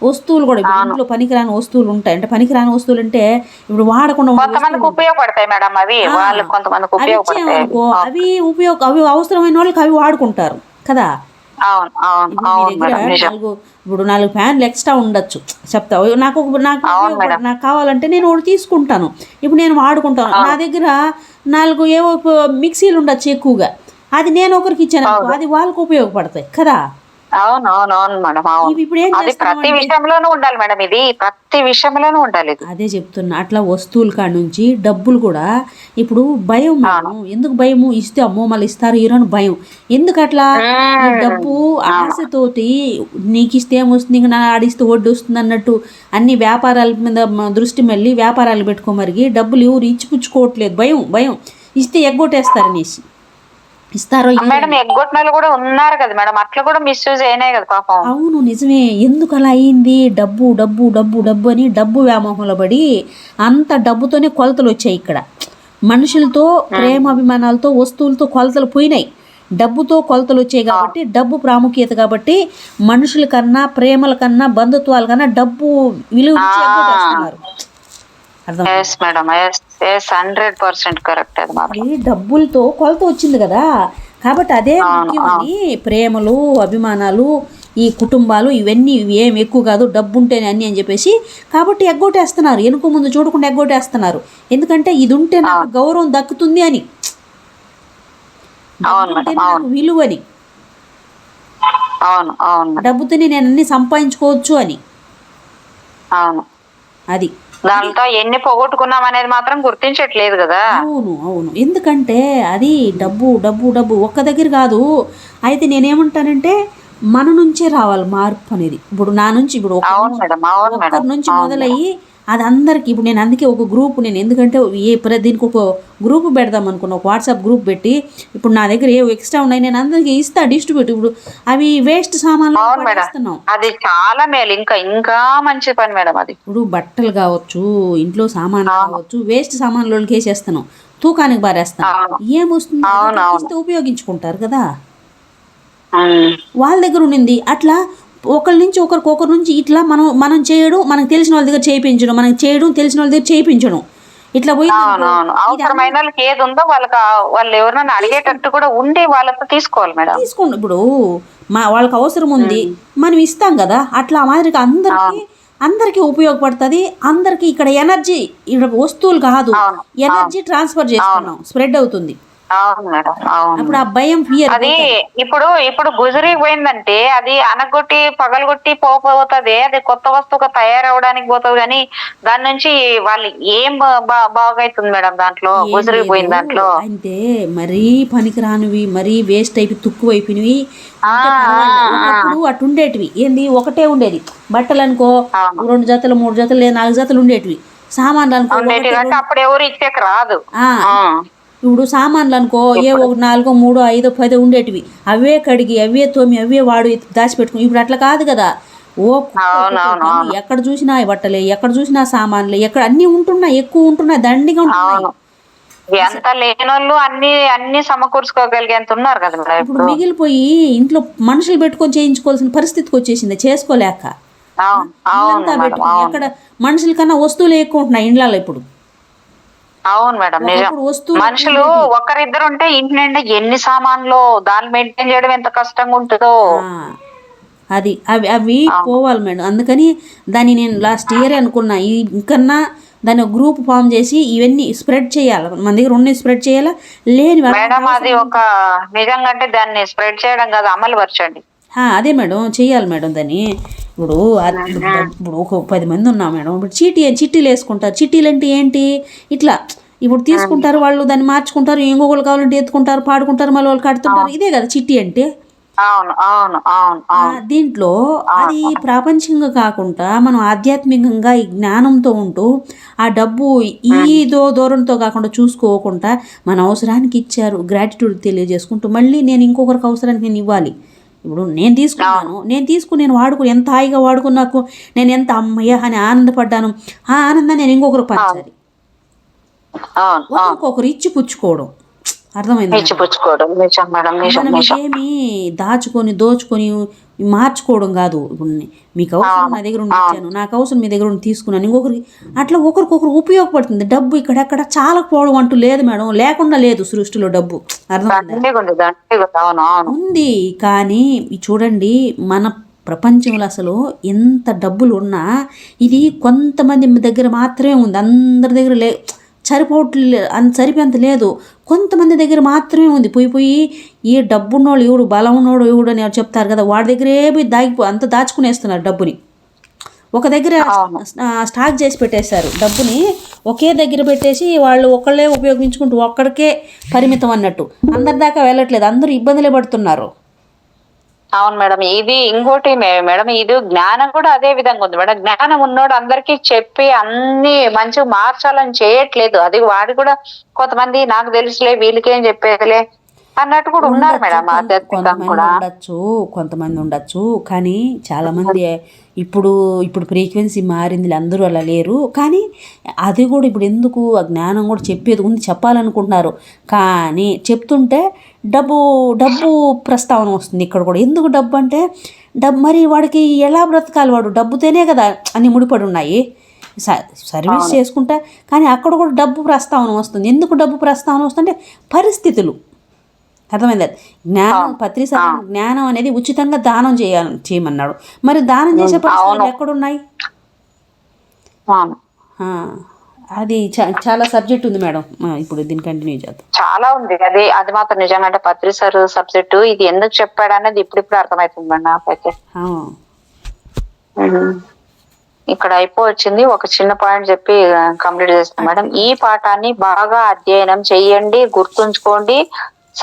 వస్తువులు కూడా ఇంట్లో పనికిరాని వస్తువులు ఉంటాయి. అంటే పనికిరాని వస్తువులు అంటే ఇప్పుడు వాడకుండా ఉపయోగపడతాయి మేడం. అవి అవి అవసరమైన వాళ్ళకి అవి వాడుకుంటారు కదా. ఇప్పుడు 4 ఫ్యాన్లు ఎక్స్ట్రా ఉండొచ్చు, చెప్తా నాకు కావాలంటే నేను ఒకటి తీసుకుంటాను. ఇప్పుడు నేను వాడుకుంటాను. నా దగ్గర 4 ఏవో మిక్సీలు ఉండొచ్చు ఎక్కువగా, అది నేను ఒకరికి ఇచ్చాను, అది వాళ్ళకు ఉపయోగపడతాయి కదా. అవునవునవును మేడం. అది ప్రతి విషయంలోనూ ఉండాలి మేడం, ఇది ప్రతి విషయంలోనూ ఉండాలి. అదే చెప్తున్నా. అట్లా వస్తువుల కాడ నుంచి డబ్బులు కూడా ఇప్పుడు భయం మేడం. ఎందుకు భయము? ఇస్తే అమ్మో మళ్ళీ ఇస్తారు ఈరోజు భయం. ఎందుకు అట్లా? డబ్బు ఆశతోటి నీకు ఇస్తే ఏమొస్తుంది, ఇంకా నా ఆడిస్తే వడ్డీ వస్తుంది అన్నట్టు అన్ని వ్యాపారాల మీద దృష్టి మళ్ళీ వ్యాపారాలు పెట్టుకోమరిగి డబ్బులు ఎవరు ఇచ్చిపుచ్చుకోవట్లేదు. భయం భయం, ఇస్తే ఎగ్గొట్టేస్తారనేసి ఇస్తారో మేడం. ఎగ్గొట్టిన కూడా ఉన్నారు కదా మేడం, అట్లా కూడా మిస్యూజ్ అయినాయి కదా పాపం. అవును నిజమే. ఎందుకు అలా అయింది? డబ్బు డబ్బు డబ్బు డబ్బు అని డబ్బు వ్యామోహంలో పడి అంత డబ్బుతోనే కొలతలు వచ్చాయి. ఇక్కడ మనుషులతో ప్రేమ అభిమానాలతో వస్తువులతో కొలతలు పోయినాయి, డబ్బుతో కొలతలు వచ్చాయి. కాబట్టి డబ్బు ప్రాముఖ్యత, కాబట్టి మనుషుల కన్నా ప్రేమల కన్నా బంధుత్వాల కన్నా డబ్బు విలువ డబ్బులతో కొలత వచ్చింది కదా. కాబట్టి అదే ముఖ్యమని ప్రేమలు అభిమానాలు ఈ కుటుంబాలు ఇవన్నీ ఏం ఎక్కువ కాదు, డబ్బు ఉంటేనే అన్నీ అని చెప్పేసి కాబట్టి ఎగ్గొట్టేస్తున్నారు, వెనుక ముందు చూడకుండా ఎగ్గొట్టేస్తున్నారు. ఎందుకంటే ఇది ఉంటే నాకు గౌరవం దక్కుతుంది అని, నాకు విలువని, డబ్బుతోనే నేను అన్ని సంపాదించుకోవచ్చు అని. అది దాంతో ఎన్ని పోగొట్టుకున్నాం అనేది మాత్రం గుర్తించట్లేదు కదా. అవును ఎందుకంటే అది డబ్బు డబ్బు డబ్బు ఒక్క దగ్గర కాదు. అయితే నేనేమంటానంటే మన నుంచే రావాలి మార్పు అనేది. ఇప్పుడు నా నుంచి ఇప్పుడు ఒక్కరి నుంచి మొదలయ్యి అది అందరికి, ఇప్పుడు నేను అందుకే ఒక గ్రూప్, నేను ఎందుకంటే దీనికి ఒక గ్రూప్ పెడదాం అనుకున్నా, ఒక వాట్సాప్ గ్రూప్ పెట్టి ఇప్పుడు నా దగ్గర ఏ ఎక్స్ట్రా ఉన్నాయి నేను అందరికి ఇస్తా డిస్ట్రిబ్యూట్. ఇప్పుడు అవి వేస్ట్ సామాన్లు ఇస్తున్నాం, అది చాలా మేలు, ఇంకా మంచి పని మేడం. అది ఇప్పుడు బట్టలు కావచ్చు, ఇంట్లో సామాన్లు కావచ్చు, వేస్ట్ సామాన్లకి వేసేస్తున్నాం, తూకానికి బారేస్తాం, ఏమొస్తుంది ఉపయోగించుకుంటారు కదా. వాళ్ళ దగ్గర ఉండింది అట్లా ఒకరి నుంచి ఒకరి నుంచి ఇట్లా మనం చేయడం, మనకు తెలిసిన వాళ్ళ దగ్గర చేయించడం, మనకి చేయడం తెలిసిన వాళ్ళ దగ్గర చేయించడం, ఇట్లా పోయి అవసరమైన వాళ్ళకి ఏది ఉందో వాళ్ళు ఎవరైనా అడిగేటట్టు కూడా ఉండి వాళ్ళతో తీసుకోవాలి మేడం. తీసుకోండి. ఇప్పుడు వాళ్ళకి అవసరం ఉంది మనం ఇస్తాం కదా, అట్లా మాదిరిగా అందరికి ఉపయోగపడుతుంది. అందరికి ఇక్కడ ఎనర్జీ, ఇక్కడ వస్తువులు కాదు, ఎనర్జీ ట్రాన్స్ఫర్ చేస్తున్నాం, స్ప్రెడ్ అవుతుంది. అప్పుడు ఆ భయం, ఫియర్ అది ఇప్పుడు గుజరీ పోయిందంటే అది అనగొట్టి పగలగొట్టి పోతుంది, అది కొత్త వస్తువుగా తయారవడానికి పోతుంది. కానీ దాని నుంచి వాళ్ళు ఏం బాగైతుంది మేడం దాంట్లో, గుజరీ పోయిన దాంట్లో. అంటే మరీ పనికిరానివి, మరీ వేస్ట్ అయిపోయి తుక్కువ అయిపోయినవి అటు ఉండేటివి. ఏంది ఒకటే ఉండేది, బట్టలు అనుకో 2 జతలు 3 జతలు 4 జతలు ఉండేటివి. సామాన్లు అనుకో అప్పుడు ఎవరు ఇచ్చేకి రాదు. ఇప్పుడు సామాన్లు అనుకో ఏ 1 4 3 5 10 ఉండేటివి, అవే కడిగి అవే తోమి అవే వాడు దాచిపెట్టుకుని. ఇప్పుడు అట్లా కాదు కదా, ఎక్కడ చూసినా బట్టలే, ఎక్కడ చూసినా సామాన్లే, ఎక్కడ అన్ని ఉంటున్నాయి, ఎక్కువ ఉంటున్నాయి, దండిగా ఉంటున్నాయి. ఎంత లేనోళ్ళు అన్ని సమకూర్చుకోగలిగేంత ఉన్నారు కదా. ఇప్పుడు మిగిలిపోయి ఇంట్లో మనుషులు పెట్టుకొని చేయించుకోవాల్సిన పరిస్థితికి వచ్చేసింది, చేసుకోలేక. ఎక్కడ మనుషుల కన్నా వస్తువులు ఎక్కువ ఉంటున్నాయి ఇండ్లలో ఇప్పుడు. అవును మేడం, నిజం. మనుషులు ఒకరిద్దరు ఉంటే ఇంటి నిండా ఎన్ని సామాన్లు, దాన్ని మెయింటైన్ చేయడం ఎంత కష్టంగా ఉంటుందో. అది అవి పోవాలి మేడం. అందుకని దాన్ని నేను లాస్ట్ ఇయర్ అనుకున్నా, ఇంకన్నా దాన్ని గ్రూప్ ఫామ్ చేసి ఇవన్నీ స్ప్రెడ్ చేయాలి, మన దగ్గర ఉన్న స్ప్రెడ్ చేయాలా లేని మేడం. అది ఒక నిజంగా అంటే దాన్ని స్ప్రెడ్ చేయడం కాదు, అమలు పరచండి. అదే మేడం, చెయ్యాలి మేడం దాన్ని. ఇప్పుడు ఒక 10 మంది ఉన్నాం మేడం, ఇప్పుడు చిట్టీలు వేసుకుంటారు. చిట్టీలు అంటే ఏంటి, ఇట్లా ఇప్పుడు తీసుకుంటారు వాళ్ళు, దాన్ని మార్చుకుంటారు, ఇంకొకళ్ళు కావాలంటే ఎత్తుకుంటారు, పాడుకుంటారు, మళ్ళీ వాళ్ళు కడుతుంటారు. ఇదే కదా చిట్టి అంటే. దీంట్లో అది ప్రాపంచికంగా కాకుండా మనం ఆధ్యాత్మికంగా ఈ జ్ఞానంతో ఉంటూ ఆ డబ్బు ఈదో దూరంతో కాకుండా చూసుకోకుండా మన అవసరానికి ఇచ్చారు, గ్రాటిట్యూడ్ తెలియజేసుకుంటూ మళ్ళీ నేను ఇంకొకరికి అవసరానికి నేను ఇవ్వాలి. ఇప్పుడు నేను తీసుకుని నేను వాడుకుని ఎంత హాయిగా వాడుకున్నాకు నేను ఎంత అమ్మయ్య అని ఆనందపడ్డాను, ఆ ఆనందాన్ని నేను ఇంకొకరు పంచాలి. ఒక్కొక్కరు ఇచ్చి పుచ్చుకోవడం, అర్థమైంది? ఏమి దోచుకొని మార్చుకోవడం కాదు. ఇప్పుడు మీకు అవసరం నా దగ్గర ఉండి ఇచ్చాను, నాకు అవసరం మీ దగ్గర ఉండి తీసుకున్నాను, ఇంకొకరికి అట్లా ఒకరికొకరు ఉపయోగపడుతుంది. డబ్బు ఇక్కడెక్కడ చాలా పోవడం అంటూ లేదు మేడం, లేకుండా లేదు సృష్టిలో డబ్బు, అర్థమైందా? ఉంది. కానీ చూడండి మన ప్రపంచంలో అసలు ఎంత డబ్బులు ఉన్నా ఇది కొంతమంది దగ్గర మాత్రమే ఉంది, అందరి దగ్గర సరిపోయేంత లేదు. కొంతమంది దగ్గర మాత్రమే ఉంది. పోయి ఏ డబ్బున్నోళ్ళు ఎవడు, బలం ఉన్నోడు ఎవడు అని చెప్తారు కదా, వాడి దగ్గరే పోయి అంత దాచుకునేస్తున్నారు డబ్బుని. ఒక దగ్గర స్టాక్ చేసి పెట్టేశారు డబ్బుని, ఒకే దగ్గర పెట్టేసి వాళ్ళు ఒకళ్ళే ఉపయోగించుకుంటూ ఒక్కడికే పరిమితం అన్నట్టు, అందరి దాకా వెళ్ళట్లేదు, అందరూ ఇబ్బందులే పడుతున్నారు. అవును మేడం. ఇది ఇంకోటి మేడం, ఇది జ్ఞానం కూడా అదే విధంగా ఉంది మేడం. జ్ఞానం ఉన్నోడు అందరికి చెప్పి అన్ని మంచిగా మార్చాలని చేయట్లేదు. అది వాడు కూడా కొంతమంది నాకు తెలుసులే వీళ్ళకేం చెప్పేదిలే అన్నట్టు కూడా ఉన్నారు మేడం. కొంతమంది ఉండొచ్చు కానీ చాలా మంది ఇప్పుడు ఫ్రీక్వెన్సీ మారింది, అందరూ అలా లేరు. కానీ అది కూడా ఇప్పుడు ఎందుకు ఆ జ్ఞానం కూడా చెప్పేది ఉంది, చెప్పాలనుకుంటున్నారు. కానీ చెప్తుంటే డబ్బు ప్రస్తావన వస్తుంది ఇక్కడ కూడా. ఎందుకు డబ్బు అంటే మరి వాడికి ఎలా బ్రతకాలి, వాడు డబ్బుతోనే కదా అన్ని ముడిపడి ఉన్నాయి, సర్వీస్ చేసుకుంటా. కానీ అక్కడ కూడా డబ్బు ప్రస్తావన వస్తుంది. ఎందుకు డబ్బు ప్రస్తావన వస్తుందంటే పరిస్థితులు. అర్థమైంది. జ్ఞానం పత్రిసారం జ్ఞానం అనేది ఉచితంగా దానం చేయమన్నాడు. మరి దానం చేసే పరిస్థితులు ఎక్కడున్నాయి? అది చాలా సబ్జెక్ట్ ఉంది మేడం. ఇప్పుడు దీన్ని కంటిన్యూ చేద్దాం. చాలా ఉంది. అది మాత్రం నిజంగా అంటే పత్రిసార్ సబ్జెక్టు ఇది ఎందుకు చెప్పాడు అనేది ఇప్పుడు అర్థమవుతుంది మేడం నాకైతే. ఇక్కడ అయిపోవచ్చింది. ఒక చిన్న పాయింట్ చెప్పి కంప్లీట్ చేస్తాం మేడం. ఈ పాఠాన్ని బాగా అధ్యయనం చెయ్యండి, గుర్తుంచుకోండి.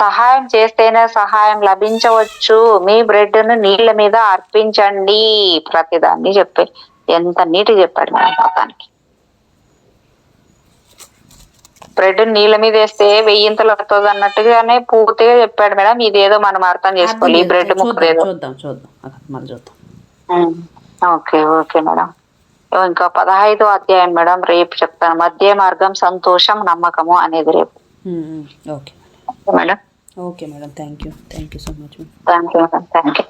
సహాయం చేస్తేనే సహాయం లభించవచ్చు. మీ బ్రెడ్ ను నీళ్ల మీద అర్పించండి. ప్రతిదాన్ని చెప్పి ఎంత నీట్గా చెప్పాడు మేడం. మొత్తానికి బ్రెడ్ నీళ్ళ మీద వేస్తే 1000 వస్తుంది అన్నట్టుగానే పూర్తిగా చెప్పాడు మేడం. ఇదేదో మనం అర్థం చేసుకోవాలి. ఈ బ్రెడ్ ముక్కలేదో ఓకే ఓకే మేడం. ఇంకా 15వ అధ్యాయం మేడం రేపు చెప్తాను. మధ్య మార్గం సంతోషం నమ్మకము అనేది రేపు. Okay madam. Okay madam. Thank you so much. Thank you madam. Thank you.